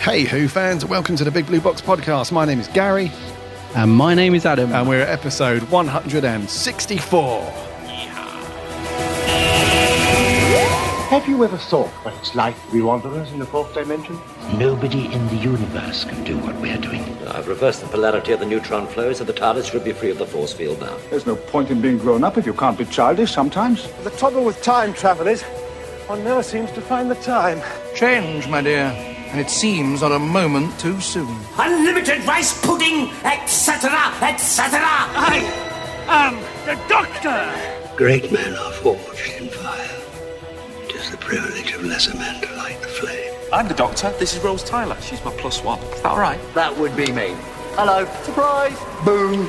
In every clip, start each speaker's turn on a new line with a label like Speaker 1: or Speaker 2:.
Speaker 1: Hey Who fans, welcome to the Big Blue Box podcast. My name is Gary.
Speaker 2: And my name is Adam.
Speaker 1: And we're at episode 164.
Speaker 3: Have you ever thought what it's like to be wanderers in the fourth dimension?
Speaker 4: Nobody in the universe can do what we're doing.
Speaker 5: I've reversed the polarity of the neutron flow, so the TARDIS should be free of the force field now.
Speaker 3: There's no point in being grown up if you can't be childish sometimes.
Speaker 6: The trouble with time travel is one never seems to find the time.
Speaker 7: Change, my dear, and it seems on a moment too soon.
Speaker 8: Unlimited rice pudding, etc., etc.
Speaker 6: I am the Doctor!
Speaker 4: Great men are forged in fire. It is the privilege of lesser men to light the flame.
Speaker 9: I'm the Doctor. This is Rose Tyler. She's my +1. Is that all right?
Speaker 5: That would be me.
Speaker 6: Hello. Surprise!
Speaker 4: Boom,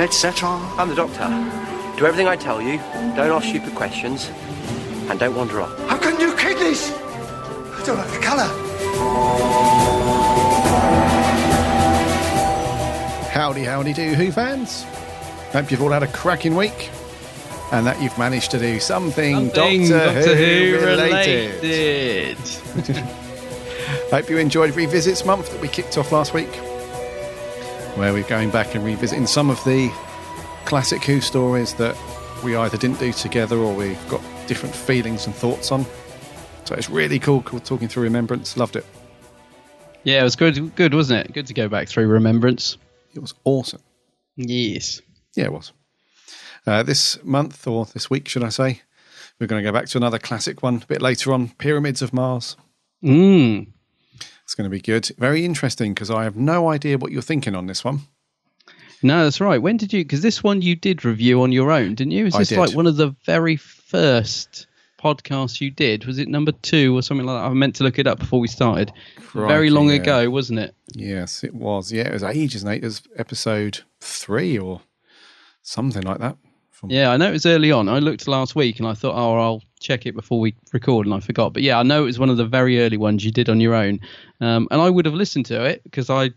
Speaker 4: etc.
Speaker 9: I'm the Doctor. Do everything I tell you. Don't ask stupid questions. And don't wander off.
Speaker 3: How can you kidneys? I don't like the colour.
Speaker 1: Howdy do Who fans. Hope you've all had a cracking week and that you've managed to do something Doctor Who related. Hope you enjoyed Revisits Month that we kicked off last week, where we're going back and revisiting some of the classic Who stories that we either didn't do together or we've got different feelings and thoughts on. So it's really cool talking through Remembrance. Loved it.
Speaker 2: Yeah, it was good, wasn't it? Good to go back through Remembrance.
Speaker 1: It was awesome.
Speaker 2: Yes.
Speaker 1: Yeah, it was. This month, or this week, should I say, we're going to go back to another classic one a bit later on, Pyramids of Mars. It's going to be good. Very interesting, because I have no idea what you're thinking on this one.
Speaker 2: No, that's right. When did you... Because this one you did review on your own, didn't you? Is this like one of the very first podcasts you did? Was it number 2 or something like that? I meant to look it up before we started.
Speaker 1: Crikey,
Speaker 2: very long ago, wasn't it?
Speaker 1: Yes, it was. Yeah, it was ages, Nate. It was episode 3 or something like that.
Speaker 2: Yeah, I know it was early on. I looked last week and I thought, I'll check it before we record, and I forgot. But yeah, I know it was one of the very early ones you did on your own. And I would have listened to it because I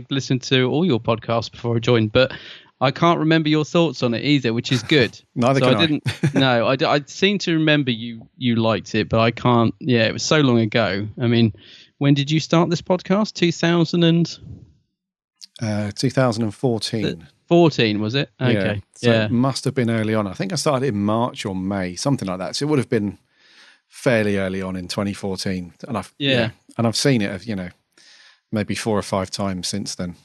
Speaker 2: listened to all your podcasts before I joined, but I can't remember your thoughts on it either, which is good.
Speaker 1: Neither can I.
Speaker 2: Didn't. No, I seem to remember you liked it, but I can't. Yeah, it was so long ago. I mean, when did you start this podcast?
Speaker 1: 2014.
Speaker 2: 14, was it? Okay.
Speaker 1: Yeah. So it must have been early on. I think I started in March or May, something like that. So it would have been fairly early on in 2014. And I've seen it, maybe 4 or 5 times since then.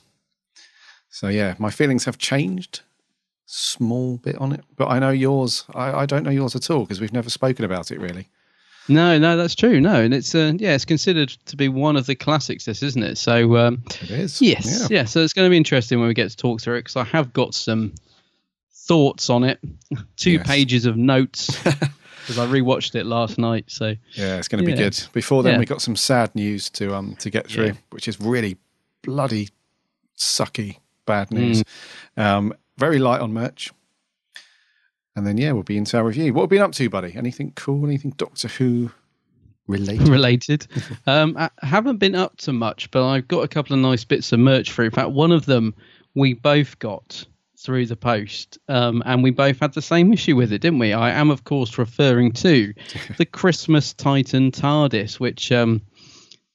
Speaker 1: So yeah, my feelings have changed small bit on it, but I know yours. I don't know yours at all because we've never spoken about it really.
Speaker 2: No, that's true. No, and it's it's considered to be one of the classics, this, isn't it? So
Speaker 1: it is.
Speaker 2: Yes, yeah. So it's going to be interesting when we get to talk through it because I have got some thoughts on it, 2 pages of notes because I rewatched it last night. So
Speaker 1: yeah, it's going to be good. Before then, we got some sad news to get through, which is really bloody sucky bad news. Very light on merch. And then, we'll be into our review. What have you been up to, buddy? Anything cool? Anything Doctor Who related?
Speaker 2: I haven't been up to much, but I've got a couple of nice bits of merch through. In fact, one of them we both got through the post, and we both had the same issue with it, didn't we? I am, of course, referring to the Christmas Titan TARDIS, which,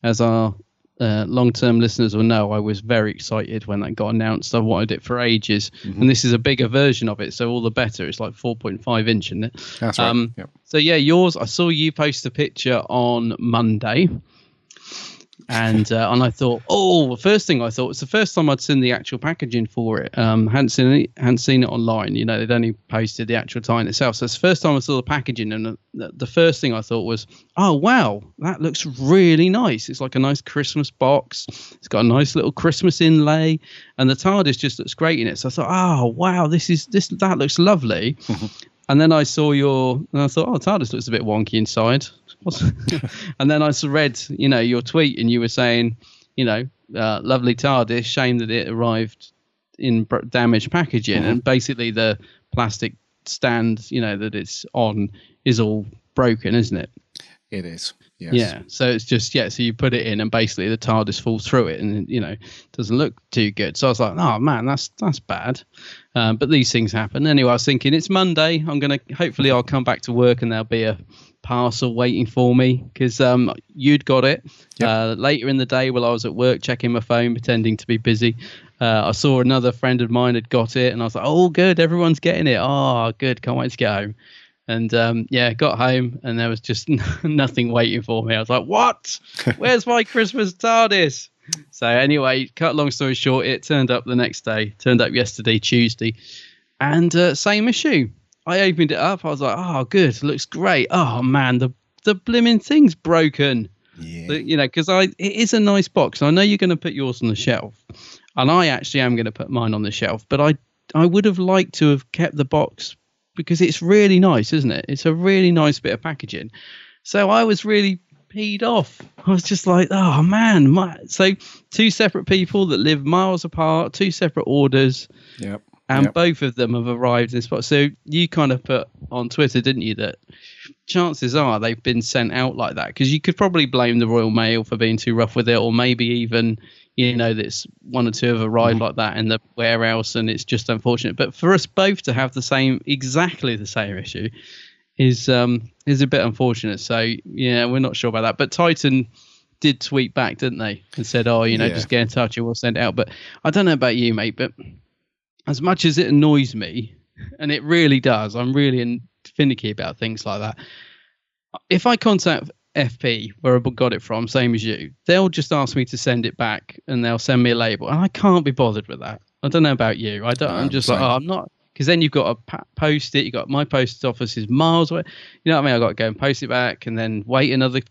Speaker 2: as our long-term listeners will know, I was very excited when that got announced. I wanted it for ages, and this is a bigger version of it, so all the better. It's like 4.5 inch, isn't it?
Speaker 1: That's right. Yep.
Speaker 2: So yeah, yours. I saw you post a picture on Monday, and I thought, the first thing I thought was the first time I'd seen the actual packaging for it. Hadn't seen it online. They'd only posted the actual Titan itself. So it's the first time I saw the packaging, and the first thing I thought was, oh wow, that looks really nice. It's like a nice Christmas box. It's got a nice little Christmas inlay, and the TARDIS just looks great in it. So I thought, oh wow, that looks lovely. And then I saw and I thought, TARDIS looks a bit wonky inside. And then I read, your tweet, and you were saying, lovely TARDIS, shame that it arrived in damaged packaging, and basically the plastic stand, that it's on is all broken, isn't it?
Speaker 1: It is. Yes.
Speaker 2: Yeah, so it's just so you put it in and basically the TARDIS falls through it and doesn't look too good. So I was like, oh man, that's bad. But these things happen. Anyway, I was thinking it's Monday. Hopefully I'll come back to work and there'll be a parcel waiting for me because you'd got it.
Speaker 1: Yep.
Speaker 2: Later in the day while I was at work checking my phone, pretending to be busy, I saw another friend of mine had got it and I was like, oh good, everyone's getting it. Oh good, can't wait to get home. And got home and there was just nothing waiting for me. I was like, what? Where's my Christmas TARDIS? So anyway, cut long story short, it turned up the next day. Turned up yesterday, Tuesday. And same issue. I opened it up. I was like, oh, good. Looks great. Oh, man, the blimmin' thing's broken.
Speaker 1: Yeah.
Speaker 2: Because it is a nice box. I know you're going to put yours on the shelf. And I actually am going to put mine on the shelf. But I would have liked to have kept the box because it's really nice, isn't it? It's a really nice bit of packaging. So I was really peed off. I was just like, oh man. So 2 separate people that live miles apart, 2 separate orders.
Speaker 1: Yep.
Speaker 2: And both of them have arrived in the spot. So you kind of put on Twitter, didn't you, that chances are they've been sent out like that? Because you could probably blame the Royal Mail for being too rough with it, or maybe even that 1 or 2 have arrived like that in the warehouse, and it's just unfortunate. But for us both to have exactly the same issue is a bit unfortunate. So yeah, we're not sure about that. But Titan did tweet back, didn't they, and said, "Oh, just get in touch and we'll send it out." But I don't know about you, mate, but as much as it annoys me, and it really does, I'm really finicky about things like that. If I contact FP, where I got it from, same as you, they'll just ask me to send it back and they'll send me a label, and I can't be bothered with that. I don't know about you. I'm just like, I'm not, because then you've got to post it. My post office is miles away. You know what I mean? I've got to go and post it back and then wait another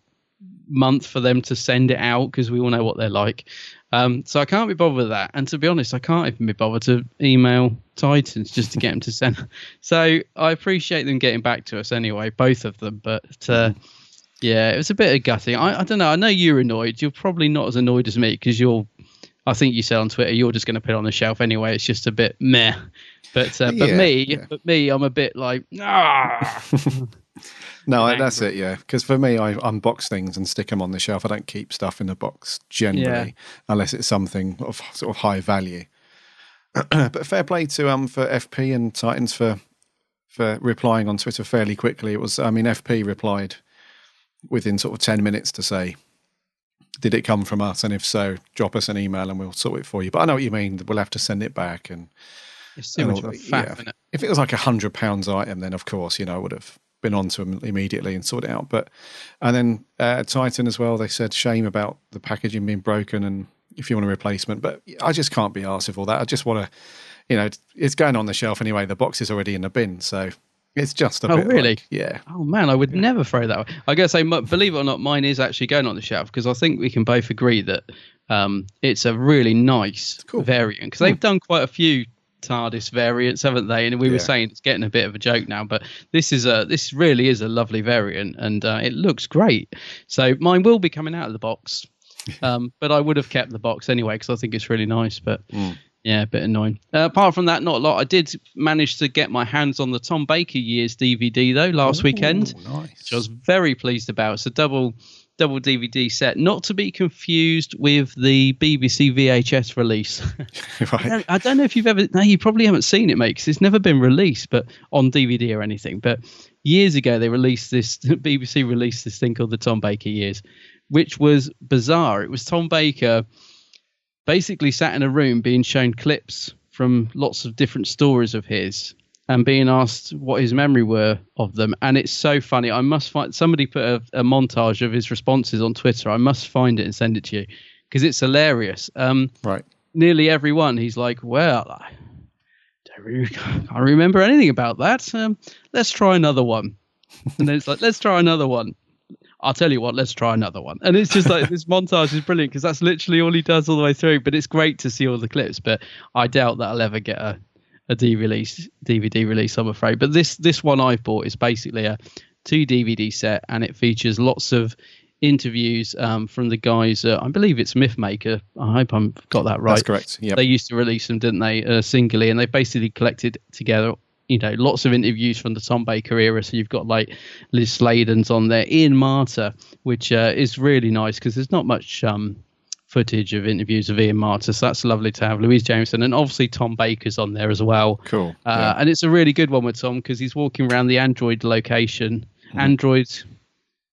Speaker 2: month for them to send it out because we all know what they're like. So I can't be bothered with that. And to be honest, I can't even be bothered to email Titans just to get them to send. So I appreciate them getting back to us anyway, both of them. But it was a bit of gutting. I don't know. I know you're annoyed. You're probably not as annoyed as me because I think you said on Twitter, you're just going to put it on the shelf anyway. It's just a bit meh. But me, I'm a bit like,
Speaker 1: No, that's it, yeah. Because for me, I unbox things and stick them on the shelf. I don't keep stuff in the box generally, unless it's something of sort of high value. But fair play to for FP and Titans for replying on Twitter fairly quickly. It was, FP replied within sort of 10 minutes to say, did it come from us? And if so, drop us an email and we'll sort it for you. But I know what you mean. We'll have to send it back. And
Speaker 2: it's too much of a faff, isn't it?
Speaker 1: If it was like £100 item, then of course, I would have been on to them immediately and sort it out. And then Titan as well, they said shame about the packaging being broken and if you want a replacement. But I just can't be arsed with all that. I just want to, it's going on the shelf anyway. The box is already in the bin. So it's just a bit. Oh,
Speaker 2: really?
Speaker 1: Like, yeah.
Speaker 2: Oh, man, I would never throw that away. I guess, believe it or not, mine is actually going on the shelf because I think we can both agree that it's a really nice variant because they've done quite a few TARDIS variants, haven't they? And we were saying it's getting a bit of a joke now, but this really is a lovely variant and it looks great. So mine will be coming out of the box, but I would have kept the box anyway because I think it's really nice. But yeah, a bit annoying. Apart from that, not a lot. I did manage to get my hands on the Tom Baker Years DVD though last weekend, which I was very pleased about. It's a double DVD set, not to be confused with the BBC VHS release. Right. I don't know if you probably haven't seen it, mate, because it's never been released, but on DVD or anything. But years ago, BBC released this thing called the Tom Baker Years, which was bizarre. It was Tom Baker basically sat in a room being shown clips from lots of different stories of his and being asked what his memory were of them. And it's so funny. I must find, somebody put a montage of his responses on Twitter. I must find it and send it to you because it's hilarious.
Speaker 1: Right.
Speaker 2: Nearly every one, he's like, well, I can't remember anything about that. Let's try another one. And then it's like, let's try another one. I'll tell you what, let's try another one. And it's just like, this montage is brilliant because that's literally all he does all the way through. But it's great to see all the clips. But I doubt that I'll ever get a DVD release, I'm afraid. But this one I've bought is basically a 2 DVD set, and it features lots of interviews from the guys. I believe it's Mythmaker. I hope I've got that right.
Speaker 1: That's correct. Yep.
Speaker 2: They used to release them, didn't they, singly, and they basically collected together lots of interviews from the Tom Baker era. So you've got like Liz Sladen's on there, Ian Marter, which is really nice because there's not much footage of interviews of Ian Marter. So that's lovely to have. Louise Jameson, and obviously Tom Baker's on there as well.
Speaker 1: Cool.
Speaker 2: And it's a really good one with Tom because he's walking around the Android location, Android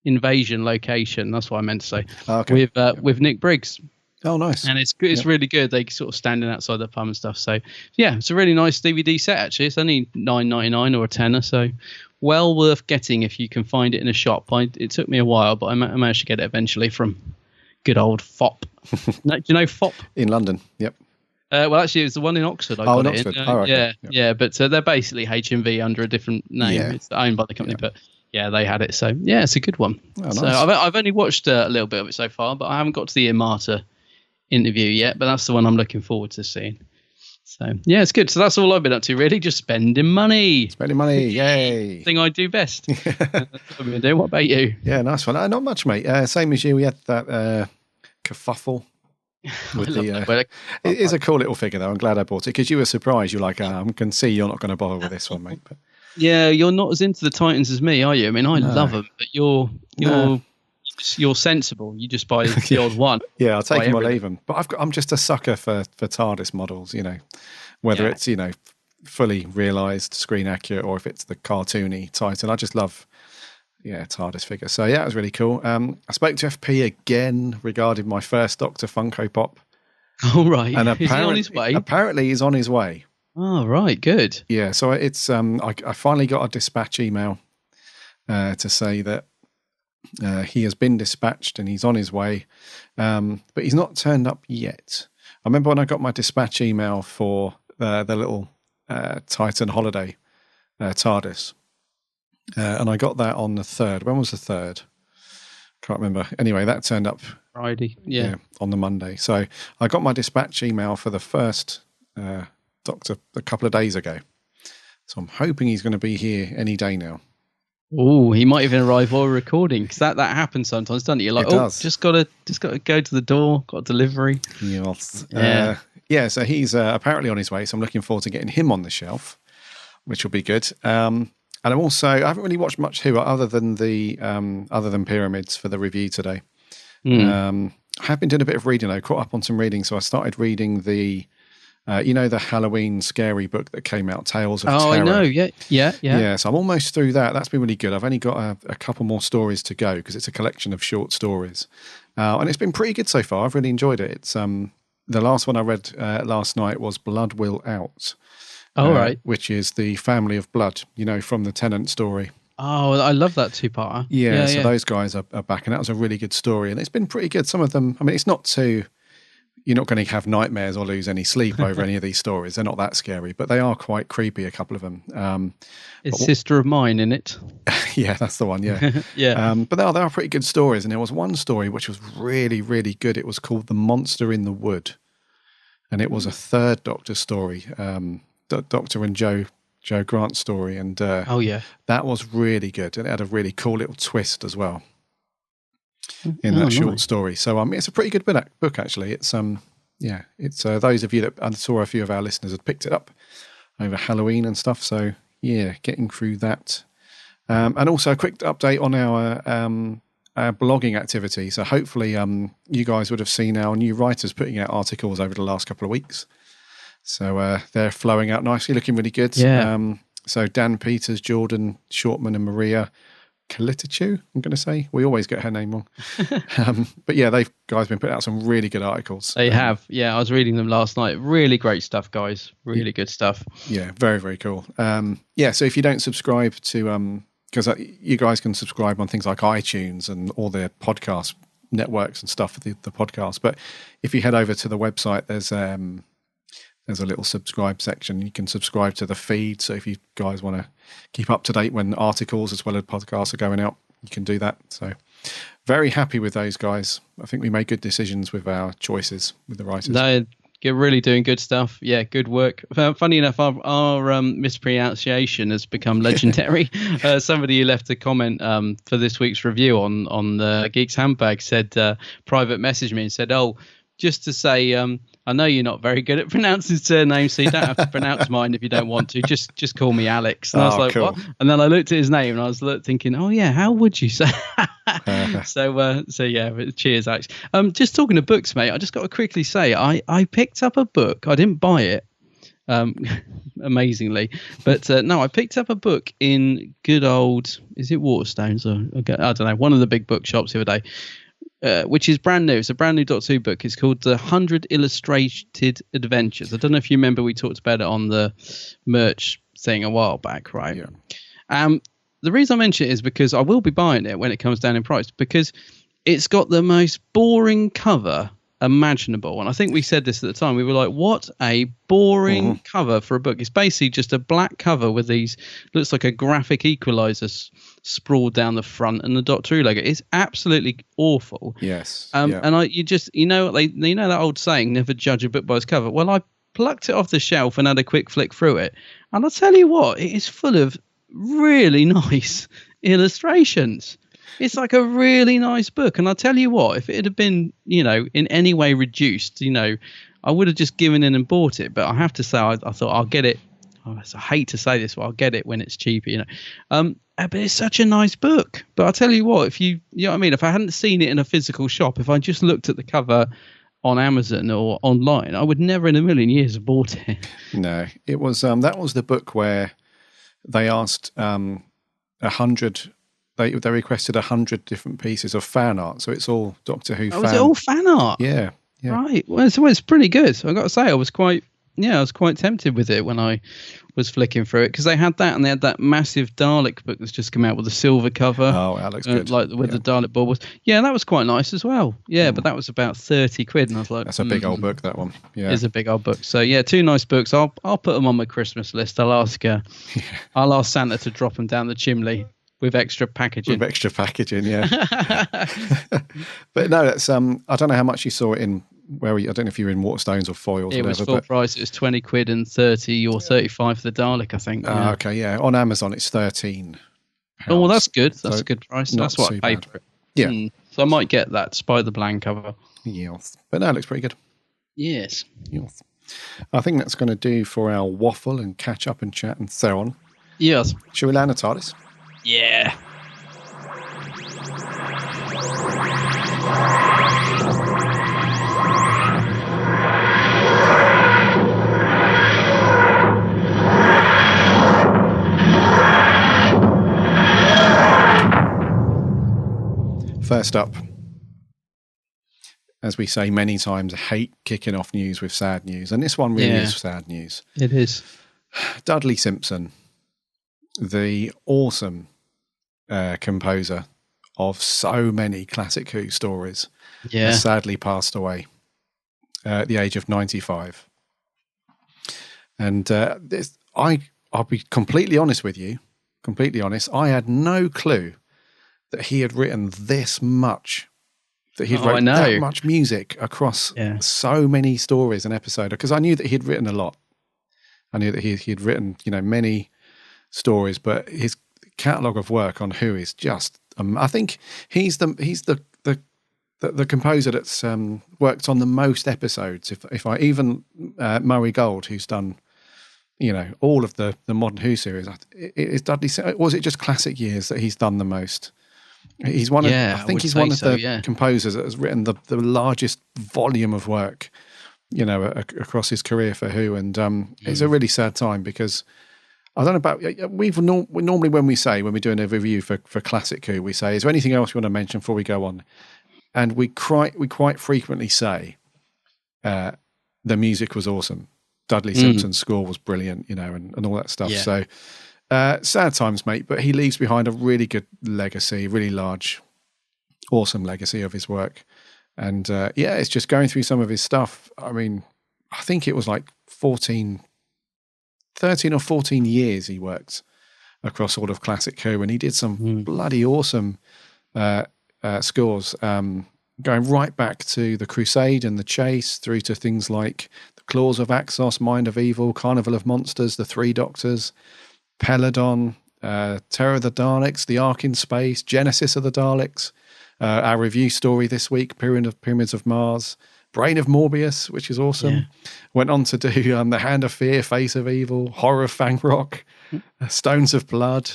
Speaker 2: invasion location. That's what I meant to say.
Speaker 1: Okay.
Speaker 2: With Nick Briggs.
Speaker 1: Oh, nice.
Speaker 2: And it's good. It's really good. They sort of standing outside the pub and stuff. So yeah, it's a really nice DVD set. Actually, it's only $9.99 or a tenner. So well worth getting if you can find it in a shop. It took me a while, but I managed to get it eventually from good old FOP. Do you know FOP?
Speaker 1: In London. Yep.
Speaker 2: Well, actually, it was the one in Oxford. I got
Speaker 1: in
Speaker 2: it
Speaker 1: Oxford.
Speaker 2: in.
Speaker 1: Okay.
Speaker 2: Yeah. But they're basically HMV under a different name.
Speaker 1: Yeah.
Speaker 2: It's owned by the company, but yeah, they had it. So yeah, it's a good one.
Speaker 1: Oh, nice.
Speaker 2: So I've only watched a little bit of it so far, but I haven't got to the Ian Marter interview yet. But that's the one I'm looking forward to seeing. So yeah, it's good. So that's all I've been up to, really, just spending money.
Speaker 1: Yay!
Speaker 2: Thing I do best. That's what I've been doing. What about you?
Speaker 1: Yeah, nice one. Not much, mate. Same as you. We had that kerfuffle. With it is a cool little figure, though. I'm glad I bought it because you were surprised. You're like, I can see you're not going to bother with this one, mate. But
Speaker 2: yeah, you're not as into the Titans as me, are you? I mean, I love them, but you're sensible. You just buy the odd one.
Speaker 1: Yeah, I'll take them or leave them. But I'm just a sucker for TARDIS models. Whether it's fully realised, screen accurate, or if it's the cartoony Titan. I just love TARDIS figure. So yeah, it was really cool. I spoke to FP again regarding my first Doctor Funko Pop.
Speaker 2: Oh right,
Speaker 1: and
Speaker 2: is he on his way?
Speaker 1: Apparently, he's on his way.
Speaker 2: Oh right, good.
Speaker 1: Yeah, so it's I finally got a dispatch email to say that he has been dispatched and he's on his way, but he's not turned up yet. I remember when I got my dispatch email for the little Titan Holiday TARDIS. And I got that on the 3rd. When was the 3rd? Can't remember. Anyway, that turned up
Speaker 2: Friday.
Speaker 1: Yeah, on the Monday. So I got my dispatch email for the first Doctor a couple of days ago. So I'm hoping he's going to be here any day now.
Speaker 2: Oh, he might even arrive while we're recording because that happens sometimes, doesn't it? You're like, just got to go to the door, got a delivery.
Speaker 1: Yes. So he's apparently on his way. So I'm looking forward to getting him on the shelf, which will be good. And I haven't really watched much Who other than Pyramids for the review today. I have been doing a bit of reading. I caught up on some reading, so I started reading the Halloween scary book that came out, Tales of Terror.
Speaker 2: Oh, I know. Yeah.
Speaker 1: So I'm almost through that. That's been really good. I've only got a couple more stories to go because it's a collection of short stories, and it's been pretty good so far. I've really enjoyed it. It's the last one I read last night was Blood Will Out.
Speaker 2: Right.
Speaker 1: Which is the family of blood, from the Tennant story.
Speaker 2: Oh, I love that two-parter.
Speaker 1: Yeah, so those guys are back, and that was a really good story, and it's been pretty good. Some of them, I mean, it's not too, you're not going to have nightmares or lose any sleep over any of these stories. They're not that scary, but they are quite creepy, a couple of them.
Speaker 2: It's Sister of Mine, in it?
Speaker 1: Yeah, that's the one, yeah.
Speaker 2: Yeah.
Speaker 1: But they are pretty good stories, and there was one story which was really, really good. It was called The Monster in the Wood, and it was a third Doctor story, Doctor and Joe Grant story, and that was really good, and it had a really cool little twist as well in that short story. So it's a pretty good book actually. It's it's those of you that I saw a few of our listeners had picked it up over Halloween and stuff. So yeah, getting through that, and also a quick update on our blogging activity. So hopefully you guys would have seen our new writers putting out articles over the last couple of weeks. So they're flowing out nicely, looking really good.
Speaker 2: Yeah.
Speaker 1: So Dan Peters, Jordan Shortman, and Maria Kalitichu, I'm going to say. We always get her name wrong. But yeah, they've guys been putting out some really good articles.
Speaker 2: They have. Yeah, I was reading them last night. Really great stuff, guys. Really good stuff.
Speaker 1: Yeah, very, very cool. So if you don't subscribe to, because you guys can subscribe on things like iTunes and all their podcast networks and stuff for the podcast. But if you head over to the website, there's a little subscribe section. You can subscribe to the feed. So if you guys want to keep up to date when articles as well as podcasts are going out, you can do that. So very happy with those guys. I think we made good decisions with our choices with the writers.
Speaker 2: You're really doing good stuff. Yeah, good work. Funny enough, our mispronunciation has become legendary. Somebody who left a comment for this week's review on the Geeks Handbag said, private messaged me and said, just to say, I know you're not very good at pronouncing surnames, so you don't have to pronounce mine if you don't want to. Just call me Alex. And I was like,
Speaker 1: cool.
Speaker 2: what? And then I looked at his name and I was thinking, oh yeah, how would you say? So yeah, but cheers, Alex. Just talking to books, mate. I just got to quickly say, I picked up a book. I didn't buy it, amazingly, but no, I picked up a book in good old, is it Waterstones or I don't know, one of the big bookshops the other day. Which is brand new. It's a brand new Doctor Who book. It's called The 100 Illustrated Adventures. I don't know if you remember we talked about it on the merch thing a while back, right? Yeah. The reason I mention it is because I will be buying it when it comes down in price, because it's got the most boring cover imaginable. And I think we said this at the time. We were like, what a boring cover for a book. It's basically just a black cover with these, looks like a graphic equalizer sprawled down the front and the Doctor Who logo. It's absolutely awful.
Speaker 1: Yes.
Speaker 2: And you know that old saying, never judge a book by its cover. Well, I plucked it off the shelf and had a quick flick through it. And I'll tell you what, it is full of really nice illustrations. It's like a really nice book. And I'll tell you what, if it had been, in any way reduced, I would have just given in and bought it. But I have to say, I thought I'll get it. I hate to say this, but I'll get it when it's cheaper, But it's such a nice book. But I'll tell you what, if you know what I mean, if I hadn't seen it in a physical shop, if I just looked at the cover on Amazon or online, I would never in a million years have bought it.
Speaker 1: No, it was that was the book where they asked 100. They requested 100 different pieces of fan art, so it's all Doctor Who.
Speaker 2: Was it all fan art?
Speaker 1: Yeah.
Speaker 2: Right. Well, it's pretty good. I've got to say, I was quite tempted with it when I was flicking through it, because they had that, and they had that massive Dalek book that's just come out with a silver cover.
Speaker 1: Oh, that looks good.
Speaker 2: Like with the Dalek baubles. Yeah, that was quite nice as well. Yeah, but that was about 30 quid, and I was like,
Speaker 1: that's a big old book, that one. Yeah,
Speaker 2: it's a big old book. So yeah, two nice books. I'll put them on my Christmas list. I'll ask Santa to drop them down the chimney. With extra packaging.
Speaker 1: Yeah. But no, that's I don't know how much you saw it in. I don't know if you were in Waterstones or Foyles.
Speaker 2: It was full price. It was 20 quid and 30 or 35 for the Dalek, I think.
Speaker 1: Yeah. Okay, yeah. On Amazon, it's £13.
Speaker 2: Oh, well, that's good. That's a good price. That's what I paid for it.
Speaker 1: Yeah.
Speaker 2: So I might get that despite the blank cover.
Speaker 1: Yes. But no, it looks pretty good.
Speaker 2: Yes.
Speaker 1: I think that's going to do for our waffle and catch up and chat and so on.
Speaker 2: Yes.
Speaker 1: Shall we land the TARDIS?
Speaker 2: Yeah.
Speaker 1: First up, as we say many times, I hate kicking off news with sad news, and this one really is sad news.
Speaker 2: It is.
Speaker 1: Dudley Simpson, the awesome composer of so many classic Who stories, has sadly passed away at the age of 95. And I'll be completely honest with you, I had no clue that he had written this much, that he'd written that much music across so many stories and episodes, because I knew that he'd written a lot. I knew that he'd written, many stories, but his catalogue of work on Who is just. I think he's the composer that's worked on the most episodes. If I even Murray Gold, who's done, all of the modern Who series, is Dudley. Was it just classic years that he's done the most? He's one of. I think he's one of the composers that has written the largest volume of work, across his career for Who, and it's a really sad time because. I don't know about normally when we're doing a review for classic Who, we say, is there anything else you want to mention before we go on? And we quite frequently say the music was awesome. Dudley Simpson's score was brilliant, and all that stuff. Yeah. So sad times, mate, but he leaves behind a really good legacy, really large, awesome legacy of his work. And it's just going through some of his stuff. I mean, I think it was like 13 or 14 years he worked across all of classic Who, and he did some bloody awesome scores, going right back to The Crusade and The Chase, through to things like The Claws of Axos, Mind of Evil, Carnival of Monsters, The Three Doctors, Peladon, Terror of the Daleks, The Ark in Space, Genesis of the Daleks, our review story this week, Pyramids of Mars, Brain of Morbius, which is awesome.
Speaker 2: Yeah.
Speaker 1: Went on to do The Hand of Fear, Face of Evil, Horror of Fang Rock, Stones of Blood,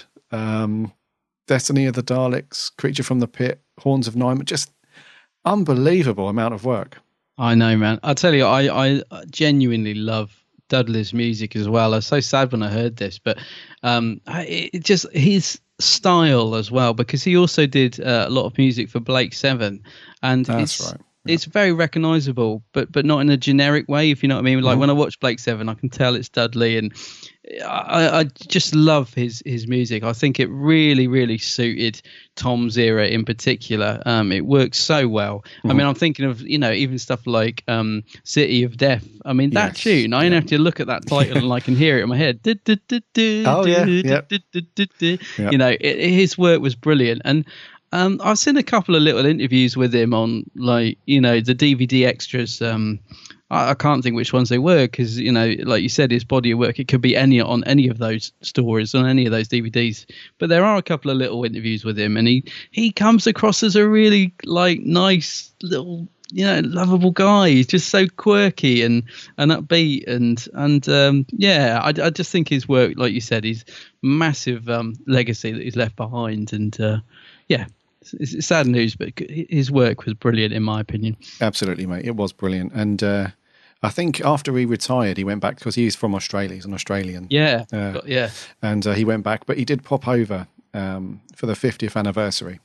Speaker 1: Destiny of the Daleks, Creature from the Pit, Horns of Nine. Just unbelievable amount of work.
Speaker 2: I know, man. I tell you, I genuinely love Dudley's music as well. I was so sad when I heard this, but it just his style as well, because he also did a lot of music for Blake Seven, and
Speaker 1: That's right.
Speaker 2: It's very recognizable, but not in a generic way, if you know what I mean. Like when I watch Blake Seven, I can tell it's Dudley, and I just love his music. I think it really, really suited Tom's era in particular. It works so well. I mean, I'm thinking of, even stuff like City of Death. I mean, that tune, I only have to look at that title and I can hear it in my head.
Speaker 1: Oh, yeah.
Speaker 2: His work was brilliant. And I've seen a couple of little interviews with him on, the DVD extras. I can't think which ones they were because, like you said, his body of work, it could be on any of those stories, on any of those DVDs. But there are a couple of little interviews with him, and he comes across as a really, nice little, lovable guy. He's just so quirky and upbeat. I just think his work, like you said, his massive legacy that he's left behind. And, it's sad news, but his work was brilliant, in my opinion.
Speaker 1: Absolutely, mate. It was brilliant. And I think after he retired, he went back because he's from Australia. He's an Australian.
Speaker 2: Yeah.
Speaker 1: And he went back, but he did pop over for the 50th anniversary.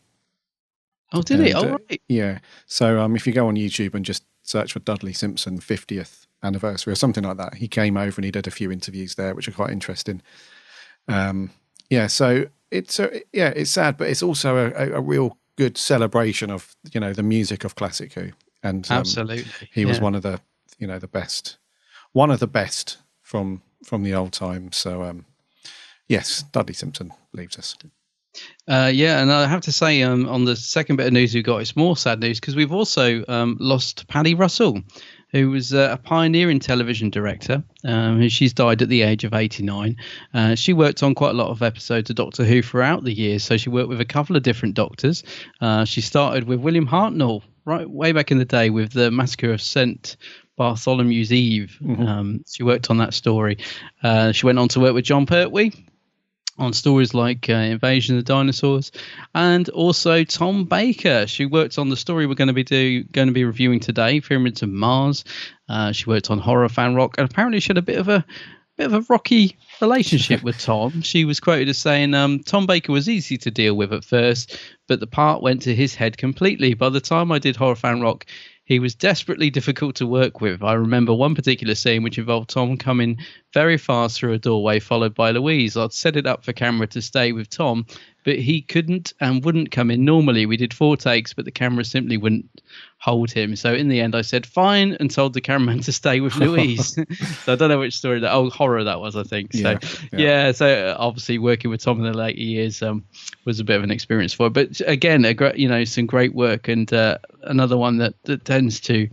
Speaker 2: Oh, did he? Oh, right.
Speaker 1: Yeah. So if you go on YouTube and just search for Dudley Simpson 50th anniversary or something like that, he came over and he did a few interviews there, which are quite interesting. So it's sad, but it's also a real good celebration of the music of Classic Who, and
Speaker 2: absolutely,
Speaker 1: he was one of the best from the old time. So yes, Dudley Simpson leaves us.
Speaker 2: And I have to say, on the second bit of news we got, it's more sad news because we've also lost Paddy Russell, who was a pioneering television director. She's died at the age of 89. She worked on quite a lot of episodes of Doctor Who throughout the years, so she worked with a couple of different doctors. She started with William Hartnell right way back in the day with the Massacre of St. Bartholomew's Eve. She worked on that story. She went on to work with John Pertwee on stories like Invasion of the Dinosaurs, and also Tom Baker. She worked on the story we're going to be reviewing today, Pyramids of Mars. She worked on Horror Fan Rock, and apparently she had a bit of a rocky relationship with Tom. She was quoted as saying, Tom Baker was easy to deal with at first, but the part went to his head completely. By the time I did Horror Fan Rock, he was desperately difficult to work with. I remember one particular scene which involved Tom coming very fast through a doorway followed by Louise. I'd set it up for camera to stay with Tom, but he couldn't and wouldn't come in normally. We did 4 takes, but the camera simply wouldn't hold him. So in the end, I said fine and told the cameraman to stay with Louise. So I don't know which story Horror that was, I think. So so obviously working with Tom in the later years was a bit of an experience for her. But again, some great work, and another one that tends to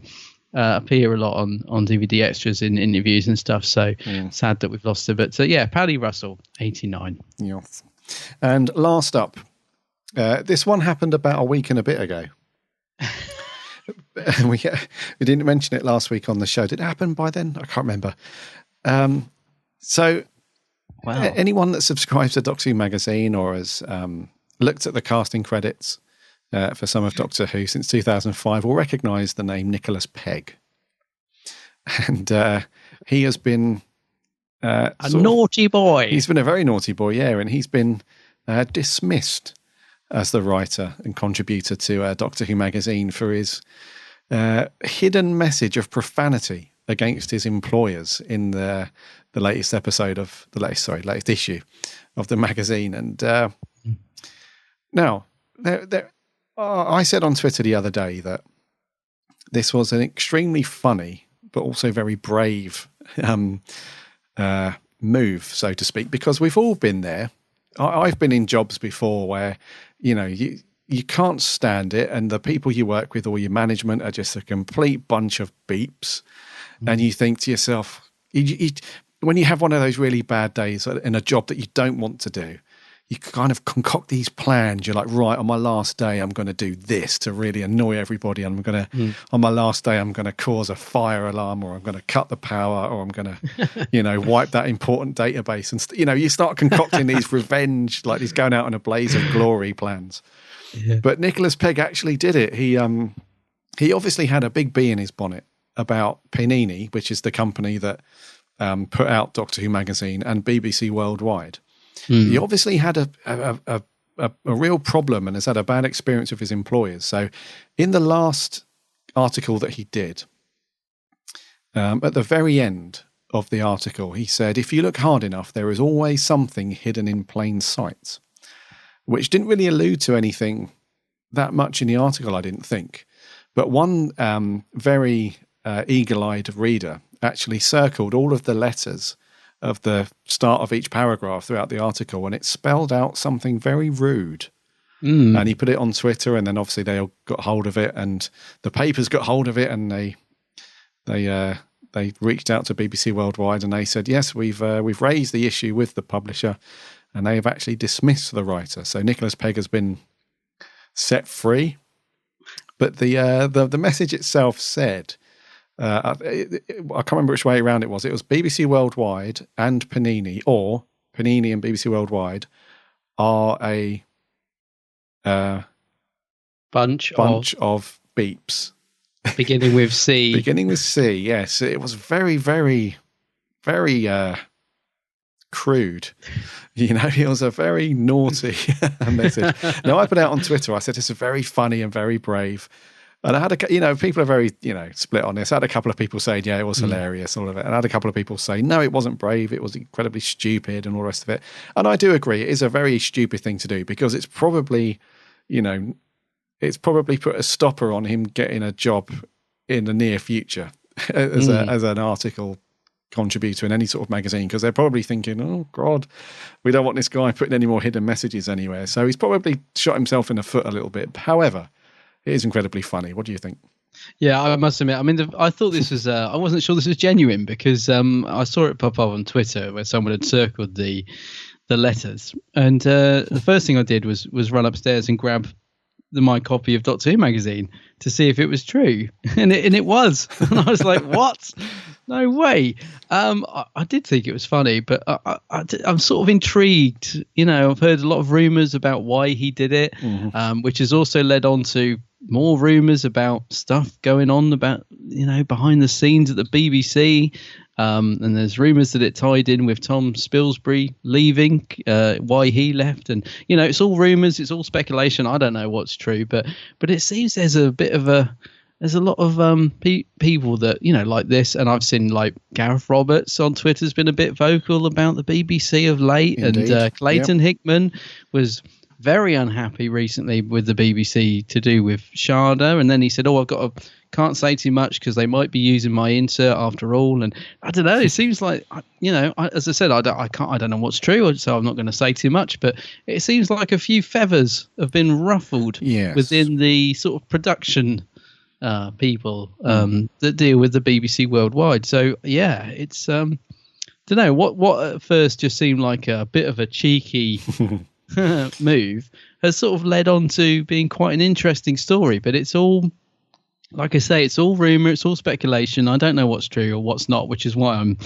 Speaker 2: appear a lot on DVD extras in interviews and stuff. So sad that we've lost her. But Paddy Russell, 89.
Speaker 1: Yes. And last up, this one happened about a week and a bit ago. we didn't mention it last week on the show. Did it happen by then? I can't remember. Anyone that subscribes to Doctor Who magazine or has looked at the casting credits for some of Doctor Who since 2005 will recognise the name Nicholas Pegg. And he has been
Speaker 2: a naughty boy.
Speaker 1: He's been a very naughty boy, and he's been dismissed as the writer and contributor to Doctor Who magazine for his hidden message of profanity against his employers in the latest episode of latest issue of the magazine. And now, I said on Twitter the other day that this was an extremely funny but also very brave move, so to speak, because we've all been there. I've been in jobs before where, you can't stand it, and the people you work with or your management are just a complete bunch of beeps. And you think to yourself, when you have one of those really bad days in a job that you don't want to do, you kind of concoct these plans. You're like, right, on my last day, I'm going to do this to really annoy everybody. I'm going to, on my last day, I'm going to cause a fire alarm, or I'm going to cut the power, or I'm going to, wipe that important database. And, you start concocting these revenge, like these going out in a blaze of glory plans. Yeah. But Nicholas Pegg actually did it. He obviously had a big bee in his bonnet about Panini, which is the company that put out Doctor Who magazine, and BBC Worldwide. He obviously had a real problem and has had a bad experience with his employers. So in the last article that he did, at the very end of the article, he said, if you look hard enough, there is always something hidden in plain sight, which didn't really allude to anything that much in the article, I didn't think. But one very eagle-eyed reader actually circled all of the letters of the start of each paragraph throughout the article, and it spelled out something very rude. And he put it on Twitter, and then obviously they all got hold of it, and the papers got hold of it, and they reached out to BBC Worldwide, and they said, yes, we've raised the issue with the publisher, and they have actually dismissed the writer. So Nicholas Pegg has been set free. But the message itself said, I can't remember which way around it was. It was BBC Worldwide and Panini, or Panini and BBC Worldwide are a
Speaker 2: bunch
Speaker 1: of beeps.
Speaker 2: Beginning with C.
Speaker 1: Beginning with C, yes. It was very, very, very crude. It was a very naughty message. Now, I put out on Twitter, I said, it's a very funny and very brave. And I had people are very, split on this. I had a couple of people saying, yeah, it was hilarious, all of it. And I had a couple of people say, no, it wasn't brave. It was incredibly stupid and all the rest of it. And I do agree. It is a very stupid thing to do, because it's probably, put a stopper on him getting a job in the near future as an article contributor in any sort of magazine, because they're probably thinking, oh God, we don't want this guy putting any more hidden messages anywhere. So he's probably shot himself in the foot a little bit. However, it is incredibly funny. What do you think?
Speaker 2: Yeah, I must admit. I mean, I thought this was. I wasn't sure this was genuine, because I saw it pop up on Twitter where someone had circled the letters, and the first thing I did was run upstairs and grab my copy of Doctor Who magazine to see if it was true, and it was. And I was like, what? No way. I did think it was funny, but I'm sort of intrigued. I've heard a lot of rumours about why he did it, which has also led on to more rumours about stuff going on about, behind the scenes at the BBC. And there's rumours that it tied in with Tom Spilsbury leaving, why he left. And, it's all rumours, it's all speculation. I don't know what's true, but it seems there's a bit of there's a lot of people that, like this. And I've seen like Gareth Roberts on Twitter has been a bit vocal about the BBC of late. Indeed. And Clayton Hickman was very unhappy recently with the BBC to do with Sharda, and then he said, can't say too much because they might be using my insert after all. And I don't know, it seems like, as I said, I don't know what's true, so I'm not going to say too much, but it seems like a few feathers have been ruffled within the sort of production people that deal with the BBC Worldwide. So yeah, it's don't know what at first just seemed like a bit of a cheeky move has sort of led on to being quite an interesting story, but it's all, like I say, it's all rumor, it's all speculation. I don't know what's true or what's not, which is why I'm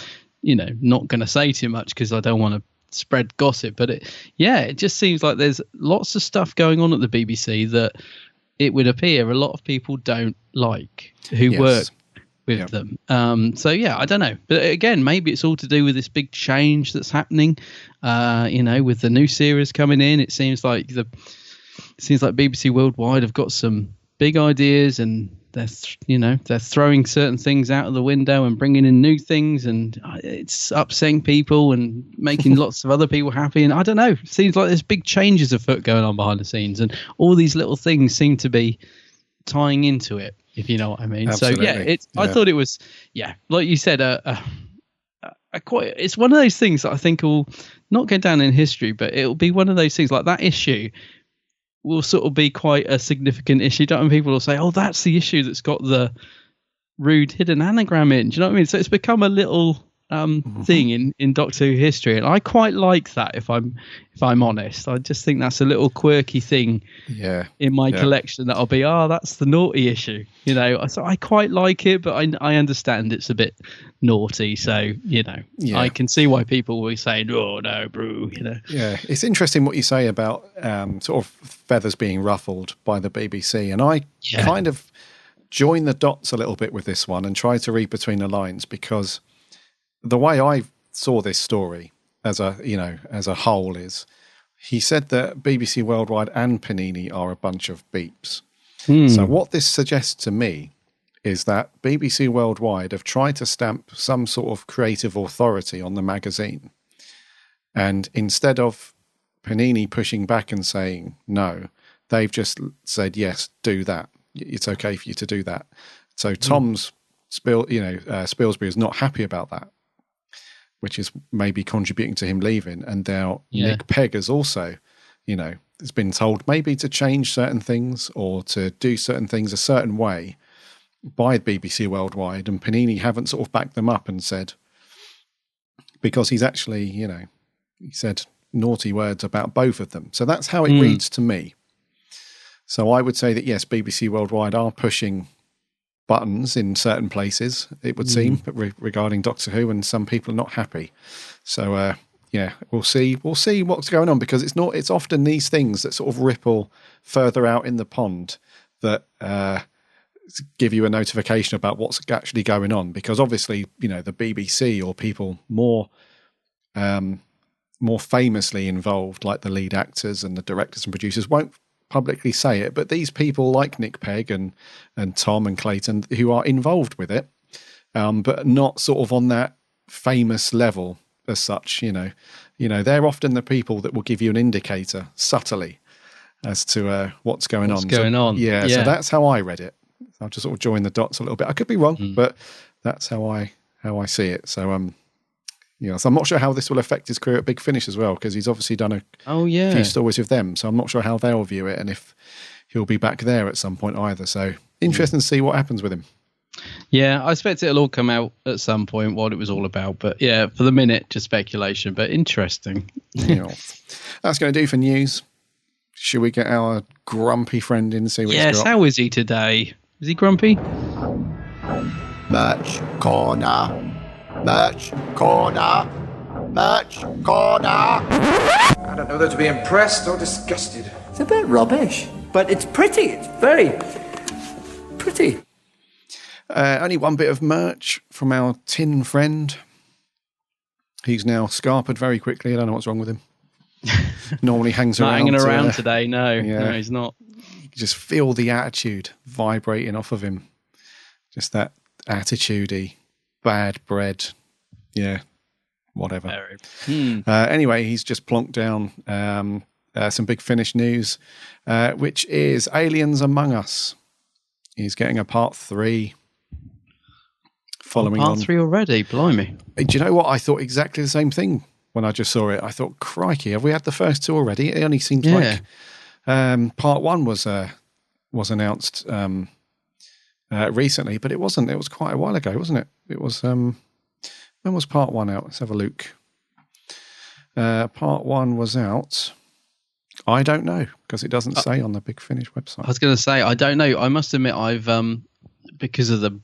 Speaker 2: not going to say too much, because I don't want to spread gossip. But it just seems like there's lots of stuff going on at the BBC that it would appear a lot of people don't like who work with them. So yeah, I don't know, but again, maybe it's all to do with this big change that's happening. With the new series coming in, it seems like BBC Worldwide have got some big ideas, and they're throwing certain things out of the window and bringing in new things, and it's upsetting people and making lots of other people happy. And I don't know, it seems like there's big changes afoot going on behind the scenes, and all these little things seem to be tying into it, if you know what I mean. Absolutely. So I thought it was, like you said, it's one of those things that I think will not go down in history, but it'll be one of those things like that issue will sort of be quite a significant issue. And people will say, oh, that's the issue that's got the rude hidden anagram in. Do you know what I mean? So it's become a little thing in Doctor Who history, and I quite like that. If I'm honest, I just think that's a little quirky thing. In my collection, that'll be that's the naughty issue. So I quite like it, but I understand it's a bit naughty. So I can see why people will be saying, "Oh no, brew."
Speaker 1: Yeah, it's interesting what you say about sort of feathers being ruffled by the BBC, and I kind of join the dots a little bit with this one and try to read between the lines, because the way I saw this story as a whole is, he said that BBC Worldwide and Panini are a bunch of beeps. So what this suggests to me is that BBC Worldwide have tried to stamp some sort of creative authority on the magazine. And instead of Panini pushing back and saying no, they've just said, yes, do that. It's okay for you to do that. So Tom's Spilsbury is not happy about that, which is maybe contributing to him leaving. And now Nick Pegg has also, has been told maybe to change certain things or to do certain things a certain way by BBC Worldwide, and Panini haven't sort of backed them up and said, because he's actually, he said naughty words about both of them. So that's how it reads to me. So I would say that, yes, BBC Worldwide are pushing buttons in certain places, it would seem, regarding Doctor Who, and some people are not happy. So, we'll see what's going on, because it's often these things that sort of ripple further out in the pond that give you a notification about what's actually going on, because obviously, the BBC or people more famously involved, like the lead actors and the directors and producers, won't publicly say it, but these people like Nick Pegg and Tom and Clayton, who are involved with it, but not sort of on that famous level as such, they're often the people that will give you an indicator subtly as to what's going on. So that's how I read it. I'll just sort of join the dots a little bit. I could be wrong, but that's how I see it. So so I'm not sure how this will affect his career at Big Finish as well, because he's obviously done a few stories with them. So I'm not sure how they'll view it and if he'll be back there at some point either. So interesting to see what happens with him.
Speaker 2: Yeah, I expect it'll all come out at some point what it was all about. But for the minute, just speculation, but interesting.
Speaker 1: That's going to do for news. Should we get our grumpy friend in and see what he's got?
Speaker 2: Yes, how is he today? Is he grumpy?
Speaker 10: Merch corner. Merch corner. Merch corner.
Speaker 7: I don't know whether to be impressed or disgusted.
Speaker 10: It's a bit rubbish, but it's pretty. It's very pretty.
Speaker 1: Only one bit of merch from our tin friend. He's now scarpered very quickly. I don't know what's wrong with him. Normally hangs around.
Speaker 2: Not hanging around today, no. No, he's not.
Speaker 1: You can just feel the attitude vibrating off of him. Just that attitude-y, bad bread. Yeah, whatever. Anyway, he's just plonked down some Big Finish news, which is Aliens Among Us. He's getting a part 3. Following
Speaker 2: part 3 already, blimey.
Speaker 1: Do you know what? I thought exactly the same thing when I just saw it. I thought, crikey, have we had the first 2 already? It only seems like part 1 was announced recently, but it wasn't. It was quite a while ago, wasn't it? It was, when was part 1 out? Let's have a look. Part 1 was out, I don't know, because it doesn't say on the Big Finish website.
Speaker 2: I was going to say, I don't know. I must admit, I've, because of the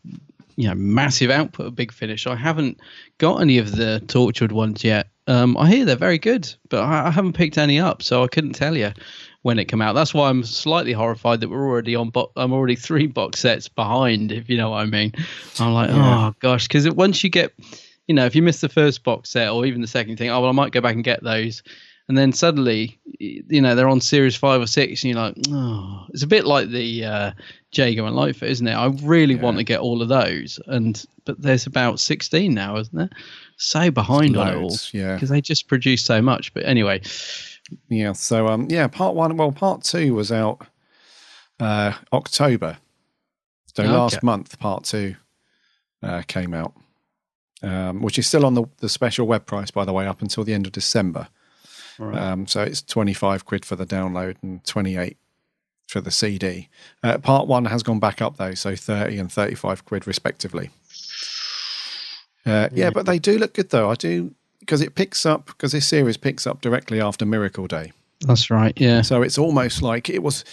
Speaker 2: massive output of Big Finish, I haven't got any of the Tortured ones yet. I hear they're very good, but I haven't picked any up, so I couldn't tell you when it came out. That's why I'm slightly horrified that we're already I'm already 3 box sets behind, if you know what I mean. I'm like, oh gosh, because once you get, if you miss the first box set or even the second, thing, I might go back and get those. And then suddenly, they're on series 5 or 6, and you're like, oh, it's a bit like the Jago and Lightfoot, isn't it? I really want to get all of those, but there's about 16 now, isn't there? So behind on it all, because they just produce so much. But anyway,
Speaker 1: So part 1. Well, part 2 was out October, so last month. Part 2 came out, which is still on the special web price, by the way, up until the end of December. Right. So it's 25 quid for the download and 28 for the CD. Part 1 has gone back up though, so 30 and 35 quid respectively. Yeah, but they do look good though. I do, because this series picks up directly after Miracle Day.
Speaker 2: That's right, yeah.
Speaker 1: So it's almost like it was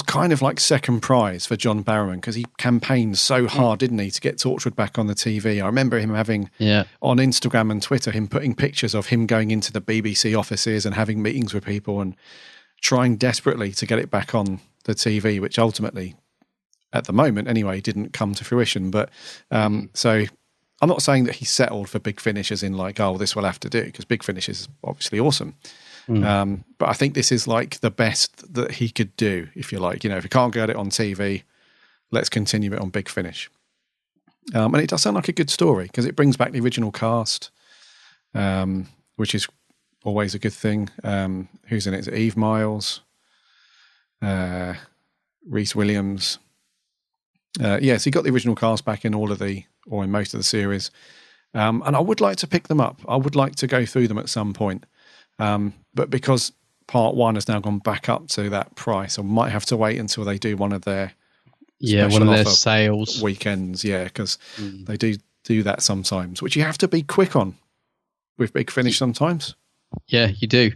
Speaker 1: kind of like second prize for John Barrowman, because he campaigned so hard, didn't he, to get Torchwood back on the TV. I remember him having, on Instagram and Twitter, him putting pictures of him going into the BBC offices and having meetings with people and trying desperately to get it back on the TV, which ultimately, at the moment anyway, didn't come to fruition. But so I'm not saying that he settled for Big Finish as in like, oh, this will have to do, because Big Finish is obviously awesome. But I think this is like the best that he could do, if you like. If he can't get it on TV, let's continue it on Big Finish. And it does sound like a good story, because it brings back the original cast, which is always a good thing. Who's in it? Is it Eve Miles? Reese Williams? So he got the original cast back in in most of the series. And I would like to pick them up. I would like to go through them at some point. But because part 1 has now gone back up to that price, I might have to wait until they do one of their
Speaker 2: sales
Speaker 1: weekends. Yeah, because they do that sometimes, which you have to be quick on with Big Finish sometimes.
Speaker 2: Yeah, you do.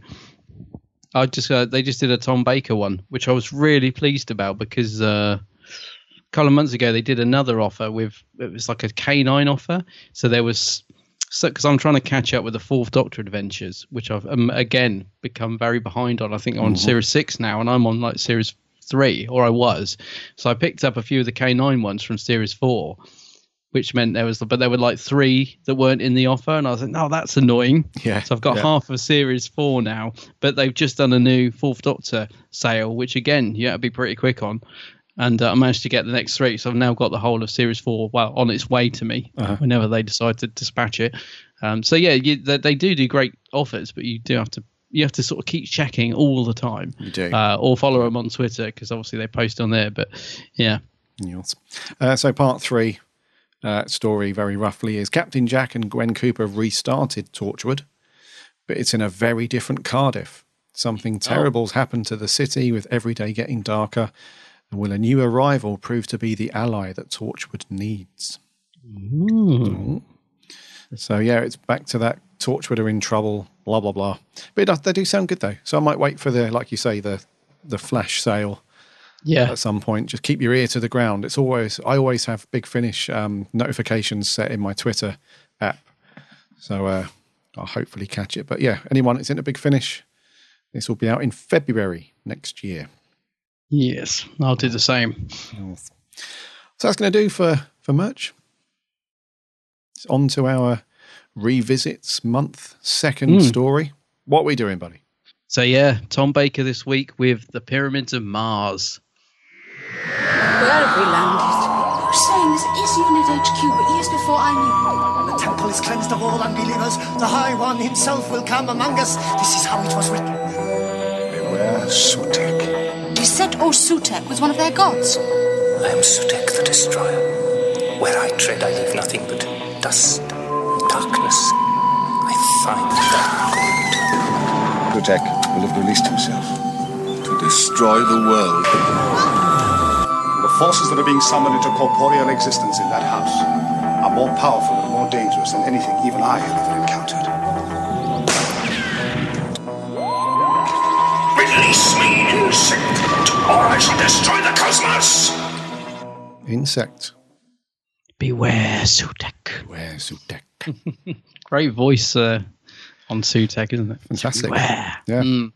Speaker 2: They just did a Tom Baker one, which I was really pleased about, because a couple of months ago they did another offer it was like a K9 offer. So there was. So, because I'm trying to catch up with the Fourth Doctor adventures, which I've again become very behind on. I think I'm on Series 6 now, and I'm on like Series 3, or I was. So I picked up a few of the K9 ones from Series 4, which meant there were like 3 that weren't in the offer, and I was like, no, that's annoying.
Speaker 1: Yeah.
Speaker 2: So I've got half of Series 4 now, but they've just done a new Fourth Doctor sale, which again you have to be pretty quick on. And I managed to get the next 3, so I've now got the whole of Series 4, on its way to me whenever they decide to dispatch it. They do great offers, but you have to sort of keep checking all the time.
Speaker 1: You do,
Speaker 2: or follow them on Twitter, because obviously they post on there. But yeah.
Speaker 1: Yes. So part 3 story, very roughly, is Captain Jack and Gwen Cooper have restarted Torchwood, but it's in a very different Cardiff. Something terrible's happened to the city, with every day getting darker. And will a new arrival prove to be the ally that Torchwood needs? So, it's back to that Torchwood are in trouble, blah, blah, blah. But they do sound good, though. So I might wait for like you say, the flash sale at some point. Just keep your ear to the ground. I always have Big Finish notifications set in my Twitter app. So I'll hopefully catch it. But, anyone that's into Big Finish, this will be out in February next year.
Speaker 2: Yes, I'll do the same.
Speaker 1: So that's going to do for merch. It's on to our revisits month, second story. What are we doing, buddy?
Speaker 2: So Tom Baker this week with the Pyramids of Mars.
Speaker 11: Where have we landed?
Speaker 12: You're saying this is Unit HQ, but years before I knew.
Speaker 13: The temple is cleansed of all unbelievers. The High One himself will come among us. This is how it was written.
Speaker 3: Beware Sutek.
Speaker 12: You said Sutek was one of their gods.
Speaker 4: I am Sutek the Destroyer. Where I tread, I leave nothing but dust, darkness. I find that good.
Speaker 3: Sutek will have released himself to destroy the world.
Speaker 14: The forces that are being summoned into corporeal existence in that house are more powerful and more dangerous than anything even I have ever encountered.
Speaker 8: Release me, insect, or I shall destroy the cosmos!
Speaker 1: Insect.
Speaker 2: Beware, Sutek.
Speaker 1: Beware, Sutek.
Speaker 2: Great voice on Sutek, isn't it?
Speaker 1: Fantastic.
Speaker 2: Beware.
Speaker 1: Yeah.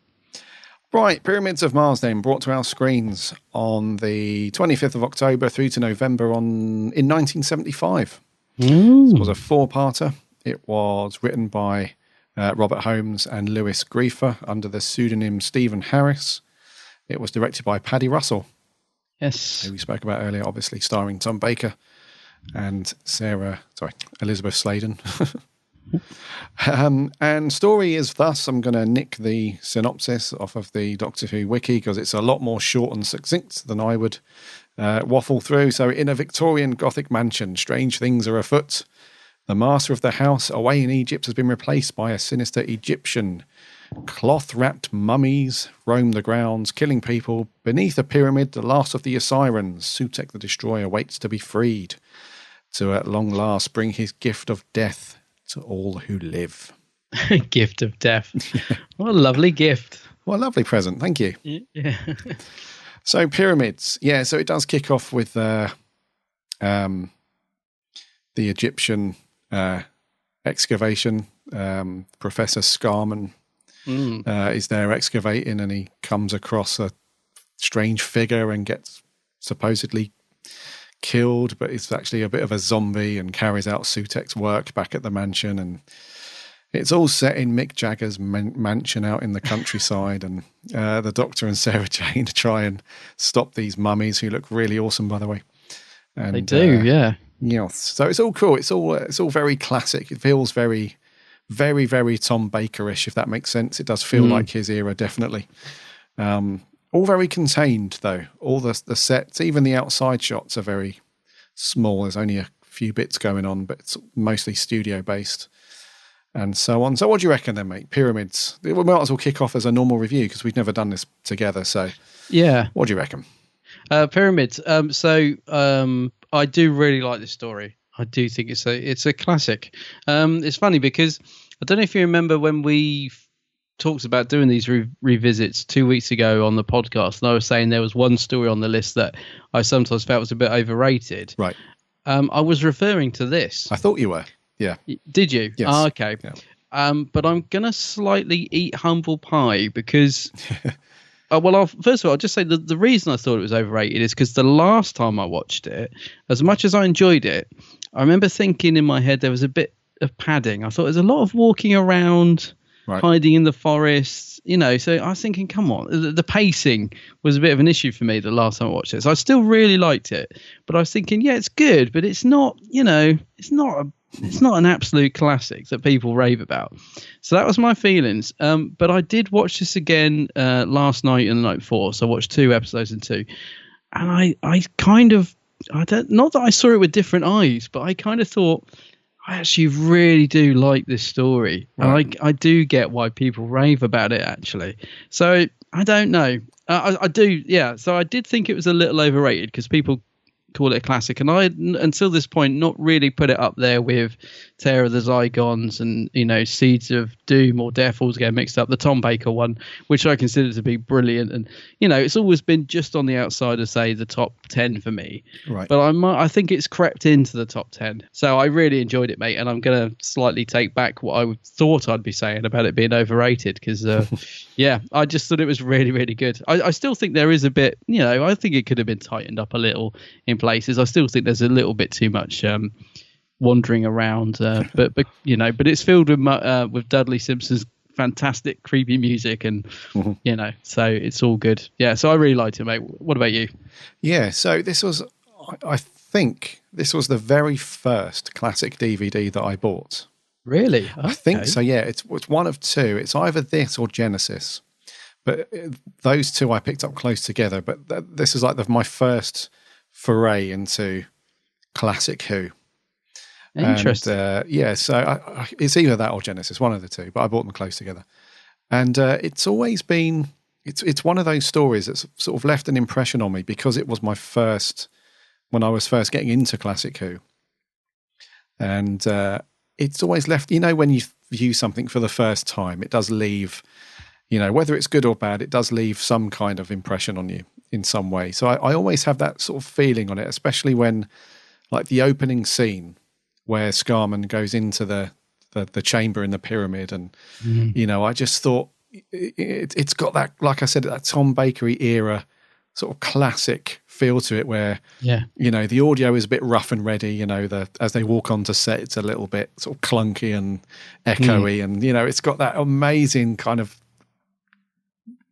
Speaker 1: Right, Pyramids of Mars then, brought to our screens on the 25th of October through to November in 1975. This was a 4-parter. It was written by Robert Holmes and Lewis Griefer under the pseudonym Stephen Harris. It was directed by Paddy Russell.
Speaker 2: Yes.
Speaker 1: Who we spoke about earlier, obviously starring Tom Baker and Elizabeth Sladen. And story is thus, I'm going to nick the synopsis off of the Doctor Who wiki because it's a lot more short and succinct than I would waffle through. So in a Victorian Gothic mansion, strange things are afoot. The master of the house away in Egypt has been replaced by a sinister Egyptian. Cloth-wrapped mummies roam the grounds, killing people. Beneath a pyramid, the last of the Osirans, Sutek the Destroyer, waits to be freed. to at long last bring his gift of death to all who live.
Speaker 2: Gift of death. What a lovely gift.
Speaker 1: What a lovely present. Thank you.
Speaker 2: Yeah.
Speaker 1: So pyramids. Yeah, so it does kick off with the Egyptian excavation. Professor Scarman is there excavating, and he comes across a strange figure and gets supposedly killed, but it's actually a bit of a zombie and carries out Sutek's work back at the mansion. And it's all set in Mick Jagger's mansion out in the countryside, and the Doctor and Sarah Jane try and stop these mummies, who look really awesome, by the way. And,
Speaker 2: they do, yeah.
Speaker 1: Yeah, so it's all cool. It's all very classic. It feels very, very, very Tom Baker-ish, if that makes sense. It does feel like his era, definitely. All very contained, though. All the sets, even the outside shots, are very small. There's only a few bits going on, but it's mostly studio-based. And so on. So what do you reckon then, mate? Pyramids. We might as well kick off as a normal review because we've never done this together. So
Speaker 2: yeah.
Speaker 1: What do you reckon?
Speaker 2: Pyramids. I do really like this story. I do think it's a classic. It's funny because I don't know if you remember when we talked about doing these revisits 2 weeks ago on the podcast, and I was saying there was one story on the list that I sometimes felt was a bit overrated.
Speaker 1: Right.
Speaker 2: I was referring to this.
Speaker 1: I thought you were. Yeah.
Speaker 2: Did you?
Speaker 1: Yes.
Speaker 2: Oh, okay.
Speaker 1: Yeah.
Speaker 2: But I'm going to slightly eat humble pie because, first of all, I'll just say the reason I thought it was overrated is because the last time I watched it, as much as I enjoyed it, I remember thinking in my head there was a bit of padding. I thought there's a lot of walking around, hiding in the forest, so I was thinking, come on, the pacing was a bit of an issue for me the last time I watched it. So I still really liked it, but I was thinking, yeah, it's good, but it's not, it's not an absolute classic that people rave about. So that was my feelings. But I did watch this again last night and the night before. So I watched 2 episodes in 2. And not that I saw it with different eyes, but I kind of thought, I actually really do like this story. Right. And I do get why people rave about it, actually. So I don't know. I do, yeah. So I did think it was a little overrated because people call it a classic, and I until this point not really put it up there with Terror of the Zygons and Seeds of Doom or Death Falls get mixed up, the Tom Baker one, which I consider to be brilliant, and it's always been just on the outside of, say, the top 10 for me,
Speaker 1: right? But
Speaker 2: I think it's crept into the top 10, so I really enjoyed it, mate, and I'm gonna slightly take back what I thought I'd be saying about it being overrated because yeah, I just thought it was really, really good. I still think there is a bit, I think it could have been tightened up a little in places. I still think there's a little bit too much wandering around, but it's filled with Dudley Simpson's fantastic creepy music, and so it's all good. Yeah, so I really liked it, mate. What about you?
Speaker 1: Yeah, so I think this was the very first classic DVD that I bought.
Speaker 2: Really? Okay.
Speaker 1: I think so. Yeah, it's one of 2. It's either this or Genesis, but those 2 I picked up close together. But this is like my first foray into classic Who.
Speaker 2: Interesting.
Speaker 1: And, yeah, so it's either that or Genesis, one of the 2, but I bought them close together. And it's always been, it's one of those stories that's sort of left an impression on me because it was my first, when I was first getting into classic Who. And it's always left, when you view something for the first time, it does leave, whether it's good or bad, it does leave some kind of impression on you in some way. So I always have that sort of feeling on it, especially when, like, the opening scene where Scarman goes into the chamber in the pyramid, and I just thought it's got that, like I said, that Tom Bakery era sort of classic feel to it, where the audio is a bit rough and ready. As they walk onto set, it's a little bit sort of clunky and echoey, and it's got that amazing kind of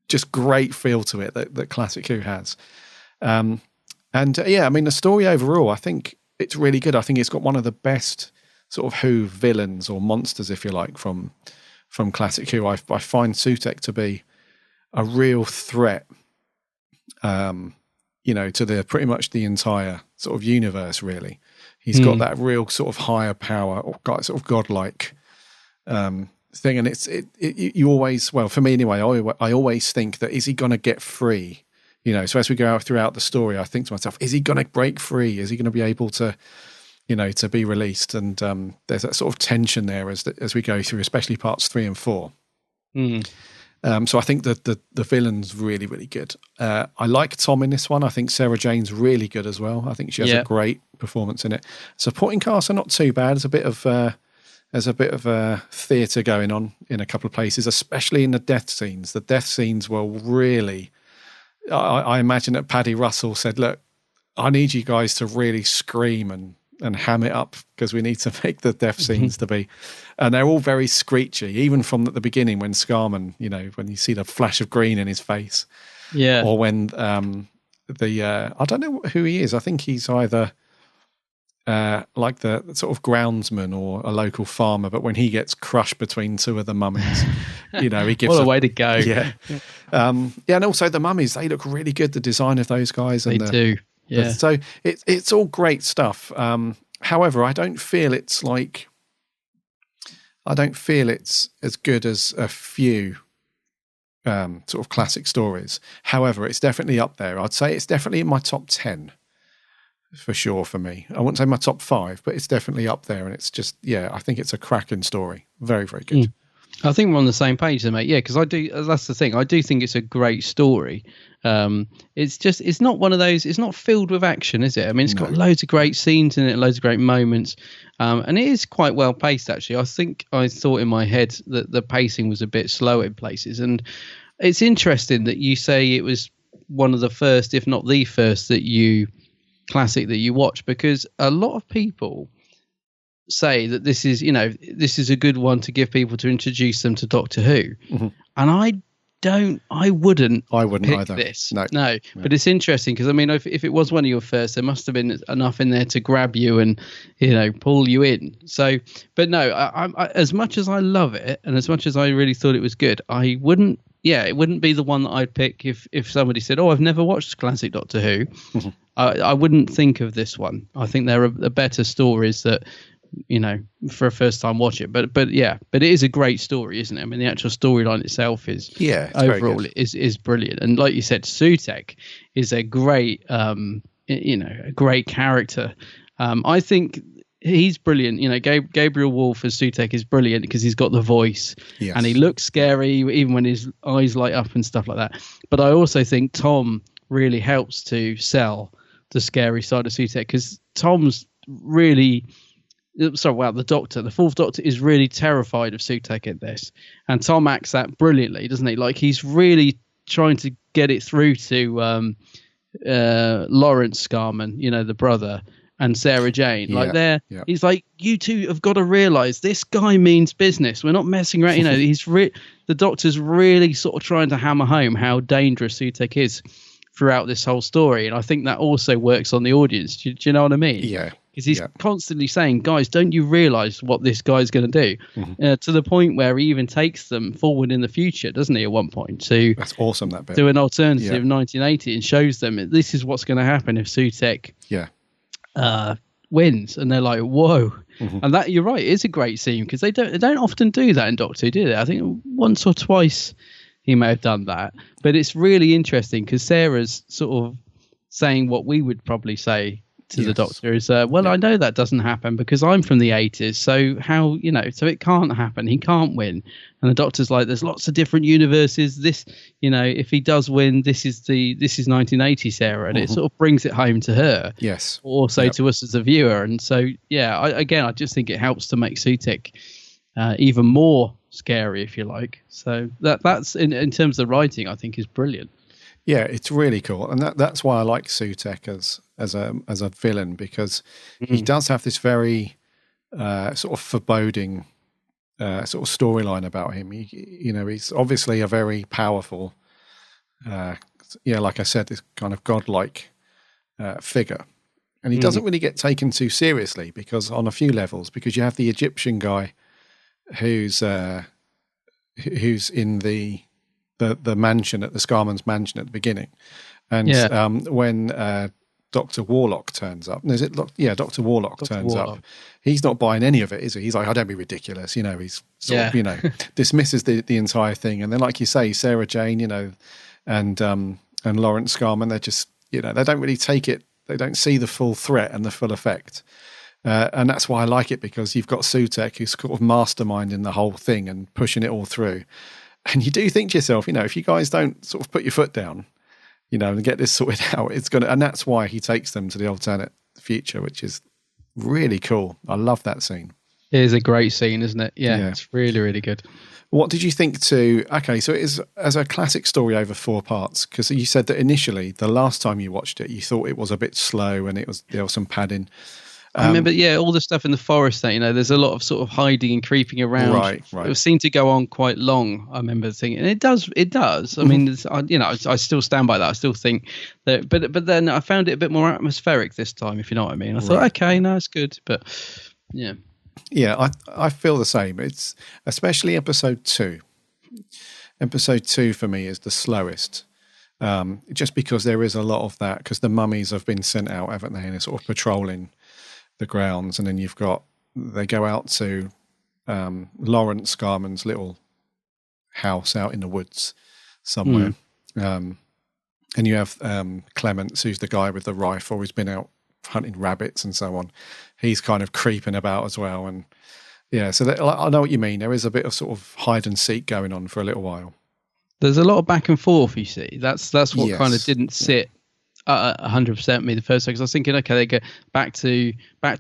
Speaker 1: just great feel to it that Classic Who has. The story overall, I think it's really good. I think it's got one of the best sort of Who villains or monsters, if you like, from Classic Who. I find Sutek to be a real threat, to the pretty much the entire sort of universe, really. He's got that real sort of higher power, or sort of godlike thing, and you always, well, for me anyway, I always think that, is he going to get free? So as we go out throughout the story, I think to myself, is he going to break free? Is he going to be able to, to be released, and there's that sort of tension there as we go through, especially parts 3 and 4. So I think that the villain's really, really good. I like Tom in this one. I think Sarah Jane's really good as well. I think she has a great performance in it. Supporting cast are not too bad. There's a bit of theatre going on in a couple of places, especially in the death scenes. The death scenes were really. I imagine that Paddy Russell said, "Look, I need you guys to really scream and ham it up because we need to make the death scenes to be," and they're all very screechy, even from the beginning when Scarman, when you see the flash of green in his face, or when I don't know who he is. I think he's either like the sort of groundsman or a local farmer, but when he gets crushed between two of the mummies, he gives
Speaker 2: what a way to go.
Speaker 1: And also the mummies, they look really good. The design of those guys, and
Speaker 2: they do. Yeah.
Speaker 1: So it's all great stuff. However, I don't feel it's as good as a few sort of classic stories. However, it's definitely up there. I'd say it's definitely in my top 10 for sure for me. I wouldn't say my top 5, but it's definitely up there. And it's just, I think it's a cracking story. Very, very good.
Speaker 2: I think we're on the same page then, mate. Yeah, because I do. That's the thing. I do think it's a great story. It's not one of those. It's not filled with action, is it? I mean, it's got loads of great scenes in it, loads of great moments, and it is quite well paced. Actually, I thought in my head that the pacing was a bit slow in places, and it's interesting that you say it was one of the first, if not the first, classic that you watch, because a lot of people say that this is a good one to give people to introduce them to Doctor Who, and I wouldn't pick
Speaker 1: either.
Speaker 2: This. No. But it's interesting because I mean, if it was one of your first, there must have been enough in there to grab you and pull you in. So, but no, I as much as I love it and as much as I really thought it was good, I wouldn't. Yeah, it wouldn't be the one that I'd pick if somebody said, "Oh, I've never watched classic Doctor Who." I wouldn't think of this one. I think there are better stories that, for a first time watch it. But it is a great story, isn't it? I mean, the actual storyline itself is overall is brilliant. And like you said, Sutek is a great a great character. I think he's brilliant. Gabriel Wolf as Sutek is brilliant because he's got the voice and he looks scary even when his eyes light up and stuff like that. But I also think Tom really helps to sell the scary side of Sutek because Tom's really. The Doctor, the Fourth Doctor, is really terrified of Sutek in this, and Tom acts that brilliantly, doesn't he? Like he's really trying to get it through to Lawrence Scarman, the brother, and Sarah Jane. He's like, you two have got to realise this guy means business. We're not messing around. The Doctor's really sort of trying to hammer home how dangerous Sutek is throughout this whole story, and I think that also works on the audience. Do you know what I mean?
Speaker 1: Yeah.
Speaker 2: Because he's constantly saying, guys, don't you realise what this guy's going to do? To the point where he even takes them forward in the future, doesn't he, at one point?
Speaker 1: That's awesome, that bit.
Speaker 2: To an alternative 1980 and shows them this is what's going to happen if Sutek wins. And they're like, whoa. And that, you're right, it is a great scene because they don't often do that in Doctor Who, do they? I think once or twice he may have done that. But it's really interesting because Sarah's sort of saying what we would probably say to the Doctor is, I know that doesn't happen because I'm from the 80s. So how, so it can't happen. He can't win. And the Doctor's like, there's lots of different universes. This, if he does win, this is 1980 Sarah. And it sort of brings it home to her.
Speaker 1: Yes.
Speaker 2: Also to us as a viewer. And so, I just think it helps to make Sutek even more scary, if you like. So that's in terms of writing, I think is brilliant.
Speaker 1: Yeah, it's really cool, and that's why I like Sutek as a villain because he does have this very sort of foreboding sort of storyline about him. He's obviously a very powerful, like I said, this kind of godlike figure, and he doesn't really get taken too seriously because on a few levels, because you have the Egyptian guy who's in the mansion at the Scarman's mansion at the beginning, and when Dr. Warlock turns up, Dr. Warlock turns up, he's not buying any of it, is he? He's like, "Oh, don't be ridiculous," he's sort of, dismisses the entire thing, and then like you say, Sarah Jane, and Lawrence Scarman, they're just, they don't really take it, they don't see the full threat and the full effect. And that's why I like it, because you've got Sutek who's sort of masterminding the whole thing and pushing it all through. And you do think to yourself, if you guys don't sort of put your foot down, and get this sorted out, it's going to, and that's why he takes them to the alternate future, which is really cool. I love that scene.
Speaker 2: It is a great scene, isn't it? Yeah. It's really, really good.
Speaker 1: What did you think okay, so it is as a classic story over 4 parts, because you said that initially, the last time you watched it, you thought it was a bit slow and there was some padding.
Speaker 2: I remember, all the stuff in the forest that, there's a lot of sort of hiding and creeping around.
Speaker 1: Right.
Speaker 2: It seemed to go on quite long, I remember thinking. And it does. I mean, I still stand by that. I still think that, but then I found it a bit more atmospheric this time, if you know what I mean. I thought, okay, no, it's good. But, yeah.
Speaker 1: Yeah, I feel the same. It's especially episode 2. Episode 2 for me is the slowest. Just because there is a lot of that, because the mummies have been sent out, haven't they? And they're sort of patrolling the grounds, and then they go out to Lawrence Scarman's little house out in the woods somewhere. And you have Clements, who's the guy with the rifle, who's been out hunting rabbits and so on. He's kind of creeping about as well. And so I know what you mean. There is a bit of sort of hide and seek going on for a little while.
Speaker 2: There's a lot of back and forth, you see. That's what kind of didn't sit 100% me the first time, because I was thinking, okay, they go back to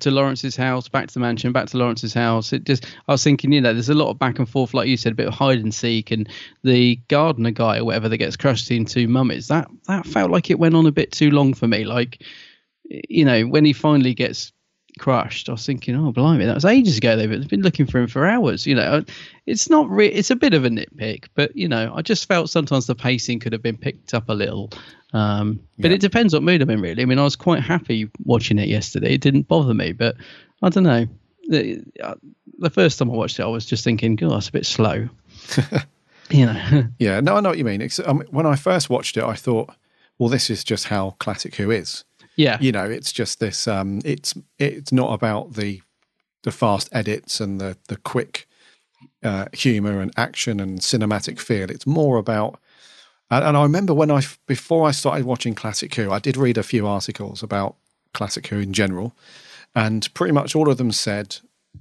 Speaker 2: Lawrence's house, back to the mansion, back to Lawrence's house. I was thinking, there's a lot of back and forth, like you said, a bit of hide and seek, and the gardener guy or whatever that gets crushed into mummies. That felt like it went on a bit too long for me. Like, when he finally gets crushed, I was thinking, oh blimey, that was ages ago. They've been looking for him for hours. It's not it's a bit of a nitpick, but I just felt sometimes the pacing could have been picked up a little. But it depends what mood I'm in, really. I mean, I was quite happy watching it yesterday. It didn't bother me, but I don't know. The first time I watched it, I was just thinking, oh, that's a bit slow.
Speaker 1: Yeah, no, I know what you mean. When I first watched it, I thought, well, this is just how Classic Who is.
Speaker 2: Yeah.
Speaker 1: It's just this, it's not about the fast edits and the quick humour and action and cinematic feel. It's more about, and I remember before I started watching Classic Who, I did read a few articles about Classic Who in general, and pretty much all of them said,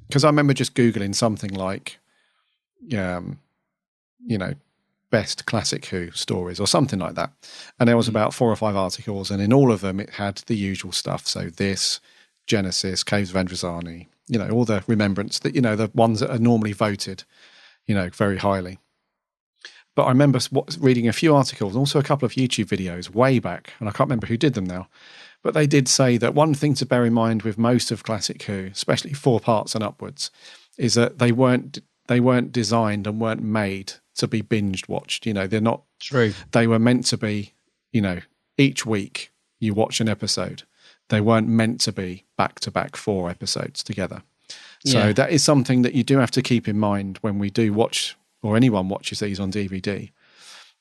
Speaker 1: because I remember just Googling something like, best Classic Who stories or something like that. And there was about 4 or 5 articles, and in all of them it had the usual stuff. So this, Genesis, Caves of Androzani, all the remembrance that, the ones that are normally voted, very highly. But I remember reading a few articles, and also a couple of YouTube videos way back, and I can't remember who did them now, but they did say that one thing to bear in mind with most of Classic Who, especially 4 parts and upwards, is that they weren't designed and weren't made to be binged watched. They're not
Speaker 2: true.
Speaker 1: They were meant to be, each week you watch an episode. They weren't meant to be back-to-back 4 episodes together. So that is something that you do have to keep in mind when we do watch, or anyone watches these on DVD,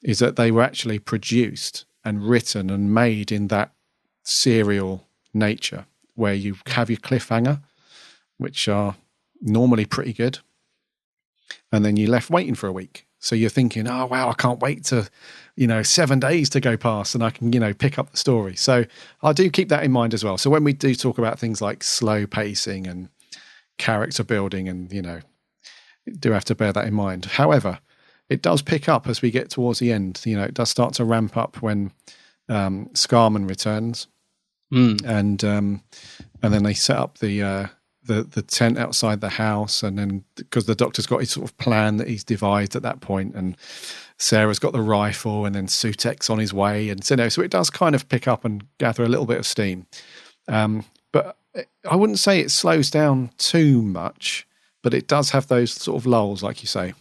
Speaker 1: is that they were actually produced and written and made in that serial nature where you have your cliffhanger, which are normally pretty good, and then you're left waiting for a week. So you're thinking, oh, wow, I can't wait to, 7 days to go past and I can, pick up the story. So I do keep that in mind as well. So when we do talk about things like slow pacing and character building and, do have to bear that in mind. However, it does pick up as we get towards the end. It does start to ramp up when Scarman returns. And then they set up the tent outside the house, and then because the Doctor's got his sort of plan that he's devised at that point, and Sarah's got the rifle, and then Sutek's on his way, and so it does kind of pick up and gather a little bit of steam. But I wouldn't say it slows down too much, but it does have those sort of lulls, like you say.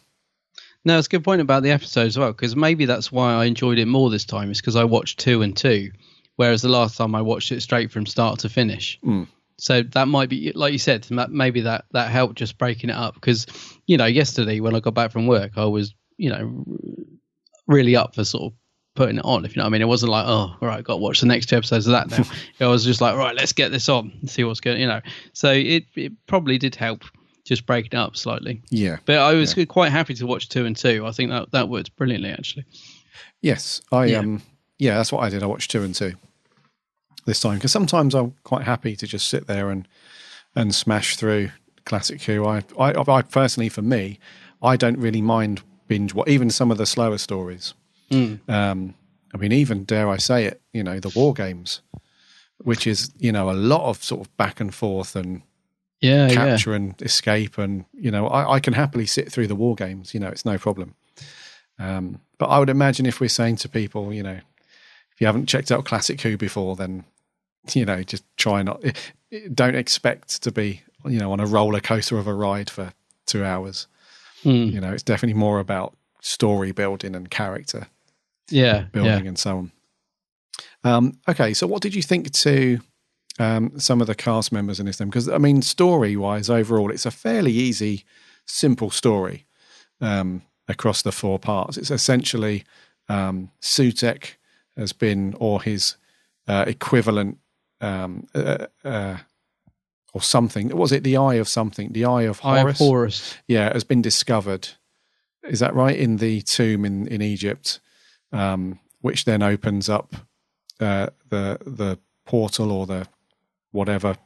Speaker 2: No, it's a good point about the episode as well, because maybe that's why I enjoyed it more this time, is because I watched 2 and 2, whereas the last time I watched it straight from start to finish. So that might be, like you said, maybe that helped just breaking it up. Because, yesterday when I got back from work, I was, really up for sort of putting it on, if you know what I mean. It wasn't like, oh, all right, got to watch the next 2 episodes of that now. I was just like, right, let's get this on and see what's going on, So it probably did help just breaking it up slightly.
Speaker 1: Yeah.
Speaker 2: But I was quite happy to watch 2 and 2. I think that worked brilliantly, actually.
Speaker 1: Yes. That's what I did. I watched 2 and 2. This time, because sometimes I'm quite happy to just sit there and and smash through Classic Who. I personally, for me, I don't really mind binge even some of the slower stories. I mean, even dare I say it, the War Games, which is a lot of sort of back and forth and capture and escape, and I can happily sit through the War Games. It's no problem. But I would imagine if we're saying to people, if you haven't checked out Classic Who before, then just try not. Don't expect to be on a roller coaster of a ride for 2 hours. It's definitely more about story building and character building and so on. Okay, so what did you think to some of the cast members in this then? Because I mean, story-wise, overall, it's a fairly easy, simple story across the 4 parts. It's essentially Sutek has been, or his equivalent, or something. Was it the Eye of something? The Eye of Horus?
Speaker 2: Eye of Horus.
Speaker 1: Yeah, has been discovered. Is that right? In the tomb in Egypt, which then opens up the portal or the whatever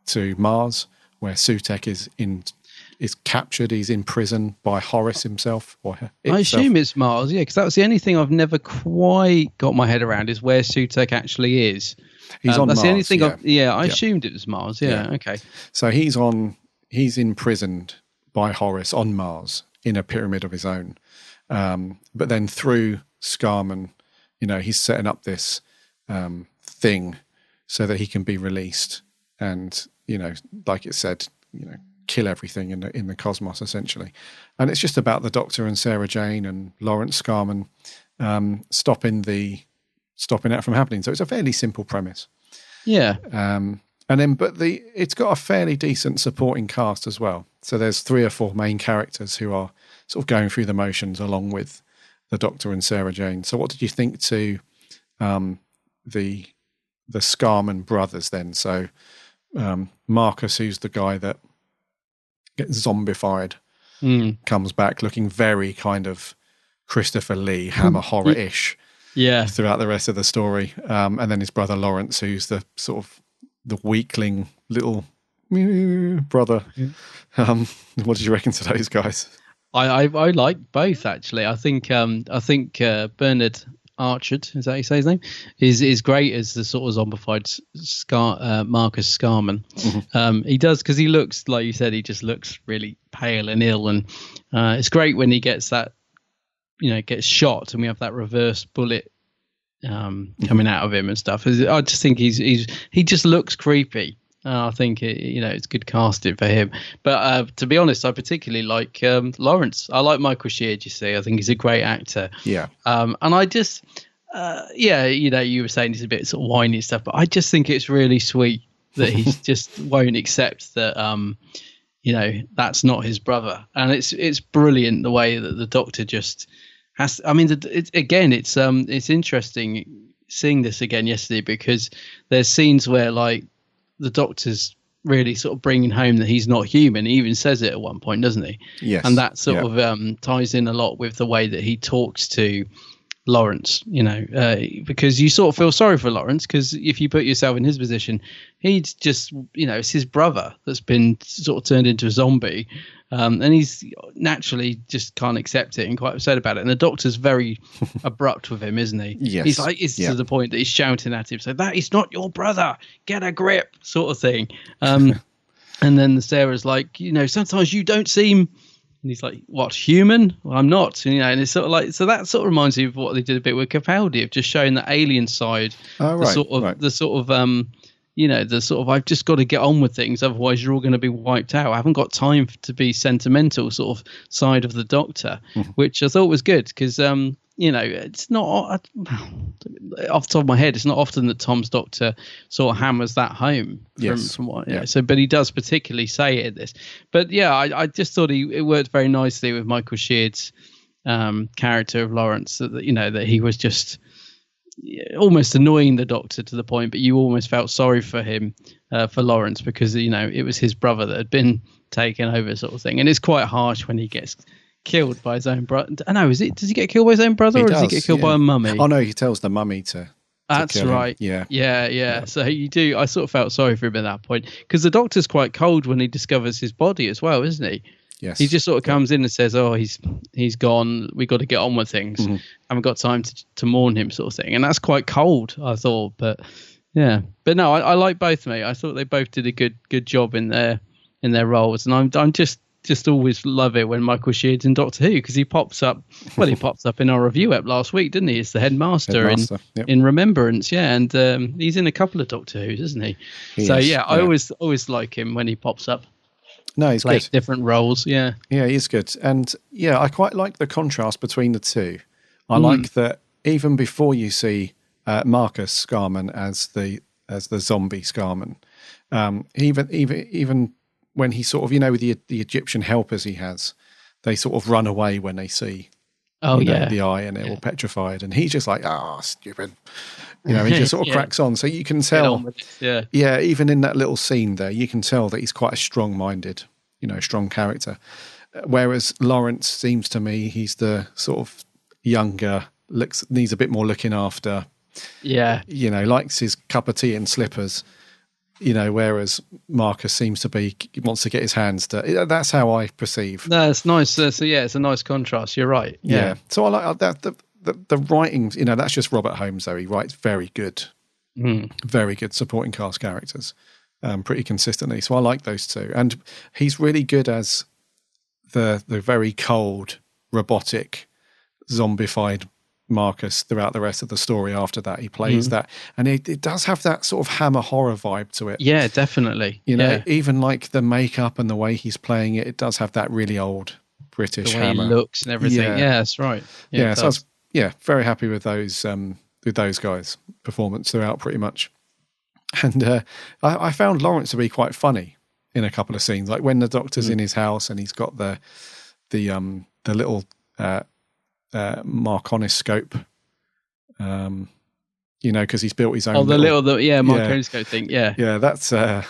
Speaker 1: to Mars, where Sutek is captured. He's in prison by Horus himself.
Speaker 2: I assume it's Mars, because that was the only thing I've never quite got my head around is where Sutek actually is.
Speaker 1: He's on
Speaker 2: that's
Speaker 1: Mars.
Speaker 2: The only thing I assumed it was Mars. Okay.
Speaker 1: So he's imprisoned by Horus on Mars in a pyramid of his own. But then through Scarman, he's setting up this thing so that he can be released and, like it said, kill everything in the cosmos, essentially. And it's just about the Doctor and Sarah Jane and Lawrence Scarman stopping that from happening. So it's a fairly simple premise.
Speaker 2: Yeah.
Speaker 1: It's got a fairly decent supporting cast as well. So there's 3 or 4 main characters who are sort of going through the motions along with the Doctor and Sarah Jane. So what did you think to the Scarman brothers then? So Marcus, who's the guy that gets zombified, comes back looking very kind of Christopher Lee, Hammer horror-ish throughout the rest of the story. And then his brother Lawrence, who's the sort of the weakling little brother. What did you reckon to those guys?
Speaker 2: I like both, actually. I think Bernard Archard, is that how you say his name, is great as the sort of zombified Marcus Scarman. He does, because he looks, like you said, he just looks really pale and ill, and it's great when he gets that, gets shot and we have that reverse bullet coming out of him and stuff. I just think he just looks creepy. I think it's good casting for him. But to be honest, I particularly like Lawrence. I like Michael Sheard. You see, I think he's a great actor.
Speaker 1: Yeah.
Speaker 2: And I just, you were saying he's a bit sort of whiny and stuff, but I just think it's really sweet that he just won't accept that. That's not his brother, and it's brilliant the way that the Doctor just has. I mean, it's interesting seeing this again yesterday, because there's scenes where like the Doctor's really sort of bringing home that he's not human. He even says it at one point, doesn't he?
Speaker 1: Yes.
Speaker 2: And that sort of ties in a lot with the way that he talks to Lawrence, because you sort of feel sorry for Lawrence, because if you put yourself in his position, he'd just, it's his brother that's been sort of turned into a zombie. And he's naturally just can't accept it and quite upset about it. And the Doctor's very abrupt with him, isn't he?
Speaker 1: Yes.
Speaker 2: He's like, to the point that he's shouting at him, so that is not your brother, get a grip, sort of thing. And then Sarah's like, sometimes you don't seem, and he's like, what, human? Well, I'm not. And it's sort of like, so that sort of reminds me of what they did a bit with Capaldi, of just showing the alien side, the sort of I've just got to get on with things, otherwise you're all going to be wiped out. I haven't got time to be sentimental sort of side of the Doctor, which I thought was good, because it's not, off the top of my head, it's not often that Tom's Doctor sort of hammers that home. From what, So, but he does particularly say it in this. But I just thought it worked very nicely with Michael Sheard's character of Lawrence, that he was just almost annoying the Doctor to the point, but you almost felt sorry for him, for Lawrence, because it was his brother that had been taken over, sort of thing. And it's quite harsh when he gets killed by his own brother. I know, does he get killed by his own brother, or does he get killed by a mummy?
Speaker 1: Oh no, he tells the mummy to
Speaker 2: That's right. Yeah. So you do. I sort of felt sorry for him at that point because the Doctor's quite cold when he discovers his body as well, isn't he?
Speaker 1: Yes.
Speaker 2: He just sort of comes in and says, "Oh, he's gone. We got to get on with things. Haven't got time to mourn him," sort of thing. And that's quite cold, I thought. But yeah. But no, I like both, mate. I thought they both did a good job in their roles, and I'm just always love it when Michael Sheard's in Doctor Who because he pops up. Well, he popped up in our review app last week, didn't he? It's the headmaster in Remembrance, and he's in a couple of Doctor Who's, isn't he? I always like him when he pops up.
Speaker 1: No, he's good.
Speaker 2: Different roles, yeah,
Speaker 1: he's good, and I quite like the contrast between the two. I like that even before you see Marcus Scarman as the zombie Scarman, even when he sort of, with the Egyptian helpers he has, they sort of run away when they see the eye and they're all petrified. And he's just like, stupid. He just sort of cracks on. So you can tell, even in that little scene there, you can tell that he's quite a strong-minded, strong character. Whereas Lawrence seems to me, he's the sort of younger, needs a bit more looking after.
Speaker 2: Yeah.
Speaker 1: Likes his cup of tea and slippers. Whereas Marcus seems to be wants to get his hands dirty. That's how I perceive.
Speaker 2: No, it's nice. So it's a nice contrast. You're right. Yeah.
Speaker 1: So I like that. The writing, that's just Robert Holmes, though. He writes very good supporting cast characters, pretty consistently. So I like those two, and he's really good as the very cold, robotic, zombified Marcus throughout the rest of the story. After that, he plays that, and it does have that sort of Hammer horror vibe to it.
Speaker 2: Yeah, definitely.
Speaker 1: Even like the makeup and the way he's playing it, it does have that really old British
Speaker 2: the way
Speaker 1: Hammer.
Speaker 2: He looks and everything. Yeah, that's right.
Speaker 1: So I was very happy with those guys' performance throughout, pretty much. And I found Lawrence to be quite funny in a couple of scenes, like when the Doctor's in his house and he's got the little Marconiscope, because he's built his own.
Speaker 2: Marconiscope thing. Yeah,
Speaker 1: that's. I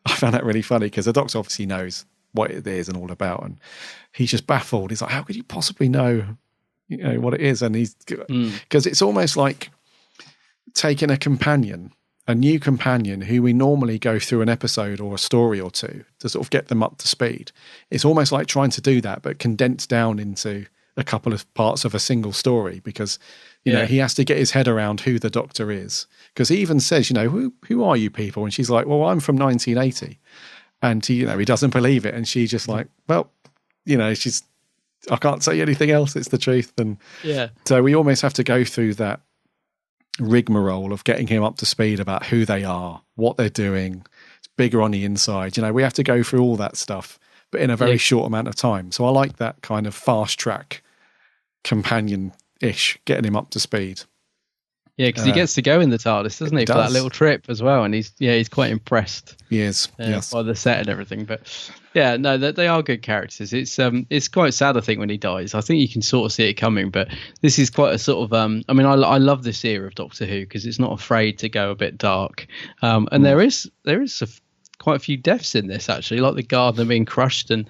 Speaker 1: found that really funny because the Doctor obviously knows what it is and all about, and he's just baffled. He's like, "How could you possibly know, what it is?" And he's because it's almost like taking a new companion who we normally go through an episode or a story or two to sort of get them up to speed. It's almost like trying to do that, but condensed down into a couple of parts of a single story because, he has to get his head around who the Doctor is. Because he even says, who are you people? And she's like, well, I'm from 1980. And he doesn't believe it. And she's just like, well, I can't say anything else. It's the truth. And so we almost have to go through that rigmarole of getting him up to speed about who they are, what they're doing. It's bigger on the inside. We have to go through all that stuff, but in a very short amount of time. So I like that kind of fast track companion-ish, getting him up to speed.
Speaker 2: Yeah, because he gets to go in the TARDIS, doesn't he, for that little trip as well? And he's quite impressed.
Speaker 1: He is, yes,
Speaker 2: by the set and everything. But yeah, no, they are good characters. It's quite sad, I think, when he dies. I think you can sort of see it coming. But this is quite a sort of I love this era of Doctor Who because it's not afraid to go a bit dark. And there is quite a few deaths in this actually, like the gardener being crushed and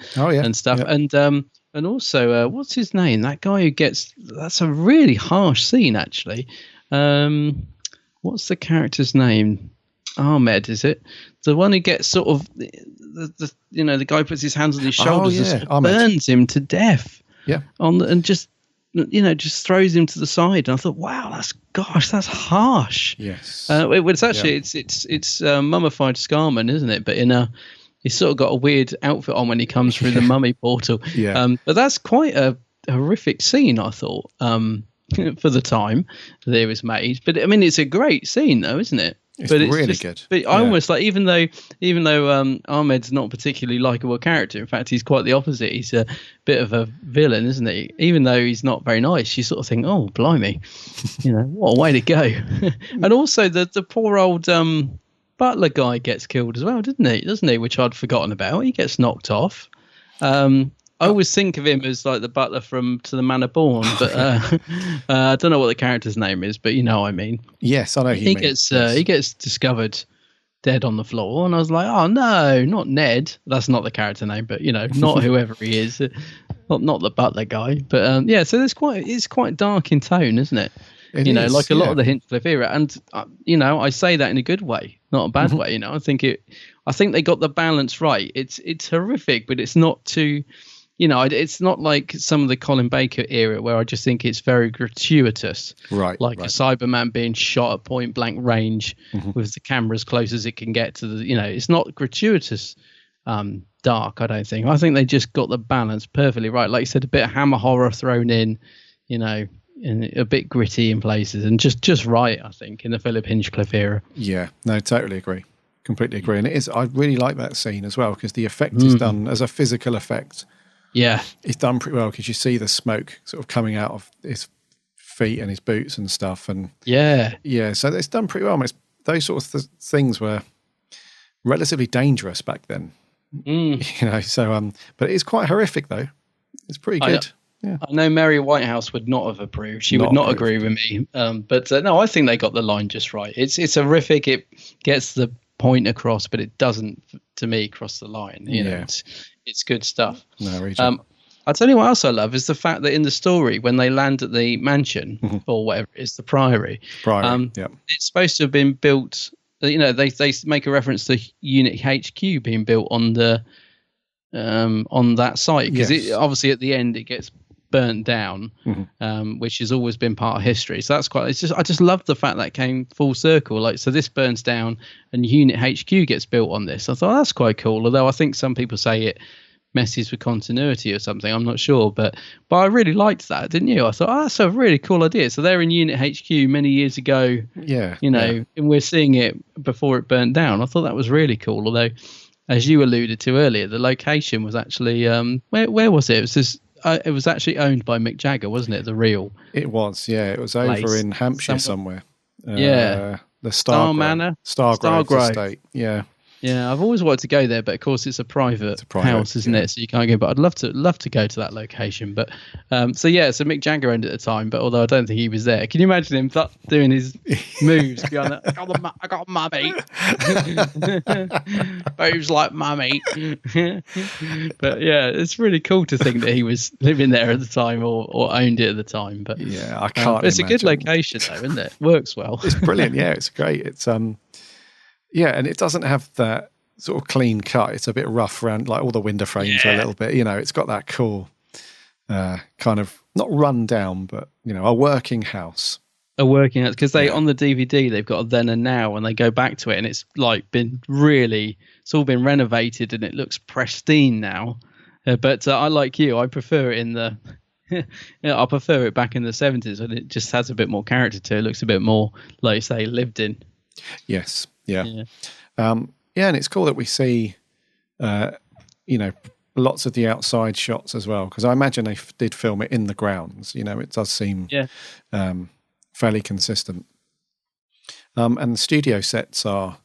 Speaker 2: stuff. Yeah. And also, what's his name? That guy who that's a really harsh scene actually. What's the character's name? Ahmed, is it? The one who gets sort of the guy puts his hands on his shoulders and burns him to death.
Speaker 1: Yeah.
Speaker 2: And just throws him to the side. And I thought, wow, that's harsh.
Speaker 1: Yes.
Speaker 2: It's actually it's mummified Scarman, isn't it? But he's sort of got a weird outfit on when he comes through the mummy portal.
Speaker 1: Yeah.
Speaker 2: But that's quite a horrific scene, I thought. For the time that it was made, but I mean, it's a great scene, though, isn't it?
Speaker 1: It's really good.
Speaker 2: But I almost like, even though Ahmed's not a particularly likable character. In fact, he's quite the opposite. He's a bit of a villain, isn't he? Even though he's not very nice, you sort of think, oh, blimey, what a way to go. And also, the poor old butler guy gets killed as well, doesn't he? Which I'd forgotten about. He gets knocked off. I always think of him as like the butler from To the Manor Born, but I don't know what the character's name is, but you know what I mean.
Speaker 1: Yes, I know
Speaker 2: he gets discovered dead on the floor, and I was like, oh no, not Ned. That's not the character name, but not whoever he is, not the butler guy. But so it's quite dark in tone, isn't it?
Speaker 1: It
Speaker 2: you know,
Speaker 1: is,
Speaker 2: like a lot of the Hinchcliffe era. And, you know, I say that in a good way, not a bad way. You know, I think they got the balance right. It's horrific, but it's not too, you know, it's not like some of the Colin Baker era where I just think it's very gratuitous.
Speaker 1: Right.
Speaker 2: Like a Cyberman being shot at point blank range with the camera as close as it can get to the, you know, it's not gratuitous dark, I don't think. I think they just got the balance perfectly right. Like you said, a bit of hammer horror thrown in, you know, and a bit gritty in places, and just right, I think, in the Philip Hinchcliffe era.
Speaker 1: Yeah, no, totally agree. Completely agree. And it is, I really like that scene as well, because the effect is done as a physical effect.
Speaker 2: Yeah.
Speaker 1: It's done pretty well, because you see the smoke sort of coming out of his feet and his boots and stuff. And
Speaker 2: yeah,
Speaker 1: so it's done pretty well. I mean, those sort of things were relatively dangerous back then. You know, so, but it is quite horrific, though. It's pretty good. Yeah.
Speaker 2: I know Mary Whitehouse would not have approved. She would not agree with me. But no, I think they got the line just right. It's horrific. It gets the point across, but it doesn't, to me, cross the line. You know, it's good stuff.
Speaker 1: No, really.
Speaker 2: I'll tell you what else I love is the fact that in the story, when they land at the mansion or whatever it is, the Priory, it's supposed to have been built. You know, they make a reference to Unit HQ being built on the on that site, because obviously at the end it gets burnt down, which has always been part of history. So that's quite. I just love the fact that it came full circle. Like, so this burns down and Unit HQ gets built on this. I thought that's quite cool. Although I think some people say it messes with continuity or something. I'm not sure, but I really liked that, didn't you? I thought, that's a really cool idea. So they're in Unit HQ many years ago.
Speaker 1: Yeah,
Speaker 2: you know, and we're seeing it before it burnt down. I thought that was really cool. Although, as you alluded to earlier, the location was actually where was it? It was this. It was actually owned by Mick Jagger, wasn't it? The real.
Speaker 1: It was, yeah. It was over in Hampshire somewhere.
Speaker 2: The
Speaker 1: Star
Speaker 2: Manor,
Speaker 1: Stargrove Estate. Yeah.
Speaker 2: Yeah, I've always wanted to go there, but of course it's a private house, isn't it? So you can't go. But I'd love to go to that location. But so Mick Jagger owned it at the time, but although I don't think he was there. Can you imagine him doing his moves behind that? I got mummy. Moves like mummy. But yeah, it's really cool to think that he was living there at the time or owned it at the time. But
Speaker 1: yeah, I can't.
Speaker 2: It's a good location though, isn't it? Works well.
Speaker 1: It's brilliant. Yeah, it's great. It's yeah, and it doesn't have that sort of clean cut. It's a bit rough around, like all the window frames are a little bit, you know, it's got that cool kind of, not run down, but, you know, a working house.
Speaker 2: A working house, because they on the DVD, they've got a then and now, and they go back to it, and it's like it's all been renovated, and it looks pristine now. But I like you, I prefer it in the... I prefer it back in the 70s, and it just has a bit more character to it. It looks a bit more, like you say, lived in.
Speaker 1: Yes. Yeah. And it's cool that we see, you know, lots of the outside shots as well, because I imagine they did film it in the grounds. You know, it does seem fairly consistent. And the studio sets are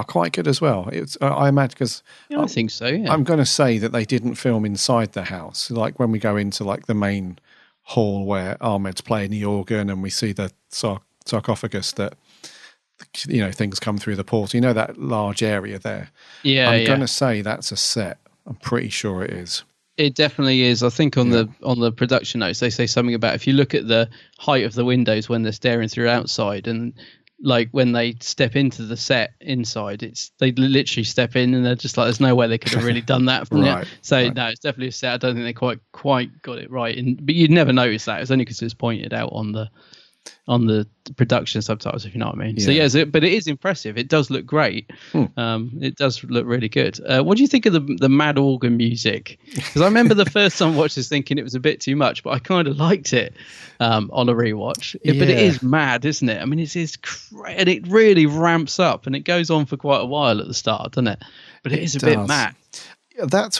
Speaker 1: quite good as well. I imagine, because
Speaker 2: I think so. Yeah.
Speaker 1: I'm going to say that they didn't film inside the house, like when we go into like the main hall where Ahmed's playing the organ, and we see the sarcophagus that. You know, things come through the portal. You know, that large area there.
Speaker 2: Yeah,
Speaker 1: I'm going to say that's a set. I'm pretty sure it is.
Speaker 2: It definitely is. I think on the production notes they say something about if you look at the height of the windows when they're staring through outside, and like when they step into the set inside, they literally step in and they're just like, there's no way they could have really done that from there. So no, it's definitely a set. I don't think they quite got it right. But you'd never notice that. It's only because it's pointed out on the production subtitles, if you know what I mean. So but it is impressive. It does look great. It does look really good. What do you think of the mad organ music? Because I remember the first time I watched this thinking it was a bit too much, but I kind of liked it on a rewatch. But it is mad, isn't it? I mean, and it really ramps up, and it goes on for quite a while at the start, doesn't it? But it is a bit mad.
Speaker 1: That's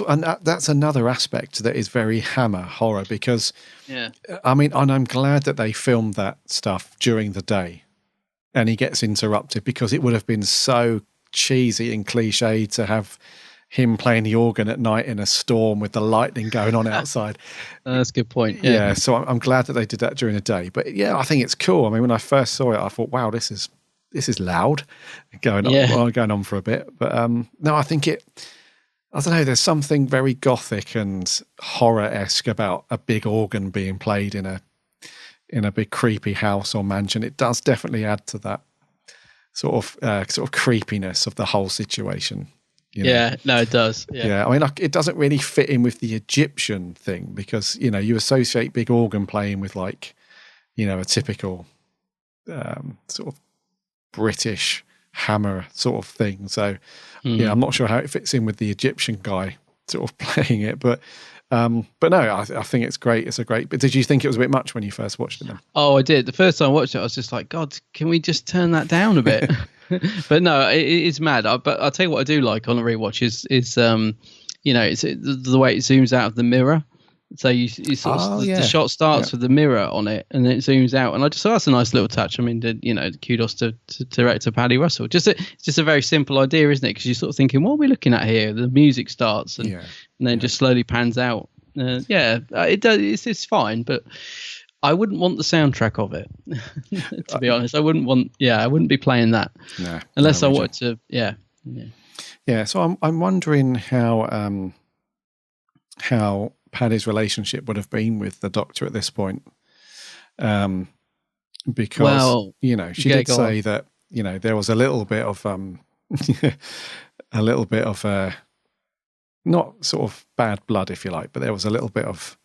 Speaker 1: another aspect that is very Hammer horror, because I mean, and I'm glad that they filmed that stuff during the day and he gets interrupted, because it would have been so cheesy and cliche to have him playing the organ at night in a storm with the lightning going on outside.
Speaker 2: That's a good point.
Speaker 1: Yeah, so I'm glad that they did that during the day. But yeah, I think it's cool. I mean, when I first saw it, I thought, wow, this is loud going on for a bit. But no, I think I don't know, there's something very gothic and horror-esque about a big organ being played in in a big creepy house or mansion, it does definitely add to that sort of creepiness of the whole situation.
Speaker 2: Yeah, no, it does. Yeah.
Speaker 1: I mean, like, it doesn't really fit in with the Egyptian thing because, you associate big organ playing with like, a typical sort of British hammer sort of thing. So, I'm not sure how it fits in with the Egyptian guy sort of playing it, but no, I think it's great. It's a great. But did you think it was a bit much when you first watched it then?
Speaker 2: Oh, I did. The first time I watched it, I was just like, God, can we just turn that down a bit? But no, it is mad. But I'll tell you what I do like on a rewatch is it's the way it zooms out of the mirror. So you sort of the shot starts with the mirror on it, and then it zooms out, and I just thought that's a nice little touch. I mean, kudos to director Paddy Russell. It's just a very simple idea, isn't it? Because you're sort of thinking, what are we looking at here? The music starts and then just slowly pans out. It does. It's fine, but I wouldn't want the soundtrack of it. To be honest, I wouldn't be playing that unless I wanted to. Yeah.
Speaker 1: So I'm wondering how Paddy's relationship would have been with the Doctor at this point, because she did say that there was a little bit of not sort of bad blood, if you like, but there was a little bit of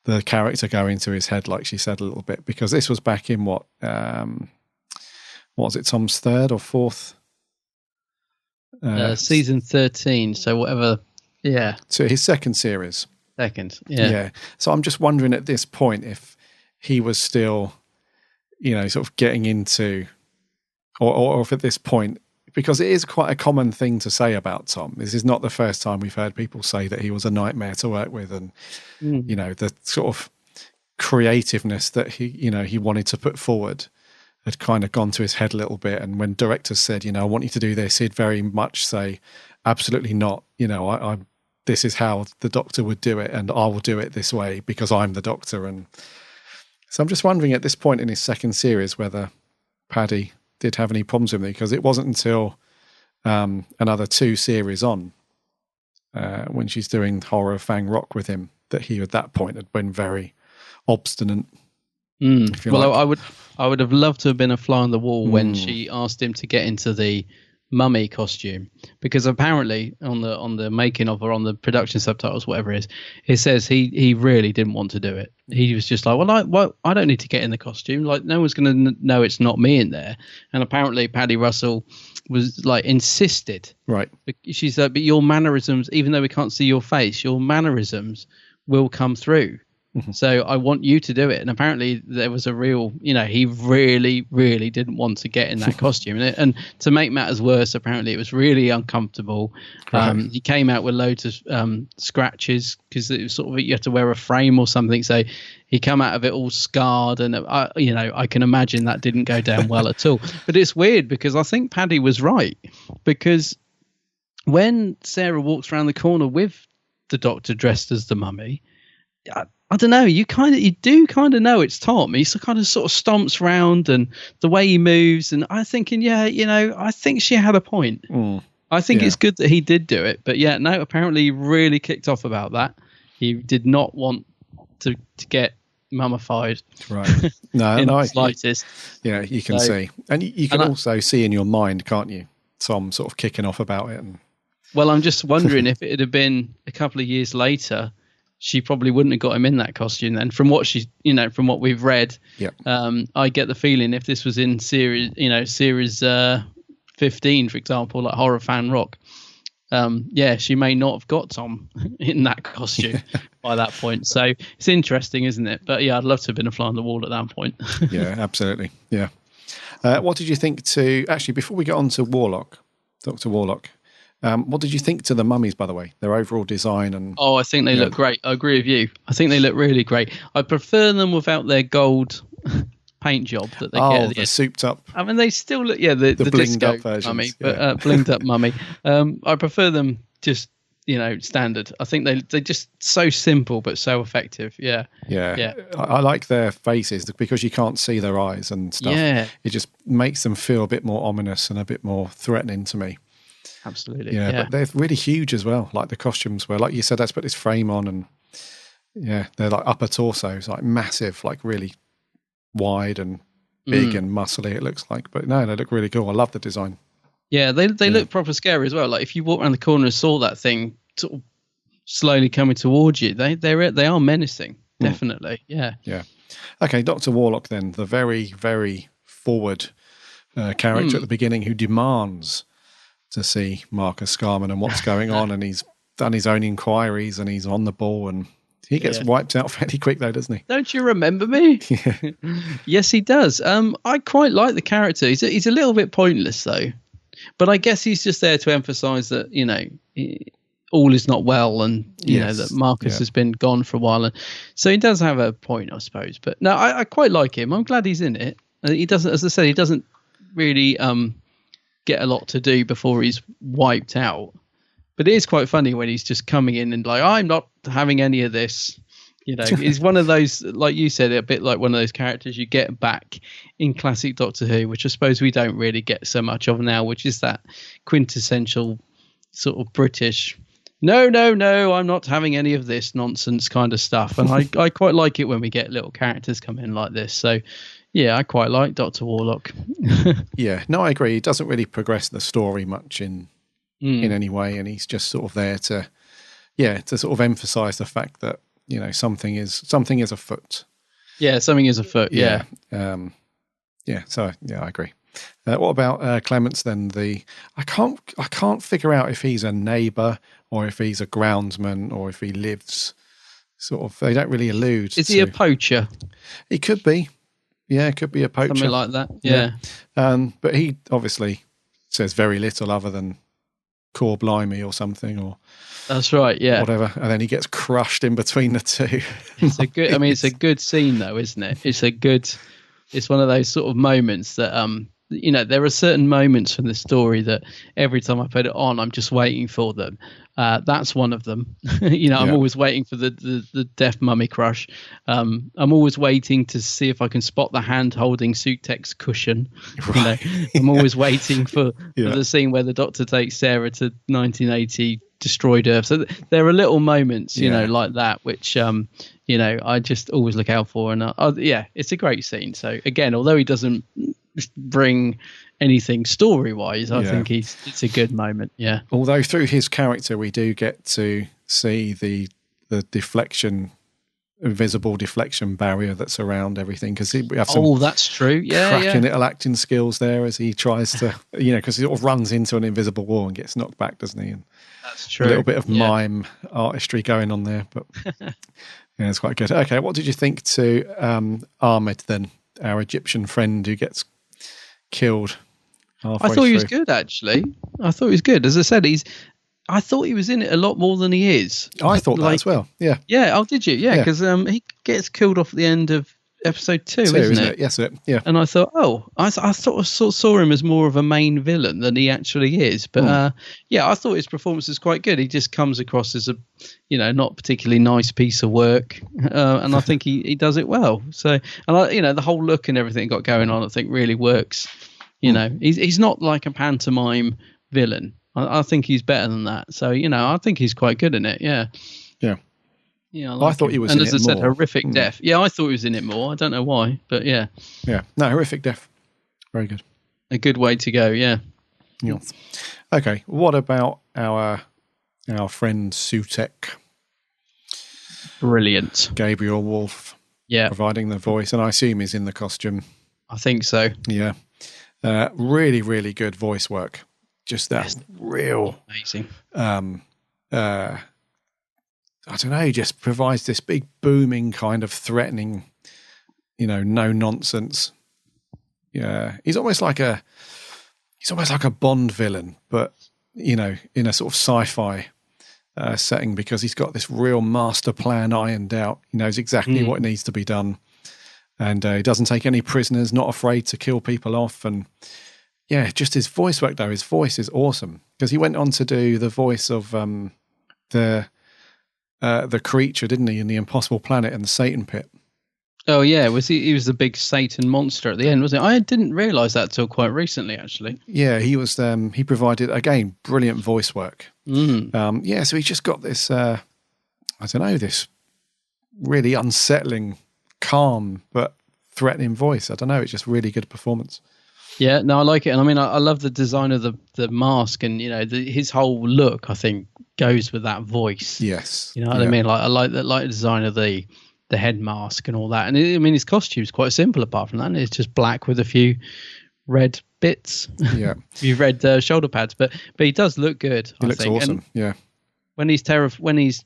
Speaker 1: the character going to his head, like she said, a little bit, because this was back in what was it, Tom's third or fourth?
Speaker 2: Season 13, so whatever. Yeah.
Speaker 1: So his second series.
Speaker 2: Second, yeah.
Speaker 1: So I'm just wondering at this point if he was still, sort of getting into, or if at this point, because it is quite a common thing to say about Tom. This is not the first time we've heard people say that he was a nightmare to work with, and the sort of creativeness that he wanted to put forward had kind of gone to his head a little bit. And when directors said, I want you to do this, he'd very much say, absolutely not. This is how the Doctor would do it, and I will do it this way because I'm the Doctor. And so I'm just wondering at this point in his second series whether Paddy did have any problems with me, because it wasn't until another 2 series on, when she's doing Horror of Fang Rock with him, that he at that point had been very obstinate.
Speaker 2: Well, I would have loved to have been a fly on the wall when she asked him to get into the mummy costume, because apparently on the making of, or on the production subtitles, whatever it is, it says he really didn't want to do it. He was just like, I don't need to get in the costume, like no one's going to know it's not me in there. And apparently Paddy Russell was like insisted,
Speaker 1: right?
Speaker 2: She's like, but your mannerisms, even though we can't see your face, your mannerisms will come through. So I want you to do it. And apparently there was a real, he really, really didn't want to get in that costume. And to make matters worse, apparently it was really uncomfortable. He came out with loads of scratches, because it was sort of, you had to wear a frame or something. So he come out of it all scarred. And, I can imagine that didn't go down well at all. But it's weird, because I think Paddy was right. Because when Sarah walks around the corner with the Doctor dressed as the mummy, I don't know. You do kind of know it's Tom. He kind of sort of stomps round, and the way he moves, and I'm thinking, I think she had a point. I think it's good that he did do it, but apparently he really kicked off about that. He did not want to get mummified.
Speaker 1: Right. No,
Speaker 2: in the slightest.
Speaker 1: You can see, and you can also see in your mind, can't you? Tom sort of kicking off about it.
Speaker 2: Well, I'm just wondering if it had been a couple of years later, she probably wouldn't have got him in that costume then. From what from what we've read, I get the feeling if this was in series 15, for example, like Horror Fan Rock, she may not have got Tom in that costume by that point. So it's interesting, isn't it? But I'd love to have been a fly on the wall at that point.
Speaker 1: Yeah, absolutely. Yeah. What did you think actually, before we get on to Dr. Warlock, what did you think to the mummies, by the way? Their overall design and...
Speaker 2: Oh, I think they look great. I agree with you. I think they look really great. I prefer them without their gold paint job that they get.
Speaker 1: The souped up...
Speaker 2: I mean, they still look... Yeah, the blinged up versions, mummy, but blinged up mummy. I prefer them just, standard. I think they're just so simple but so effective. Yeah.
Speaker 1: I like their faces because you can't see their eyes and stuff.
Speaker 2: Yeah.
Speaker 1: It just makes them feel a bit more ominous and a bit more threatening to me.
Speaker 2: Absolutely.
Speaker 1: Yeah, but they're really huge as well. Like the costumes were, like you said, let's put this frame on, and they're like upper torsos, like massive, like really wide and big and muscly, it looks like. But no, they look really cool. I love the design.
Speaker 2: Yeah, they look proper scary as well. Like if you walk around the corner and saw that thing sort of slowly coming towards you, they are menacing. Definitely. Yeah.
Speaker 1: Yeah. Okay, Dr. Warlock then, the very, very forward character at the beginning who demands to see Marcus Scarman and what's going on, and he's done his own inquiries and he's on the ball, and he gets wiped out fairly quick though, doesn't he?
Speaker 2: Don't you remember me? Yes, he does. I quite like the character. He's a little bit pointless though. But I guess he's just there to emphasise that, all is not well, and you know that Marcus has been gone for a while, and so he does have a point, I suppose. But no, I quite like him. I'm glad he's in it. He doesn't, as I said, he doesn't really get a lot to do before he's wiped out. But it is quite funny when he's just coming in and like, I'm not having any of this. He's one of those, like you said, a bit like one of those characters you get back in classic Doctor Who, which I suppose we don't really get so much of now, which is that quintessential sort of British, no, I'm not having any of this nonsense kind of stuff. And I quite like it when we get little characters come in like this. So, yeah, I quite like Dr. Warlock.
Speaker 1: Yeah, no, I agree. He doesn't really progress the story much in any way, and he's just sort of there to sort of emphasise the fact that, something is afoot.
Speaker 2: Yeah, something is afoot. Yeah.
Speaker 1: So I agree. What about Clements then? I can't figure out if he's a neighbour or if he's a groundsman or if he lives sort of. They don't really allude.
Speaker 2: Is he a poacher?
Speaker 1: He could be. Yeah, it could be a poacher.
Speaker 2: Something like that. Yeah.
Speaker 1: But he obviously says very little other than "Core Blimey" or something, or
Speaker 2: that's right. Yeah.
Speaker 1: Whatever, and then he gets crushed in between the two.
Speaker 2: It's a good. I mean, it's a good scene though, isn't it? It's one of those sort of moments that there are certain moments from the story that every time I put it on, I'm just waiting for them. That's one of them. I'm always waiting for the deaf mummy crush. I'm always waiting to see if I can spot the hand holding Sutek's cushion.
Speaker 1: Right.
Speaker 2: I'm always waiting for the scene where the Doctor takes Sarah to 1980 destroyed Earth. So there are little moments, like that, which I just always look out for. And it's a great scene. So again, although he doesn't bring anything story wise, I think it's a good moment. Yeah.
Speaker 1: Although through his character we do get to see the invisible deflection barrier that's around everything, because we have some
Speaker 2: that's true.
Speaker 1: cracking little acting skills there as he tries to because he sort of runs into an invisible wall and gets knocked back, doesn't he? And
Speaker 2: that's true.
Speaker 1: A little bit of mime artistry going on there, but it's quite good. Okay, what did you think to Ahmed then, our Egyptian friend who gets killed halfway
Speaker 2: I thought he was good, actually. I thought he was good. As I said, I thought he was in it a lot more than he is.
Speaker 1: I thought that as well. Yeah.
Speaker 2: Yeah. Oh, did you? Yeah, because he gets killed off at the end of episode 2, isn't it?
Speaker 1: Yes, yeah.
Speaker 2: And I thought, I sort of saw him as more of a main villain than he actually is. But I thought his performance was quite good. He just comes across as a, not particularly nice piece of work, and I think he does it well. So, and the whole look and everything got going on, I think really works. He's not like a pantomime villain. I think he's better than that. So, I think he's quite good in it. Yeah.
Speaker 1: Yeah.
Speaker 2: Yeah,
Speaker 1: I thought he was in it more.
Speaker 2: And as I said, horrific death. Yeah, I thought he was in it more. I don't know why, but yeah.
Speaker 1: Yeah. No, horrific death. Very good.
Speaker 2: A good way to go, yeah.
Speaker 1: Yes. Okay. What about our friend Sutek?
Speaker 2: Brilliant.
Speaker 1: Gabriel Wolf.
Speaker 2: Yeah.
Speaker 1: Providing the voice, and I assume he's in the costume.
Speaker 2: I think so.
Speaker 1: Yeah. Really, really good voice work. Just that real
Speaker 2: amazing.
Speaker 1: I don't know, he just provides this big booming kind of threatening, no nonsense. Yeah. He's almost like a Bond villain, but in a sort of sci-fi setting, because he's got this real master plan ironed out. He knows exactly what needs to be done. And he doesn't take any prisoners, not afraid to kill people off. And yeah, just his voice work, though. His voice is awesome, because he went on to do the voice of the creature, didn't he, in the Impossible Planet and the Satan Pit.
Speaker 2: Oh yeah, he was the big Satan monster at the end, wasn't he? I didn't realise that till quite recently, actually.
Speaker 1: Yeah, he was. He provided, again, brilliant voice work. So he's just got this, this really unsettling, calm but threatening voice. I don't know. It's just really good performance.
Speaker 2: Yeah, no, I like it. And I mean, I love the design of the mask, and, his whole look, I think, goes with that voice.
Speaker 1: Yes.
Speaker 2: You know what I mean? Like, I like the design of the head mask and all that. And I mean, his costume's quite simple apart from that. It's just black with a few red bits.
Speaker 1: Yeah.
Speaker 2: A few red shoulder pads. But he does look good,
Speaker 1: He looks awesome,
Speaker 2: and
Speaker 1: yeah.
Speaker 2: when he's torturing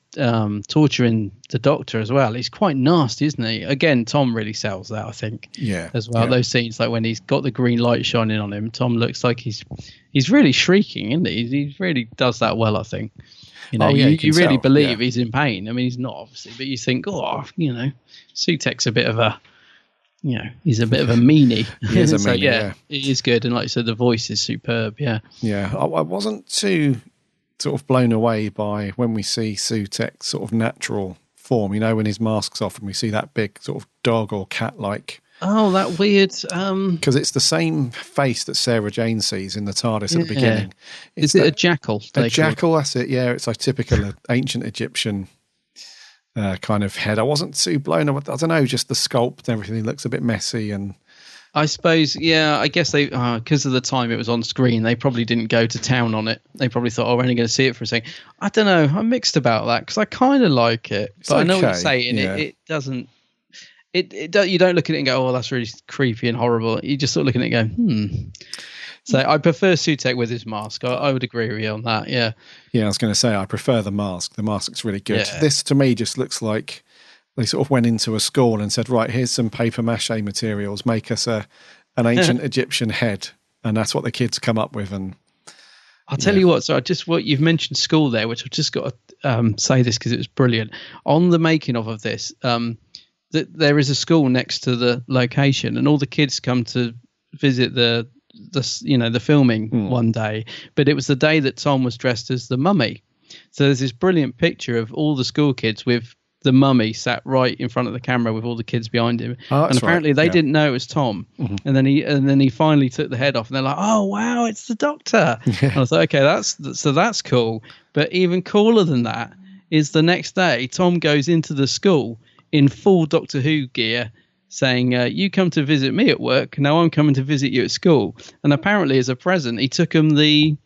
Speaker 2: the Doctor as well, he's quite nasty, isn't he? Again, Tom really sells that, I think.
Speaker 1: Yeah.
Speaker 2: As well, those scenes, like when he's got the green light shining on him, Tom looks like he's really shrieking, isn't he? He really does that well, I think. You really believe he's in pain. I mean, he's not, obviously, but you think, Sutek's a bit of a, he's a bit of a meanie.
Speaker 1: He is a meanie, yeah.
Speaker 2: It is good. And like you said, the voice is superb, yeah.
Speaker 1: Yeah, I wasn't too sort of blown away by when we see Sutek's sort of natural form, when his mask's off and we see that big sort of dog or cat-like.
Speaker 2: Oh, that weird...
Speaker 1: Because it's the same face that Sarah Jane sees in the TARDIS at the beginning.
Speaker 2: Is it a jackal?
Speaker 1: A jackal, that's it, yeah. It's like typical ancient Egyptian kind of head. I wasn't too blown away. I don't know, just the sculpt and everything looks a bit messy. And
Speaker 2: I suppose, I guess they, because of the time it was on screen, they probably didn't go to town on it. They probably thought, we're only going to see it for a second. I don't know. I'm mixed about that because I kind of like it. But I know what you're saying. Yeah. It doesn't... you don't look at it and go, oh, that's really creepy and horrible. You just sort of look at it and go, So I prefer Sutek with his mask. I would agree with you on that, yeah. Yeah,
Speaker 1: I was going to say, I prefer the mask. The mask looks really good.
Speaker 2: Yeah.
Speaker 1: This, to me, just looks like they sort of went into a school and said, right, here's some paper mache materials. Make us an ancient Egyptian head. And that's what the kids come up with. And
Speaker 2: I'll tell you what, so what you've mentioned school there, which I've just got to say this because it was brilliant. On the making of this, there is a school next to the location, and all the kids come to visit the filming one day. But it was the day that Tom was dressed as the mummy. So there's this brilliant picture of all the school kids with the mummy sat right in front of the camera with all the kids behind him. And apparently they didn't know it was Tom. Mm-hmm. And then he finally took the head off, and they're like, "Oh wow, it's the Doctor." Yeah. And I was like, "Okay, that's cool." But even cooler than that is the next day, Tom goes into the school in full Doctor Who gear, saying, you come to visit me at work, now I'm coming to visit you at school. And apparently as a present, he took him the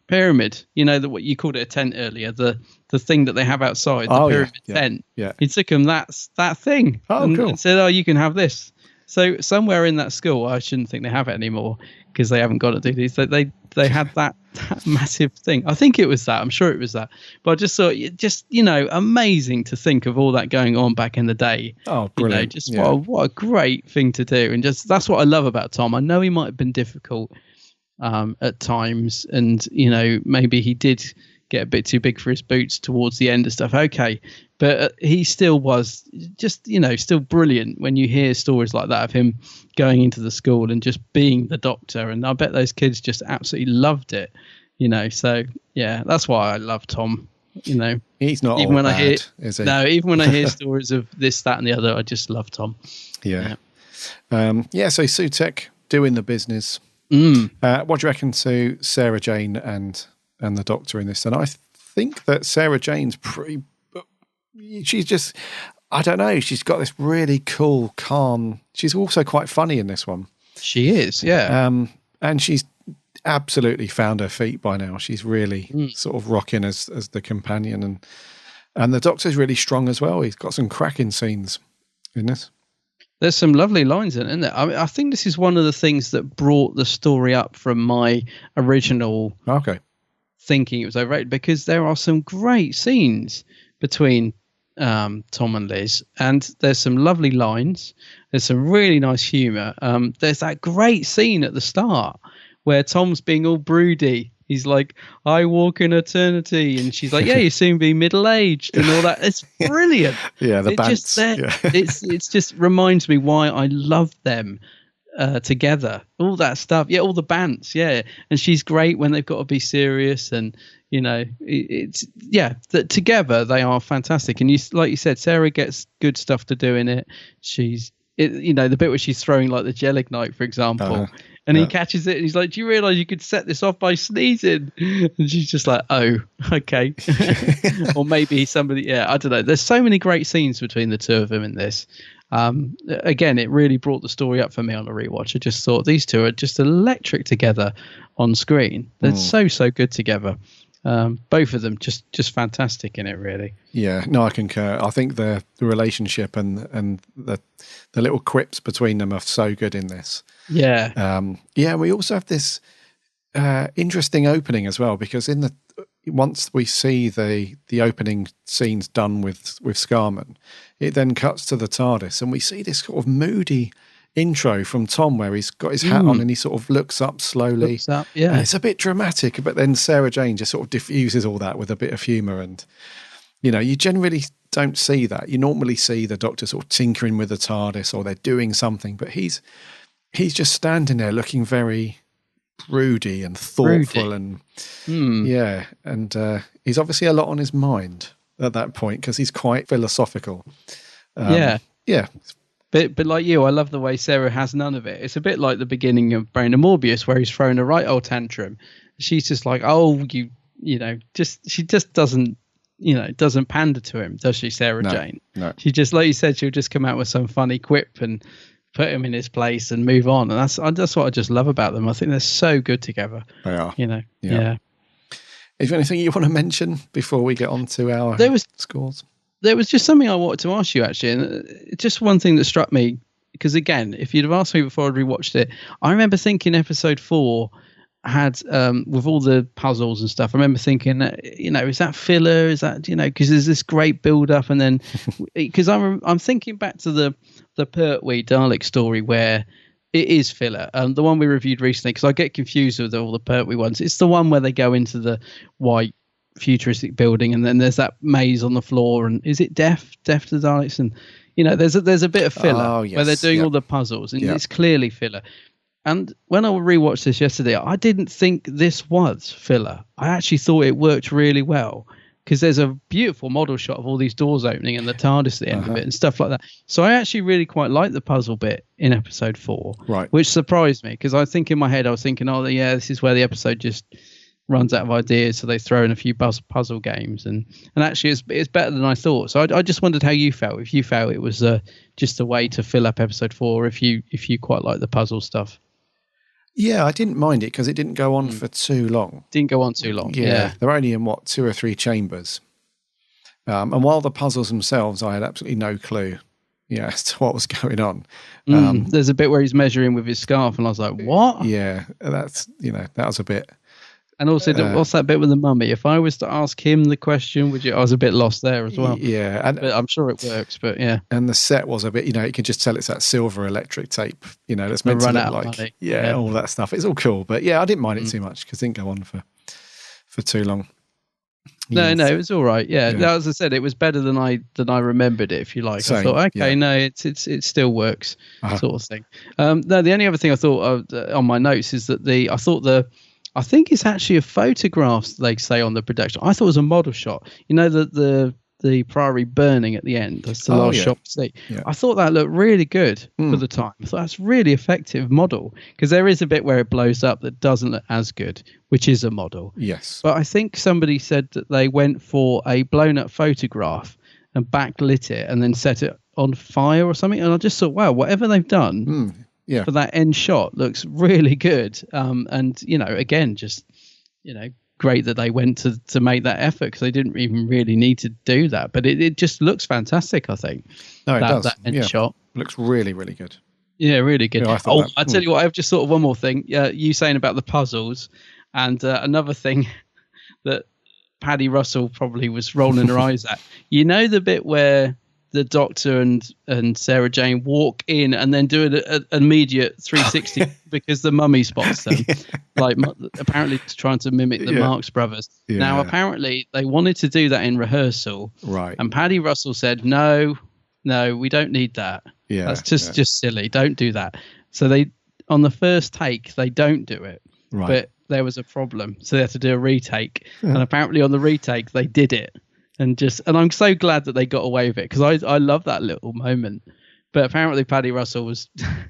Speaker 2: pyramid, what you called it a tent earlier, the thing that they have outside, the pyramid tent. Yeah. He took him that thing and said, you can have this. So somewhere in that school, I shouldn't think they have it anymore because they haven't got to do these. They had that massive thing. I think it was that. I'm sure it was that. But I just thought, amazing to think of all that going on back in the day.
Speaker 1: Oh, brilliant.
Speaker 2: What a great thing to do. And just that's what I love about Tom. I know he might have been difficult at times, and maybe he did get a bit too big for his boots towards the end of stuff. Okay, but he still was just still brilliant when you hear stories like that of him going into the school and just being the Doctor. And I bet those kids just absolutely loved it. So yeah, that's why I love Tom.
Speaker 1: He's not
Speaker 2: even when
Speaker 1: bad,
Speaker 2: I hear
Speaker 1: is he?
Speaker 2: No, even when I hear stories of this, that, and the other, I just love Tom.
Speaker 1: Yeah. So Sutek doing the business. What do you reckon to Sarah Jane and the Doctor in this? And I think that Sarah Jane's she's just, I don't know, she's got this really cool, calm, she's also quite funny in this one.
Speaker 2: She is, yeah.
Speaker 1: And she's absolutely found her feet by now. She's really sort of rocking as the companion, and the Doctor's really strong as well. He's got some cracking scenes in this.
Speaker 2: There's some lovely lines in it, isn't there? I think this is one of the things that brought the story up from my original thinking it was overrated, because there are some great scenes between Tom and Liz, and there's some lovely lines. There's some really nice humour. There's that great scene at the start where Tom's being all broody. He's like, I walk in eternity. And she's like, yeah, you soon be middle-aged and all that. It's brilliant.
Speaker 1: Yeah, the bants.
Speaker 2: It's just reminds me why I love them together. All that stuff. Yeah, all the bants. Yeah. And she's great when they've got to be serious. And, that together they are fantastic. And like you said, Sarah gets good stuff to do in it. She's the bit where she's throwing like the Gelignite, for example, and he catches it and he's like, do you realise you could set this off by sneezing? And she's just like, oh, okay. Or maybe somebody, I don't know. There's so many great scenes between the two of them in this. Again, it really brought the story up for me on a rewatch. I just thought these two are just electric together on screen. They're so good together. Both of them just fantastic in it, really.
Speaker 1: Yeah, no, I concur. I think the relationship and the little quips between them are so good in this.
Speaker 2: Yeah.
Speaker 1: We also have this interesting opening as well, because once we see the opening scenes done with Scarman, it then cuts to the TARDIS and we see this sort of moody intro from Tom where he's got his hat on and he sort of looks up slowly. And it's a bit dramatic, but then Sarah Jane just sort of diffuses all that with a bit of humour. And you generally don't see that. You normally see the Doctor sort of tinkering with the TARDIS or they're doing something, but he's just standing there looking very broody and thoughtful and he's obviously a lot on his mind at that point because he's quite philosophical. But
Speaker 2: like you, I love the way Sarah has none of it. It's a bit like the beginning of Brain of Morbius where he's throwing a right old tantrum. She's just like, oh, she just doesn't pander to him, does she, Sarah Jane? No. She just, like you said, she'll just come out with some funny quip and put him in his place and move on. And that's what I just love about them. I think they're so good together.
Speaker 1: They are.
Speaker 2: Yeah.
Speaker 1: Is there anything you want to mention before we get on to our scores?
Speaker 2: There was just something I wanted to ask you, actually. And just one thing that struck me, because again, if you'd have asked me before I'd rewatched it, I remember thinking episode 4 had, with all the puzzles and stuff, I remember thinking, is that filler? Is that, because there's this great build up. And then, because I'm thinking back to the Pertwee Dalek story where it is filler. The one we reviewed recently, because I get confused with all the Pertwee ones. It's the one where they go into the white futuristic building and then there's that maze on the floor. And is it Death to the Daleks? And, there's a bit of filler where they're doing all the puzzles and it's clearly filler. And when I rewatched this yesterday, I didn't think this was filler. I actually thought it worked really well because there's a beautiful model shot of all these doors opening and the TARDIS at the end of it and stuff like that. So I actually really quite liked the puzzle bit in episode 4, which surprised me because I think in my head I was thinking, this is where the episode just runs out of ideas, so they throw in a few puzzle games, and actually it's better than I thought. So I just wondered how you felt. If you felt it was just a way to fill up episode 4, or if you quite like the puzzle stuff.
Speaker 1: Yeah, I didn't mind it because it didn't go on for too long.
Speaker 2: Didn't go on too long. Yeah.
Speaker 1: They're only in 2 or 3 chambers, and while the puzzles themselves, I had absolutely no clue. As to what was going on.
Speaker 2: There's a bit where he's measuring with his scarf, and I was like, "What?"
Speaker 1: Yeah, that's that was a bit.
Speaker 2: And also, what's that bit with the mummy? If I was to ask him the question, I was a bit lost there as well.
Speaker 1: Yeah,
Speaker 2: but I'm sure it works. But yeah,
Speaker 1: and the set was a bit. You can just tell it's that silver electric tape. That's meant to look like money. All that stuff. It's all cool, but I didn't mind it too much because it didn't go on for too long.
Speaker 2: No, it was all right. Yeah, as I said, it was better than I remembered it. If you like, I thought, it still works, sort of thing. No, the only other thing I thought of, on my notes is that I think it's actually a photograph they say on the production. I thought it was a model shot. The Priory burning at the end. That's the last shot to see. Yeah. I thought that looked really good for the time. I thought that's really effective model because there is a bit where it blows up that doesn't look as good, which is a model.
Speaker 1: Yes.
Speaker 2: But I think somebody said that they went for a blown up photograph and backlit it and then set it on fire or something. And I just thought, wow, whatever they've done. For that end shot looks really good. And, again, just, great that they went to make that effort because they didn't even really need to do that. But it just looks fantastic, I think.
Speaker 1: No, it does.
Speaker 2: That end shot.
Speaker 1: Looks really, really good.
Speaker 2: Yeah, really good. I tell you what, I've just thought of one more thing. You saying about the puzzles and another thing that Paddy Russell probably was rolling her eyes at. The bit where the Doctor and Sarah Jane walk in and then do an immediate 360 because the mummy spots them, apparently trying to mimic the Marx Brothers. Yeah. Now, apparently they wanted to do that in rehearsal,
Speaker 1: right? And
Speaker 2: Paddy Russell said, "No, we don't need that. That's just silly. Don't do that." So they, on the first take, they don't do it,
Speaker 1: right?
Speaker 2: But there was a problem, so they had to do a retake, and apparently on the retake they did it. And I'm so glad that they got away with it because I love that little moment But apparently Paddy Russell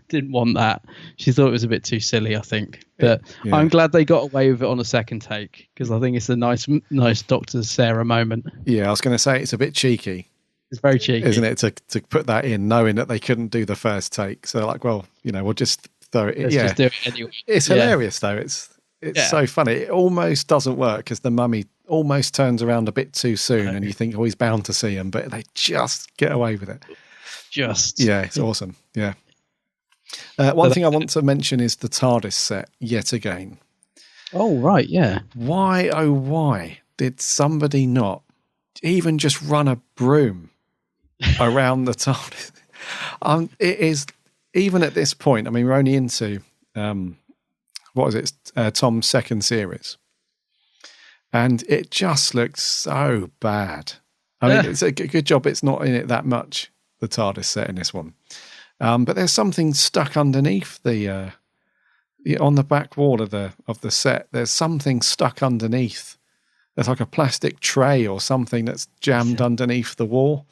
Speaker 2: didn't want that. She thought it was a bit too silly, I think. But I'm glad they got away with it on a second take, because I think it's a nice Dr. Sarah moment.
Speaker 1: Yeah, I was going to say it's a bit cheeky.
Speaker 2: It's very cheeky,
Speaker 1: isn't it, to put that in, knowing that they couldn't do the first take. So like, well, we'll just throw it in.
Speaker 2: Let's just do it anyway.
Speaker 1: It's hilarious though. It's so funny. It almost doesn't work because the mummy almost turns around a bit too soon, and you think, oh, he's bound to see him, but they just get away with it. It's awesome. Yeah. One thing I want to mention is the TARDIS set yet again.
Speaker 2: Oh right, yeah.
Speaker 1: Why, oh why did somebody not even just run a broom around the TARDIS? It is, even at this point, I mean, we're only into Tom's second series, and it just looks so bad. I mean, it's a good job it's not in it that much, the TARDIS set in this one, but there's something stuck underneath the on the back wall of the set. There's something stuck underneath. There's like a plastic tray or something that's jammed underneath the wall,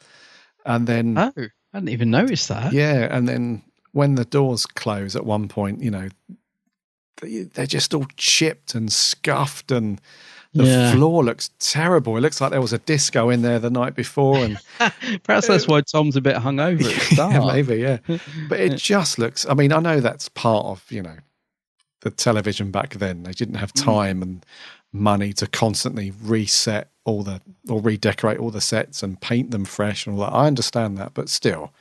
Speaker 1: and then
Speaker 2: I hadn't even noticed that.
Speaker 1: Yeah, and then when the doors close at one point, they're just all chipped and scuffed, and the floor looks terrible. It looks like there was a disco in there the night before, and
Speaker 2: perhaps that's why Tom's a bit hungover at the start.
Speaker 1: Yeah, maybe, yeah. But it just looks. I mean, I know that's part of the television back then. They didn't have time and money to constantly reset or redecorate all the sets and paint them fresh and all that. I understand that, but still,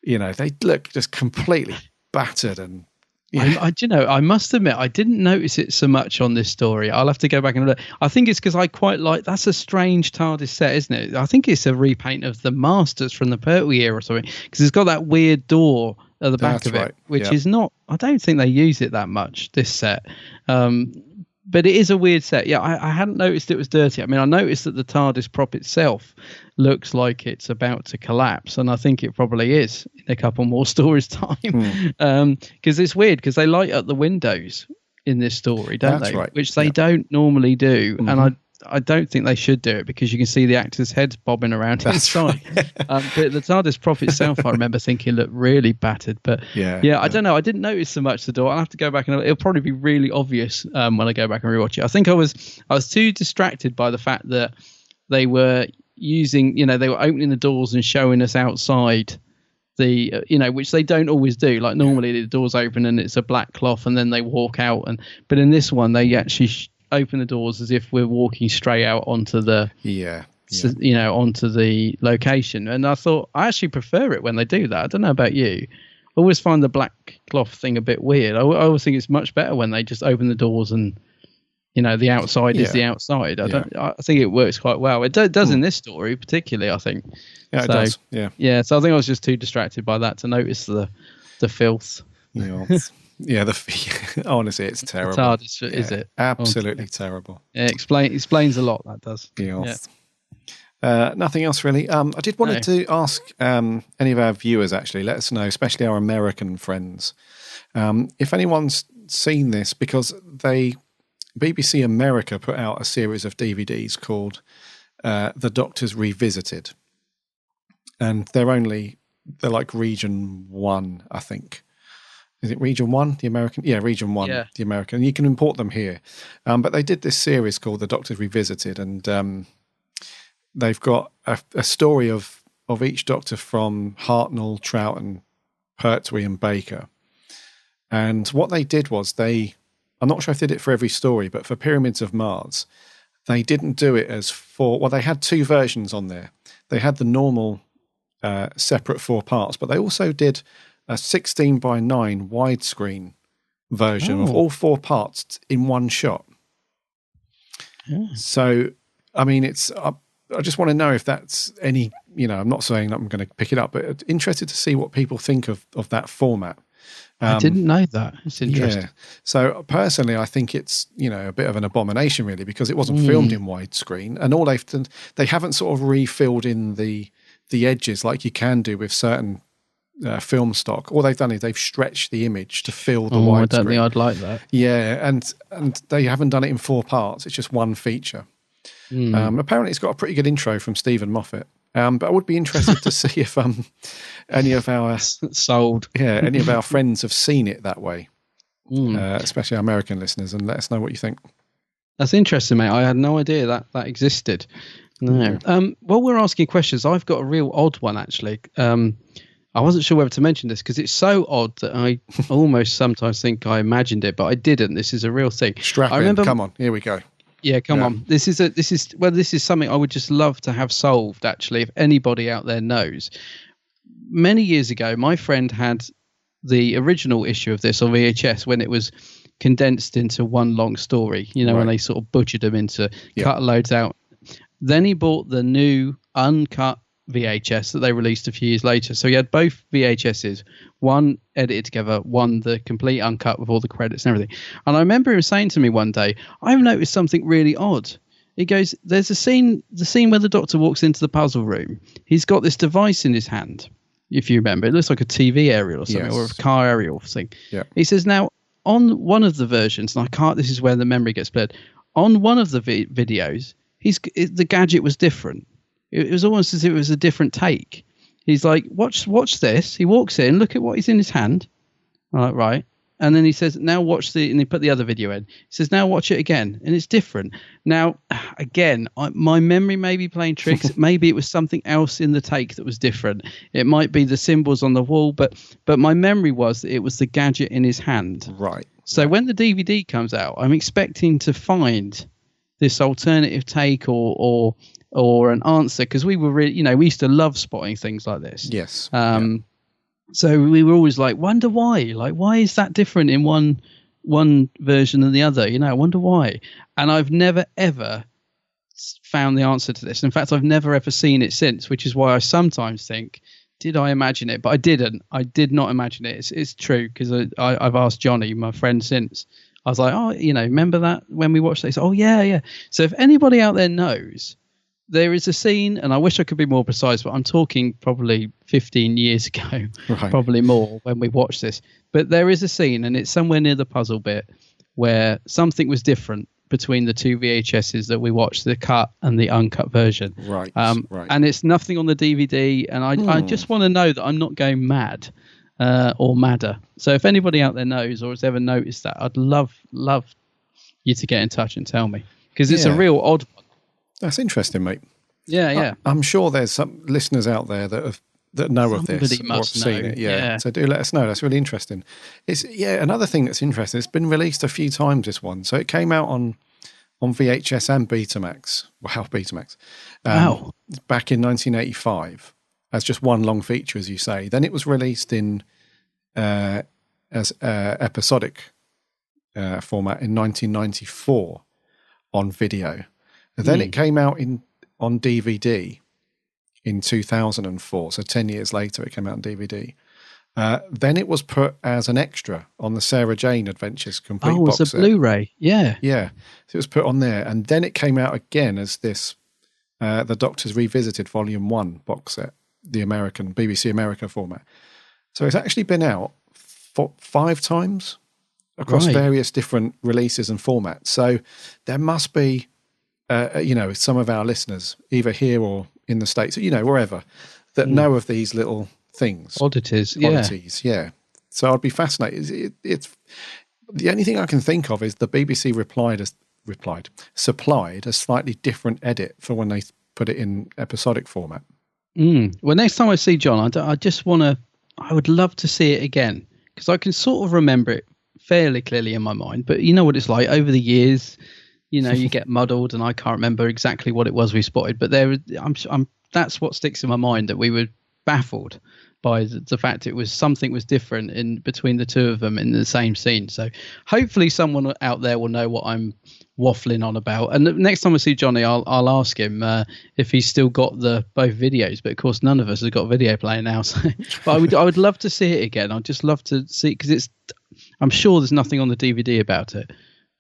Speaker 1: they look just completely battered. And
Speaker 2: I must admit, I didn't notice it so much on this story. I'll have to go back and look. I think it's because I quite like. That's a strange TARDIS set, isn't it? I think it's a repaint of the Masters from the Pertwee era or something, because it's got that weird door at the back of it, which is not. I don't think they use it that much, this set. But it is a weird set. Yeah, I hadn't noticed it was dirty. I mean, I noticed that the TARDIS prop itself looks like it's about to collapse, and I think it probably is in a couple more stories' time. Because it's weird, because they light up the windows in this story, don't they? Right. Which they don't normally do. Mm-hmm. And I don't think they should do it, because you can see the actors' heads bobbing around inside. Right. But the TARDIS prop itself, I remember thinking, looked really battered. But I don't know. I didn't notice so much the door. I'll have to go back and it'll probably be really obvious when I go back and rewatch it. I think I was too distracted by the fact that they were using, they were opening the doors and showing us outside the, which they don't always do. Like normally the doors open and it's a black cloth and then they walk out. But in this one, they actually open the doors as if we're walking straight out onto the onto the location. And I thought, I actually prefer it when they do that. I don't know about you. I always find the black cloth thing a bit weird. I always think it's much better when they just open the doors and the outside is the outside. I think it works quite well. It does in this story particularly, I think.
Speaker 1: Yeah, it does.
Speaker 2: Yeah, so I think I was just too distracted by that to notice the filth.
Speaker 1: Honestly, it's terrible.
Speaker 2: It's hard, is it?
Speaker 1: Absolutely terrible.
Speaker 2: Yeah, explains a lot. That does.
Speaker 1: Nothing else really. I did want to ask any of our viewers, actually, let us know, especially our American friends, if anyone's seen this, because BBC America put out a series of DVDs called The Doctors Revisited, and they're like region 1, I think. Is it Region 1, the American? Yeah, Region 1, the American. You can import them here. But they did this series called The Doctors Revisited, and they've got a story of each Doctor from Hartnell, Troughton, Pertwee and Baker. And what they did was I'm not sure if they did it for every story, but for Pyramids of Mars, they didn't do it as they had 2 versions on there. They had the normal separate 4 parts, but they also did a 16:9 widescreen version of all 4 parts in one shot. So, I mean, I just want to know if that's any, I'm not saying that I'm going to pick it up, but interested to see what people think of that format.
Speaker 2: I didn't know that. It's interesting.
Speaker 1: Yeah. So personally, I think it's, a bit of an abomination really, because it wasn't filmed in widescreen, and all they've done, they haven't sort of refilled in the edges like you can do with certain film stock. All they've done is they've stretched the image to fill the widescreen. I
Speaker 2: don't think I'd like that.
Speaker 1: Yeah, and they haven't done it in 4 parts. It's just one feature. Apparently, it's got a pretty good intro from Stephen Moffat. But I would be interested to see if any of our
Speaker 2: sold,
Speaker 1: any of our friends have seen it that way, especially our American listeners, and let us know what you think.
Speaker 2: That's interesting, mate. I had no idea that existed. No. While we're asking questions, I've got a real odd one actually. I wasn't sure whether to mention this because it's so odd that I almost sometimes think I imagined it, but I didn't. This is a real thing.
Speaker 1: Strap in. Come on, here we go.
Speaker 2: Yeah, come on. This is something I would just love to have solved. Actually, if anybody out there knows, many years ago, my friend had the original issue of this on VHS when it was condensed into one long story. You know, when they sort of butchered them into cut loads out. Then he bought the new uncut VHS that they released a few years later. So he had both VHSs, one edited together, one the complete uncut with all the credits and everything. And I remember him saying to me one day, I've noticed something really odd. He goes, there's the scene where the Doctor walks into the puzzle room. He's got this device in his hand, if you remember. It looks like a TV aerial or something, or a car aerial thing.
Speaker 1: Yeah.
Speaker 2: He says, now, on one of the versions, and this is where the memory gets blurred, on one of the videos, the gadget was different. It was almost as if it was a different take. He's like, watch this. He walks in, look at what he's in his hand. I'm like, right. And then he says, now watch and he put the other video in. He says, now watch it again. And it's different. Now, again, my memory may be playing tricks. Maybe it was something else in the take that was different. It might be the symbols on the wall, but my memory was that it was the gadget in his hand.
Speaker 1: Right.
Speaker 2: So when the DVD comes out, I'm expecting to find this alternative take or an answer, because we were really, we used to love spotting things like this.
Speaker 1: Yes.
Speaker 2: So we were always like, wonder why? Like, why is that different in one version than the other? I wonder why. And I've never ever found the answer to this. In fact, I've never ever seen it since, which is why I sometimes think, did I imagine it? But I didn't. I did not imagine it. It's true, because I've asked Johnny, my friend, since. I was like, remember that when we watched this? Oh, yeah. So if anybody out there knows, there is a scene, and I wish I could be more precise, but I'm talking probably 15 years ago, probably more, when we watched this. But there is a scene, and it's somewhere near the puzzle bit, where something was different between the two VHSs that we watched, the cut and the uncut version.
Speaker 1: Right.
Speaker 2: And it's nothing on the DVD, and I just want to know that I'm not going mad. Or madder. So if anybody out there knows or has ever noticed that, I'd love you to get in touch and tell me, because it's a real odd one.
Speaker 1: That's interesting, mate.
Speaker 2: Yeah.
Speaker 1: I'm sure there's some listeners out there that know of this.
Speaker 2: Somebody must
Speaker 1: or have seen it. Yeah. So do let us know. That's really interesting. It's another thing that's interesting. It's been released a few times, this one. So it came out on VHS and Betamax. Wow, Betamax.
Speaker 2: Wow.
Speaker 1: Back in 1985. As just one long feature, as you say. Then it was released in as episodic format in 1994 on video. And then it came out on DVD in 2004. So 10 years later, it came out on DVD. Then it was put as an extra on the Sarah Jane Adventures complete box set.
Speaker 2: Oh, it's a Blu-ray. Yeah.
Speaker 1: Yeah. So it was put on there. And then it came out again as this, the Doctor's Revisited Volume 1 box set. The American BBC America format. So it's actually been out 5 times across various different releases and formats. So there must be, some of our listeners, either here or in the States, wherever, that know of these little things.
Speaker 2: Oddities,
Speaker 1: yeah. So I'd be fascinated. It's the only thing I can think of is the BBC supplied a slightly different edit for when they put it in episodic format.
Speaker 2: Well, next time I see John, I would love to see it again, because I can sort of remember it fairly clearly in my mind. But you know what it's like over the years, you get muddled, and I can't remember exactly what it was we spotted. But that's what sticks in my mind, that we were baffled by the fact something was different in between the two of them in the same scene. So hopefully someone out there will know what I'm waffling on about. And next time I see Johnny, I'll ask him if he's still got both videos. But of course, none of us have got a video player now. So, but I would love to see it again. I'd just love to see, because I'm sure there's nothing on the DVD about it.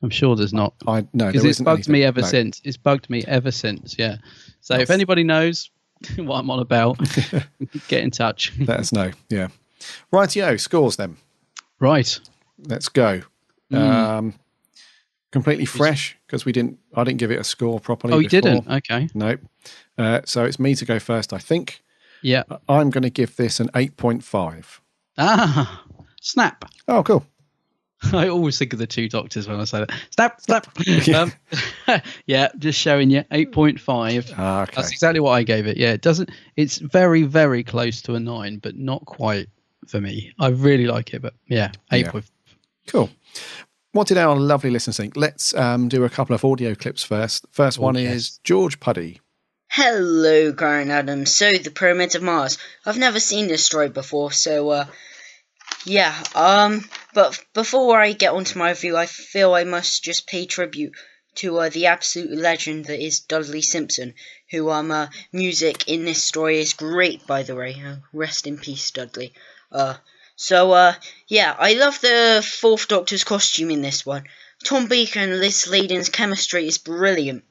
Speaker 2: I'm sure there's not.
Speaker 1: No,
Speaker 2: because it's bugged me ever since. It's bugged me ever since. Yeah. So if anybody knows what I'm on about, get in touch.
Speaker 1: Let us know. Yeah. Rightio, scores then.
Speaker 2: Right.
Speaker 1: Let's go. Completely fresh, because I didn't give it a score properly.
Speaker 2: Oh, you
Speaker 1: before.
Speaker 2: didn't? Okay.
Speaker 1: Nope. So it's me to go first, I think.
Speaker 2: Yeah.
Speaker 1: I'm going to give this an 8.5.
Speaker 2: Ah, snap.
Speaker 1: Oh, cool.
Speaker 2: I always think of the two doctors when I say that. Snap. Yeah, just showing you 8.5.
Speaker 1: Okay.
Speaker 2: That's exactly what I gave it. Yeah, it's very, very close to a 9, but not quite for me. I really like it, but yeah, 8.5.
Speaker 1: Cool. What did our lovely listeners think? Let's do a couple of audio clips first. First one is George Puddy.
Speaker 15: Hello, Karen Adams. So, the Pyramids of Mars. I've never seen this story before, so, but before I get onto my review, I feel I must just pay tribute to the absolute legend that is Dudley Simpson, who, music in this story is great, by the way. Rest in peace, Dudley. I love the Fourth Doctor's costume in this one. Tom Baker and Liz Sladen's chemistry is brilliant.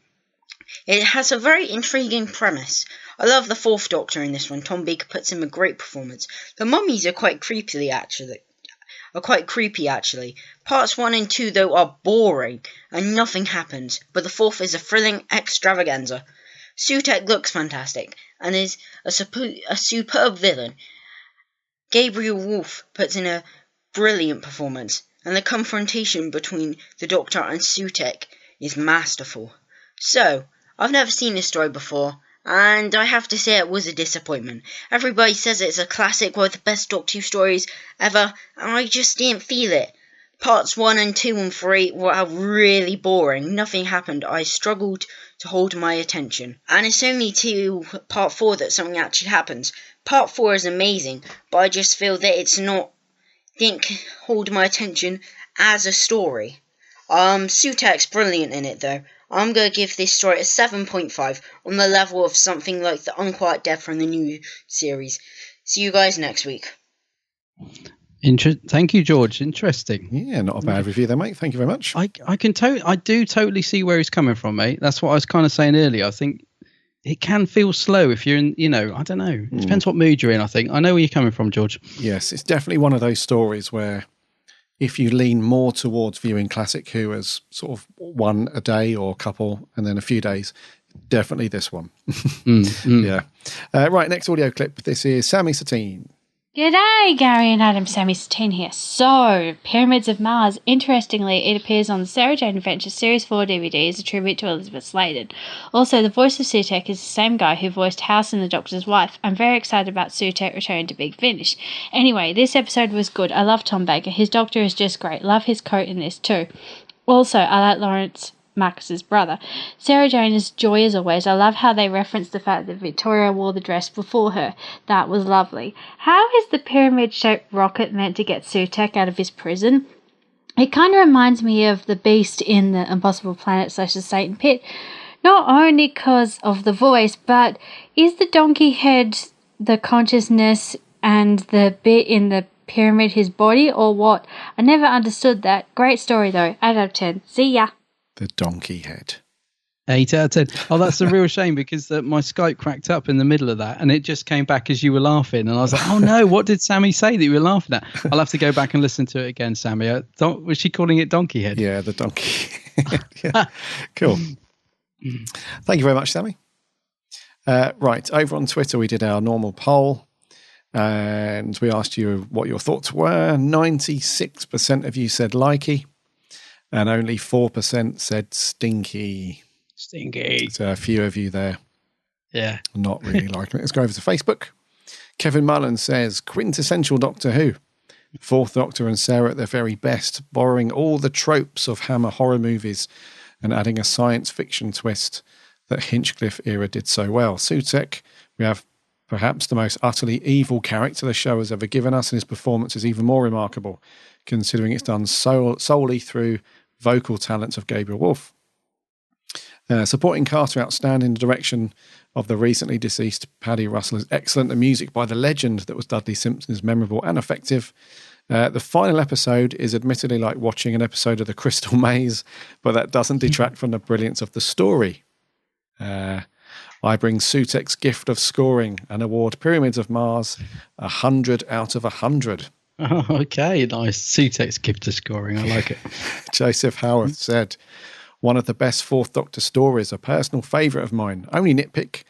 Speaker 15: It has a very intriguing premise. I love the Fourth Doctor in this one. Tom Baker puts in a great performance. The mummies are quite creepy, actually. Parts 1 and 2, though, are boring, and nothing happens, but the fourth is a thrilling extravaganza. Sutek looks fantastic, and is a superb villain. Gabriel Wolfe puts in a brilliant performance, and the confrontation between the Doctor and Sutek is masterful. So, I've never seen this story before, and I have to say it was a disappointment. Everybody says it's a classic, one of the best Doctor Who stories ever, and I just didn't feel it. Parts 1 and 2 and 3 were really boring. Nothing happened. I struggled to hold my attention. And it's only to part 4 that something actually happens. Part 4 is amazing, but I just feel that didn't hold my attention as a story. Sutek's brilliant in it, though. I'm going to give this story a 7.5 on the level of something like The Unquiet Dead from the new series. See you guys next week.
Speaker 2: Thank you, George. Interesting.
Speaker 1: Yeah, not a bad review there, mate. Thank you very much.
Speaker 2: I do totally see where he's coming from, mate. That's what I was kind of saying earlier. I think it can feel slow if you're in, I don't know. It depends what mood you're in, I think. I know where you're coming from, George.
Speaker 1: Yes, it's definitely one of those stories where if you lean more towards viewing Classic Who as sort of one a day or a couple and then a few days, definitely this one. Yeah. Right, next audio clip. This is Sammy Satine.
Speaker 16: G'day, Gary and Adam, Sammy Satine here. So, Pyramids of Mars. Interestingly, it appears on the Sarah Jane Adventures Series 4 DVD as a tribute to Elizabeth Sladen. Also, the voice of Sutek is the same guy who voiced House and the Doctor's Wife. I'm very excited about Sutek returning to Big Finish. Anyway, this episode was good. I love Tom Baker. His Doctor is just great. Love his coat in this too. Also, I like Lawrence Marcus's brother. Sarah Jane is joy as always. I love how they reference the fact that Victoria wore the dress before her. That was lovely. How is the pyramid-shaped rocket meant to get Sutek out of his prison? It kind of reminds me of the Beast in the Impossible Planet / the Satan Pit. Not only because of the voice, but is the donkey head the consciousness and the bit in the pyramid his body, or what? I never understood that. Great story though. 8 out of 10. See ya.
Speaker 1: The donkey head.
Speaker 2: 8 out of 10. Oh, that's a real shame because my Skype cracked up in the middle of that and it just came back as you were laughing. And I was like, oh no, what did Sammy say that you were laughing at? I'll have to go back and listen to it again, Sammy. Was she calling it donkey head?
Speaker 1: Yeah, the donkey. Yeah. Cool. Thank you very much, Sammy. Right, over on Twitter, we did our normal poll and we asked you what your thoughts were. 96% of you said likey. And only 4% said stinky.
Speaker 2: Stinky.
Speaker 1: So a few of you there.
Speaker 2: Yeah.
Speaker 1: Not really liking it. Let's go over to Facebook. Kevin Mullen says, quintessential Doctor Who. Fourth Doctor and Sarah at their very best, borrowing all the tropes of Hammer horror movies and adding a science fiction twist that Hinchcliffe era did so well. Sutek, we have perhaps the most utterly evil character the show has ever given us, and his performance is even more remarkable, considering it's done solely through vocal talents of Gabriel Wolfe. Supporting Carter, outstanding. The direction of the recently deceased Paddy Russell is excellent. The music by the legend that was Dudley Simpson is memorable and effective. The final episode is admittedly like watching an episode of The Crystal Maze, but that doesn't detract from the brilliance of the story. I bring Sutek's gift of scoring and award Pyramids of Mars 100 out of 100.
Speaker 2: Oh, okay, nice. Sutek's gift to scoring. I like it.
Speaker 1: Joseph Howarth said, one of the best Fourth Doctor stories, a personal favourite of mine. Only nitpick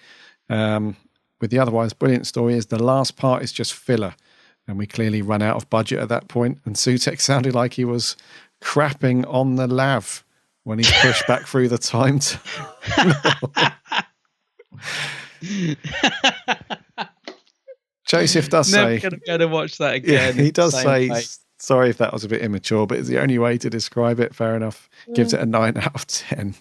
Speaker 1: with the otherwise brilliant story is the last part is just filler. And we clearly run out of budget at that point. And Sutek sounded like he was crapping on the lav when he's pushed back through the time. Joseph does say...
Speaker 2: Never going to watch that again.
Speaker 1: Yeah, he does say, sorry if that was a bit immature, but it's the only way to describe it. Fair enough. Gives it a 9 out of 10.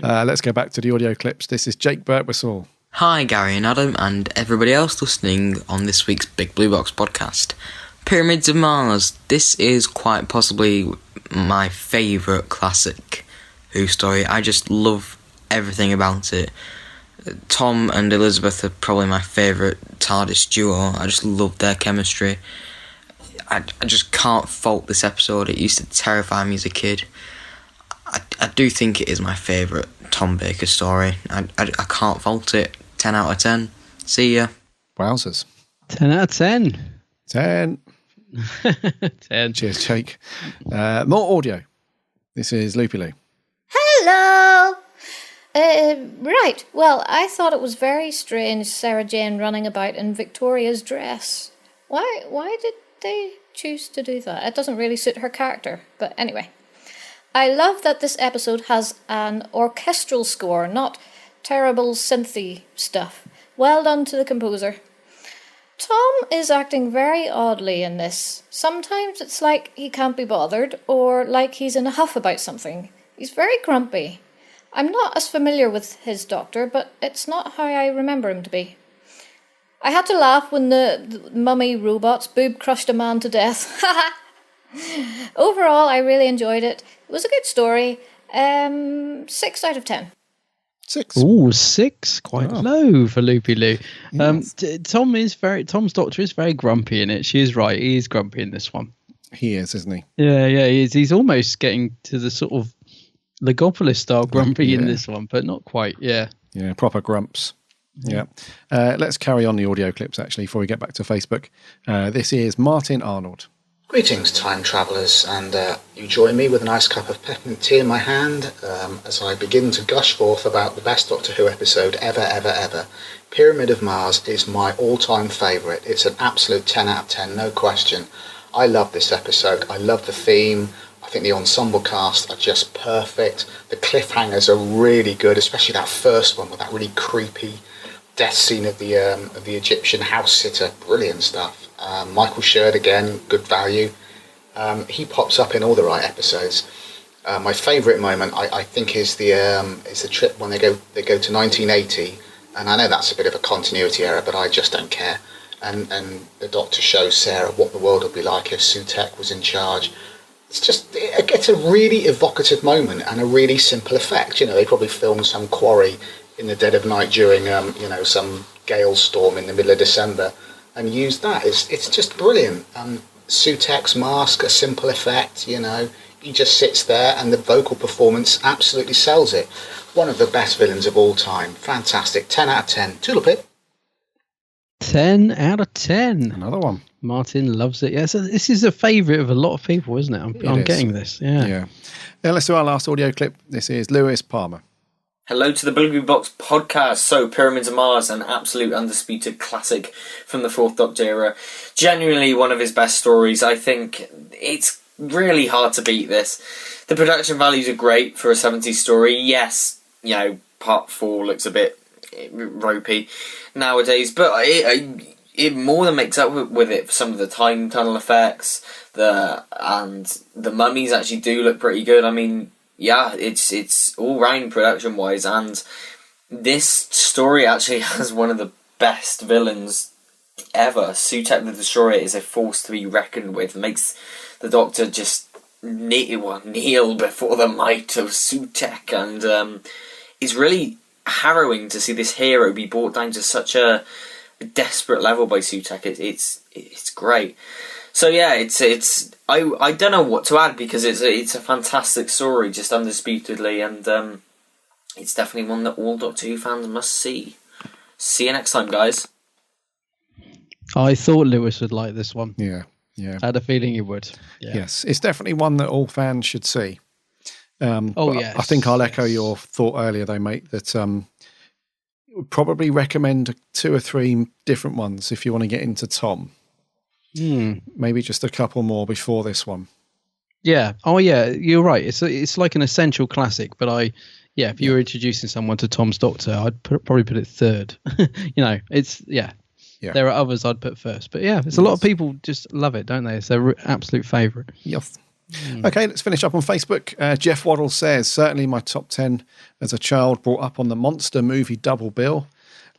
Speaker 1: Let's go back to the audio clips. This is Jake Birtwistle.
Speaker 17: Hi, Gary and Adam, and everybody else listening on this week's Big Blue Box podcast. Pyramids of Mars. This is quite possibly my favourite classic Who story. I just love everything about it. Tom and Elizabeth are probably my favourite TARDIS duo. I just love their chemistry. I just can't fault this episode. It used to terrify me as a kid. I do think it is my favourite Tom Baker story. I can't fault it. 10 out of 10. See ya.
Speaker 1: Wowzers.
Speaker 2: 10 out of 10.
Speaker 1: 10.
Speaker 2: 10.
Speaker 1: Cheers, Jake. More audio. This is Loopy Loo.
Speaker 18: Hello! Right. Well, I thought it was very strange Sarah Jane running about in Victoria's dress. Why did they choose to do that? It doesn't really suit her character. But anyway. I love that this episode has an orchestral score, not terrible synthy stuff. Well done to the composer. Tom is acting very oddly in this. Sometimes it's like he can't be bothered, or like he's in a huff about something. He's very grumpy. I'm not as familiar with his Doctor, but it's not how I remember him to be. I had to laugh when the mummy robots boob-crushed a man to death. Overall, I really enjoyed it. It was a good story. 6 out of 10.
Speaker 1: 6.
Speaker 2: Ooh, 6. Quite low for Loopy Loo. Yes. Tom's Doctor is very grumpy in it. She is right. He is grumpy in this one.
Speaker 1: He is, isn't he?
Speaker 2: Yeah, he is. He's almost getting to the sort of Legopolis style grumpy in this one, but not quite. Yeah.
Speaker 1: Yeah, proper grumps. Yeah. Let's carry on the audio clips, actually, before we get back to Facebook. This is Martin Arnold.
Speaker 19: Greetings, time travellers, and you join me with a nice cup of peppermint tea in my hand as I begin to gush forth about the best Doctor Who episode ever. Pyramid of Mars is my all-time favourite. It's an absolute 10 out of 10, no question. I love this episode. I love the theme. I think the ensemble cast are just perfect. The cliffhangers are really good, especially that first one with that really creepy death scene of the Egyptian house sitter. Brilliant stuff. Michael Sherd again, good value. He pops up in all the right episodes. My favourite moment, I think, is the trip when they go to 1980, and I know that's a bit of a continuity error, but I just don't care. And the Doctor shows Sarah what the world would be like if Sutekh was in charge. It gets a really evocative moment and a really simple effect. They probably filmed some quarry in the dead of night during some gale storm in the middle of December, and use that. It's just brilliant. Sutek's mask, a simple effect, he just sits there and the vocal performance absolutely sells it. One of the best villains of all time. Fantastic. 10 out of 10. Toodlepip.
Speaker 2: 10 out of 10.
Speaker 1: Another one.
Speaker 2: Martin loves it. Yeah, so this is a favourite of a lot of people, isn't it? I'm getting this. Yeah.
Speaker 1: Now let's do our last audio clip. This is Lewis Palmer.
Speaker 20: Hello to the Blue Box podcast. So, Pyramids of Mars, an absolute undisputed classic from the Fourth Doctor era. Genuinely one of his best stories. I think it's really hard to beat this. The production values are great for a 70s story. Yes, part 4 looks a bit ropey nowadays, but it more than makes up with it for some of the time tunnel effects. And the mummies actually do look pretty good. I mean, yeah, it's all round production wise, and this story actually has one of the best villains ever. Sutekh the Destroyer is a force to be reckoned with. Makes the Doctor just kneel before the might of Sutekh, and it's really harrowing to see this hero be brought down to such a desperate level by Sutekh. It's great. So yeah, it's I don't know what to add, because it's a fantastic story, just undisputedly, and it's definitely one that all Doctor Who fans must see. See you next time, guys.
Speaker 2: I thought Lewis would like this one.
Speaker 1: Yeah.
Speaker 2: I had a feeling he would. Yeah.
Speaker 1: Yes, it's definitely one that all fans should see.
Speaker 2: Yes.
Speaker 1: I think I'll echo your thought earlier, though, mate, that would probably recommend 2 or 3 different ones if you want to get into Tom. Maybe just a couple more before this one.
Speaker 2: Yeah. Oh, yeah. You're right. It's like an essential classic. But if you were introducing someone to Tom's Doctor, I'd probably put it third. It's yeah. There are others I'd put first, but there's a lot of people just love it, don't they? It's their absolute favourite.
Speaker 1: Yes. Okay, let's finish up on Facebook. Jeff Waddle says, certainly my top 10 as a child, brought up on the monster movie double bill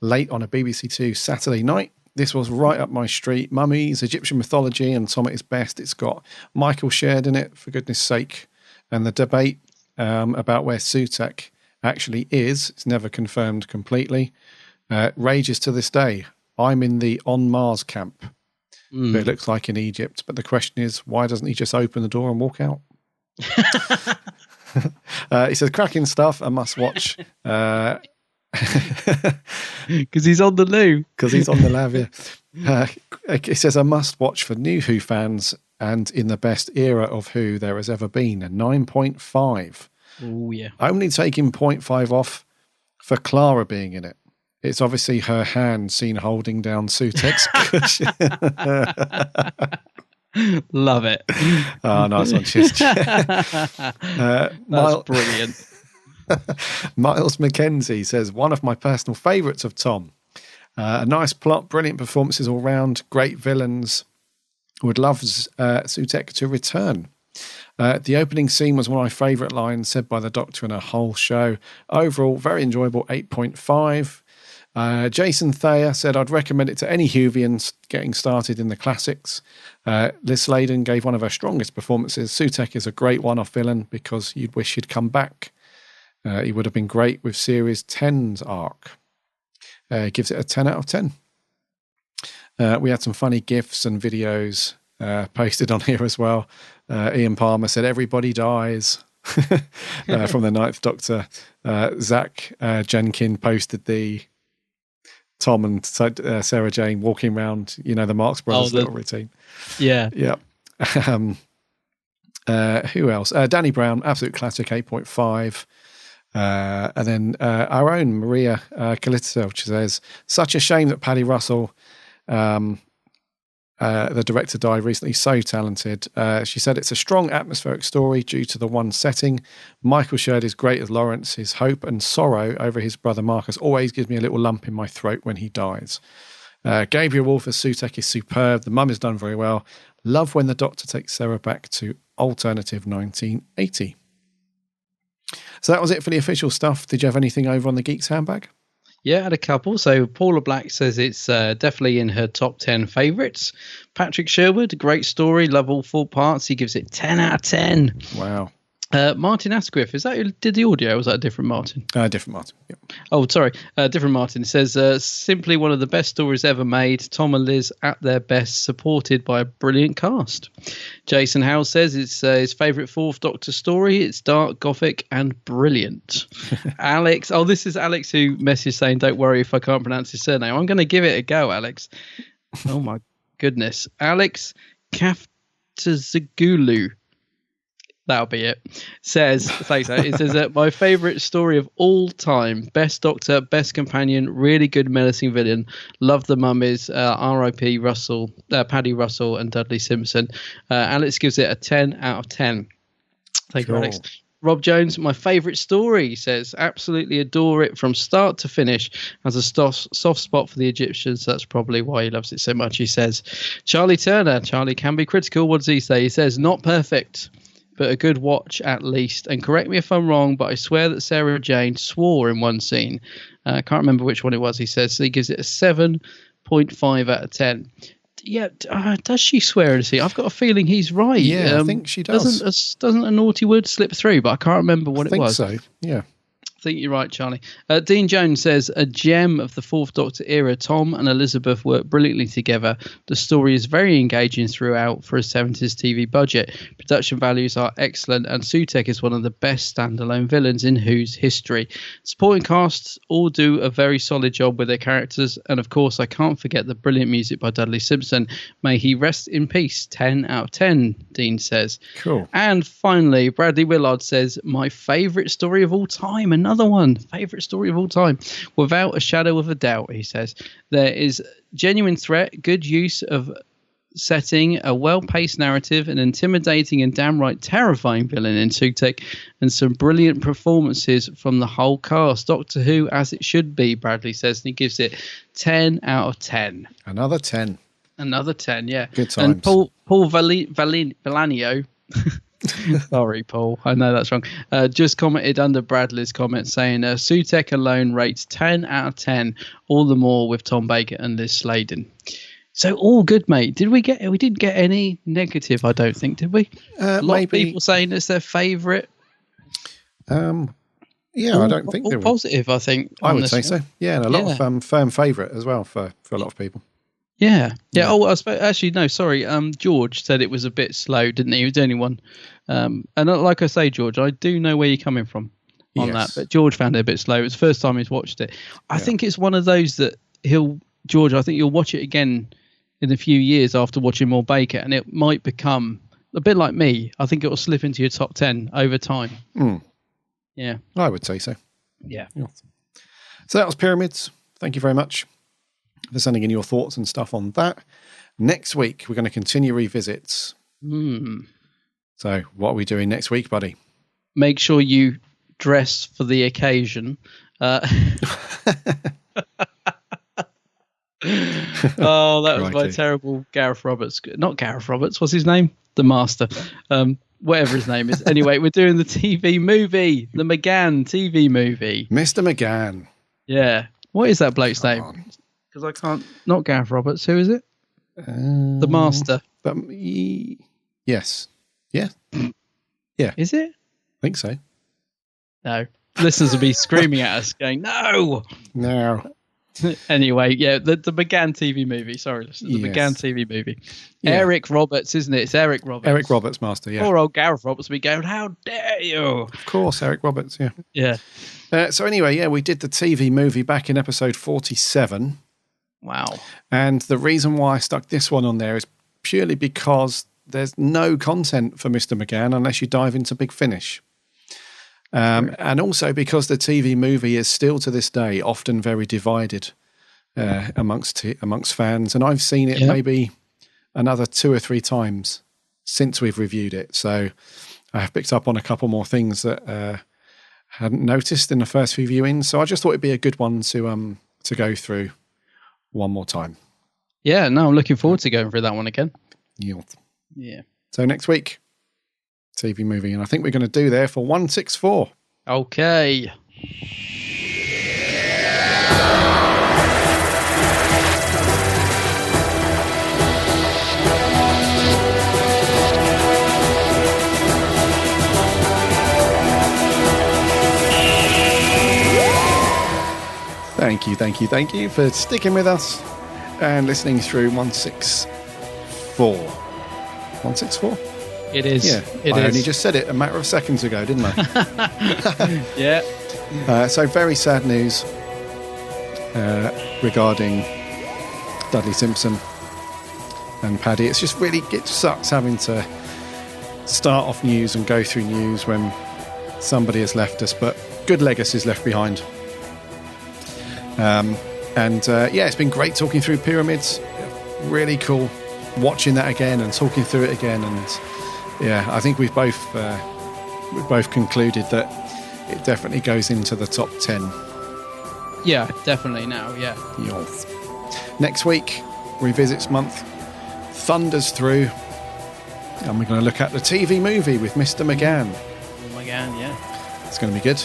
Speaker 1: late on a BBC Two Saturday night. This was right up my street. Mummies, Egyptian mythology, and Tom at his best. It's got Michael Shared in it, for goodness sake. And the debate about where Sutekh actually is, it's never confirmed completely, rages to this day. I'm in the On Mars camp. It looks like in Egypt. But the question is, why doesn't he just open the door and walk out? He says, cracking stuff, a must watch.
Speaker 2: Because he's on the loo.
Speaker 1: Because he's on the lav, yeah. It says, a must watch for new Who fans and in the best era of Who there has ever been. A 9.5.
Speaker 2: Oh, yeah.
Speaker 1: Only taking 0.5 off for Clara being in it. It's obviously her hand seen holding down Sutekh's cushion.
Speaker 2: Love it.
Speaker 1: Oh, nice one. Cheers.
Speaker 2: That's brilliant.
Speaker 1: Miles McKenzie says, one of my personal favourites of Tom. A nice plot, brilliant performances all round, great villains. Would love Sutekh to return. The opening scene was one of my favourite lines said by the Doctor in a whole show. Overall, very enjoyable, 8.5. Jason Thayer said, I'd recommend it to any Whovians getting started in the classics. Liz Sladen gave one of her strongest performances. Sutekh is a great one-off villain because you'd wish he'd come back. He would have been great with Series 10's arc. Gives it a 10 out of 10. We had some funny GIFs and videos posted on here as well. Ian Palmer said, everybody dies. From the Ninth Doctor. Zach Jenkin posted the Tom and Sarah Jane walking around, the Marx Brothers little routine.
Speaker 2: Yeah.
Speaker 1: Yeah. Who else? Danny Brown, absolute classic, 8.5. And then our own Maria Kalitsa, which says, such a shame that Paddy Russell, the director, died recently. So talented. She said it's a strong atmospheric story due to the one setting. Michael Sherd is great as Lawrence. His hope and sorrow over his brother Marcus always gives me a little lump in my throat when he dies. Gabriel Wolf as Sutekh is superb. The mum is done very well. Love when the Doctor takes Sarah back to alternative 1980. So that was it for the official stuff. Did you have anything over on the Geeks Handbag?
Speaker 2: Yeah, I had a couple. So Paula Black says it's definitely in her top 10 favourites. Patrick Sherwood, great story, love all 4 parts. He gives it 10 out of 10.
Speaker 1: Wow.
Speaker 2: Martin Asquith, is that who did the audio? Or was that a different Martin?
Speaker 1: Different Martin, yep.
Speaker 2: Oh, sorry. Different Martin. It says, simply one of the best stories ever made. Tom and Liz at their best, supported by a brilliant cast. Jason Howell says it's his favourite 4th Doctor story. It's dark, gothic, and brilliant. Alex, this is Alex who messaged saying, don't worry if I can't pronounce his surname. I'm going to give it a go, Alex. Oh, my goodness. Alex Kaftazagulu. That'll be it. It says that my favourite story of all time. Best Doctor, best companion, really good menacing villain. Love the Mummies. R.I.P. Russell, Paddy Russell, and Dudley Simpson. Alex gives it a 10 out of 10. Thank you, Alex. Rob Jones, my favourite story, he says, absolutely adore it from start to finish. Has a soft spot for the Egyptians. That's probably why he loves it so much, he says. Charlie Turner, Charlie can be critical. What does he say? He says, not perfect, but a good watch at least. And correct me if I'm wrong, but I swear that Sarah Jane swore in one scene. I can't remember which one it was, he says. So he gives it a 7.5 out of 10. Yeah, does she swear in a scene? I've got a feeling he's right.
Speaker 1: Yeah, I think she does.
Speaker 2: Doesn't a naughty word slip through, but I can't remember what it was.
Speaker 1: I think so, yeah.
Speaker 2: I think you're right, Charlie. Dean Jones says, a gem of the Fourth Doctor era. Tom and Elizabeth work brilliantly together. The story is very engaging throughout for a 70s TV budget. Production values are excellent, and Sutekh is one of the best standalone villains in Who's history. Supporting casts all do a very solid job with their characters, and of course I can't forget the brilliant music by Dudley Simpson. May he rest in peace. 10 out of 10, Dean says.
Speaker 1: Cool.
Speaker 2: And finally, Bradley Willard says, my favourite story of all time. Another one. Favourite story of all time. Without a shadow of a doubt, he says. There is genuine threat, good use of setting, a well-paced narrative, an intimidating and downright terrifying villain in Sutekh, and some brilliant performances from the whole cast. Doctor Who as it should be, Bradley says, and he gives it 10 out of 10.
Speaker 1: Another 10.
Speaker 2: Another 10, yeah.
Speaker 1: Good times.
Speaker 2: And Paul Villanio, sorry, Paul, I know that's wrong, just commented under Bradley's comment saying, Sutekh alone rates 10 out of 10, all the more with Tom Baker and Liz Sladen. So all good, mate. We didn't get any negative, I don't think, did we? A lot of people saying it's their favourite.
Speaker 1: Yeah, I don't think
Speaker 2: all positive, I think.
Speaker 1: I would say so. Yeah, and a lot of firm favourite as well for a lot of people.
Speaker 2: Yeah. Oh, actually, no, sorry. George said it was a bit slow, didn't he? He was the only one. And like I say, George, I do know where you're coming from on that. But George found it a bit slow. It was the first time he's watched it. I think it's one of those that George, I think you'll watch it again in a few years after watching more Baker, and it might become a bit like me. I think it will slip into your top 10 over time. Yeah.
Speaker 1: I would say so.
Speaker 2: Yeah.
Speaker 1: So that was Pyramids. Thank you very much for sending in your thoughts and stuff on that. Next week, we're going to continue revisits. So what are we doing next week, buddy?
Speaker 2: Make sure you dress for the occasion. Oh, that was my terrible Gareth Roberts. Not Gareth Roberts. What's his name? The Master. Whatever his name is. Anyway, we're doing the TV movie. The McGann TV movie.
Speaker 1: Mr. McGann.
Speaker 2: Yeah. What is that bloke's name? Because I can't... Not Gareth Roberts. Who is it? The Master.
Speaker 1: Yes. Yeah. Yeah.
Speaker 2: Is it?
Speaker 1: I think so.
Speaker 2: No. Listeners will be screaming at us going, no!
Speaker 1: No.
Speaker 2: Anyway, yeah, the McGann TV movie. Sorry, listeners. The McGann TV movie. Yeah. Eric Roberts, isn't it? It's Eric Roberts.
Speaker 1: Eric Roberts, Master, yeah.
Speaker 2: Poor old Gareth Roberts will be going, how dare you?
Speaker 1: Of course, Eric Roberts, yeah.
Speaker 2: Yeah.
Speaker 1: So anyway, yeah, we did the TV movie back in episode 47.
Speaker 2: Wow.
Speaker 1: And the reason why I stuck this one on there is purely because there's no content for Mr. McGann unless you dive into Big Finish. And also because the TV movie is still to this day often very divided amongst fans. And I've seen it maybe another 2 or 3 times since we've reviewed it. So I have picked up on a couple more things that I hadn't noticed in the first few viewings. So I just thought it'd be a good one to go through one more time.
Speaker 2: Yeah, no, I'm looking forward to going through that one again.
Speaker 1: Yeah. So next week, TV movie, and I think we're going to do there for 164.
Speaker 2: Okay.
Speaker 1: Thank you for sticking with us and listening through 164. 164?
Speaker 2: It is.
Speaker 1: Yeah, I only just said it a matter of seconds ago, didn't I?
Speaker 2: Yeah.
Speaker 1: So very sad news regarding Dudley Simpson and Paddy. It's just really, it sucks having to start off news and go through news when somebody has left us, but good legacies left behind. It's been great talking through Pyramids. Really cool watching that again and talking through it again, and I think we've both concluded that it definitely goes into the top 10.
Speaker 2: Yeah, definitely now. Yeah.
Speaker 1: Next week, Revisits Month thunders through, and we're going to look at the TV movie with Mr. McGann.
Speaker 2: Yeah.
Speaker 1: It's going to be good.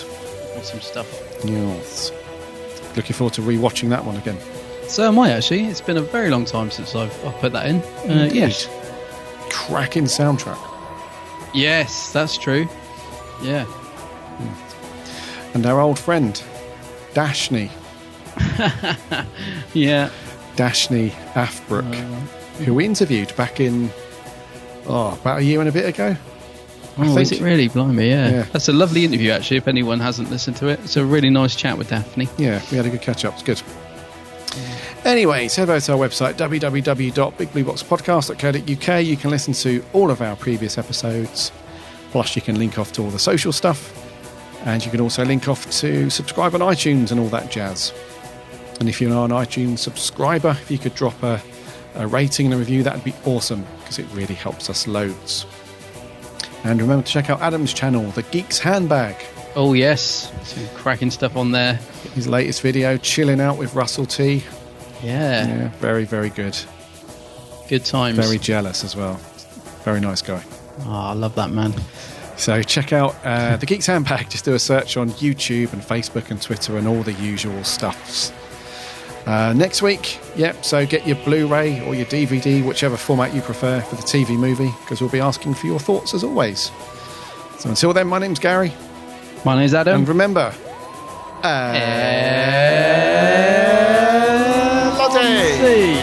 Speaker 2: Awesome stuff.
Speaker 1: Yes. Looking forward to rewatching that one again.
Speaker 2: So am I, actually. It's been a very long time since I've put that in. Yes.
Speaker 1: Cracking soundtrack.
Speaker 2: Yes, that's true. Yeah.
Speaker 1: And our old friend, Dashni.
Speaker 2: Yeah.
Speaker 1: Dashni Athbrook, who we interviewed back in, about a year and a bit ago.
Speaker 2: Oh, is it really? Blimey, yeah. That's a lovely interview, actually, if anyone hasn't listened to it. It's a really nice chat with Daphne.
Speaker 1: Yeah, we had a good catch-up. It's good. Anyways, head over to our website, www.bigblueboxpodcast.co.uk. You can listen to all of our previous episodes. Plus, you can link off to all the social stuff. And you can also link off to subscribe on iTunes and all that jazz. And if you're an iTunes subscriber, if you could drop a rating and a review, that would be awesome, because it really helps us loads. And remember to check out Adam's channel, The Geek's Handbag.
Speaker 2: Oh, yes. Some cracking stuff on there.
Speaker 1: His latest video, Chilling Out with Russell T.
Speaker 2: Yeah.
Speaker 1: Very, very good.
Speaker 2: Good times.
Speaker 1: Very jealous as well. Very nice guy.
Speaker 2: Oh, I love that man.
Speaker 1: So check out The Geek's Handbag. Just do a search on YouTube and Facebook and Twitter and all the usual stuffs. Next week, so get your Blu-ray or your DVD, whichever format you prefer for the TV movie, because we'll be asking for your thoughts as always. So until then, my name's Gary.
Speaker 2: My name's Adam.
Speaker 1: And remember, Lottie!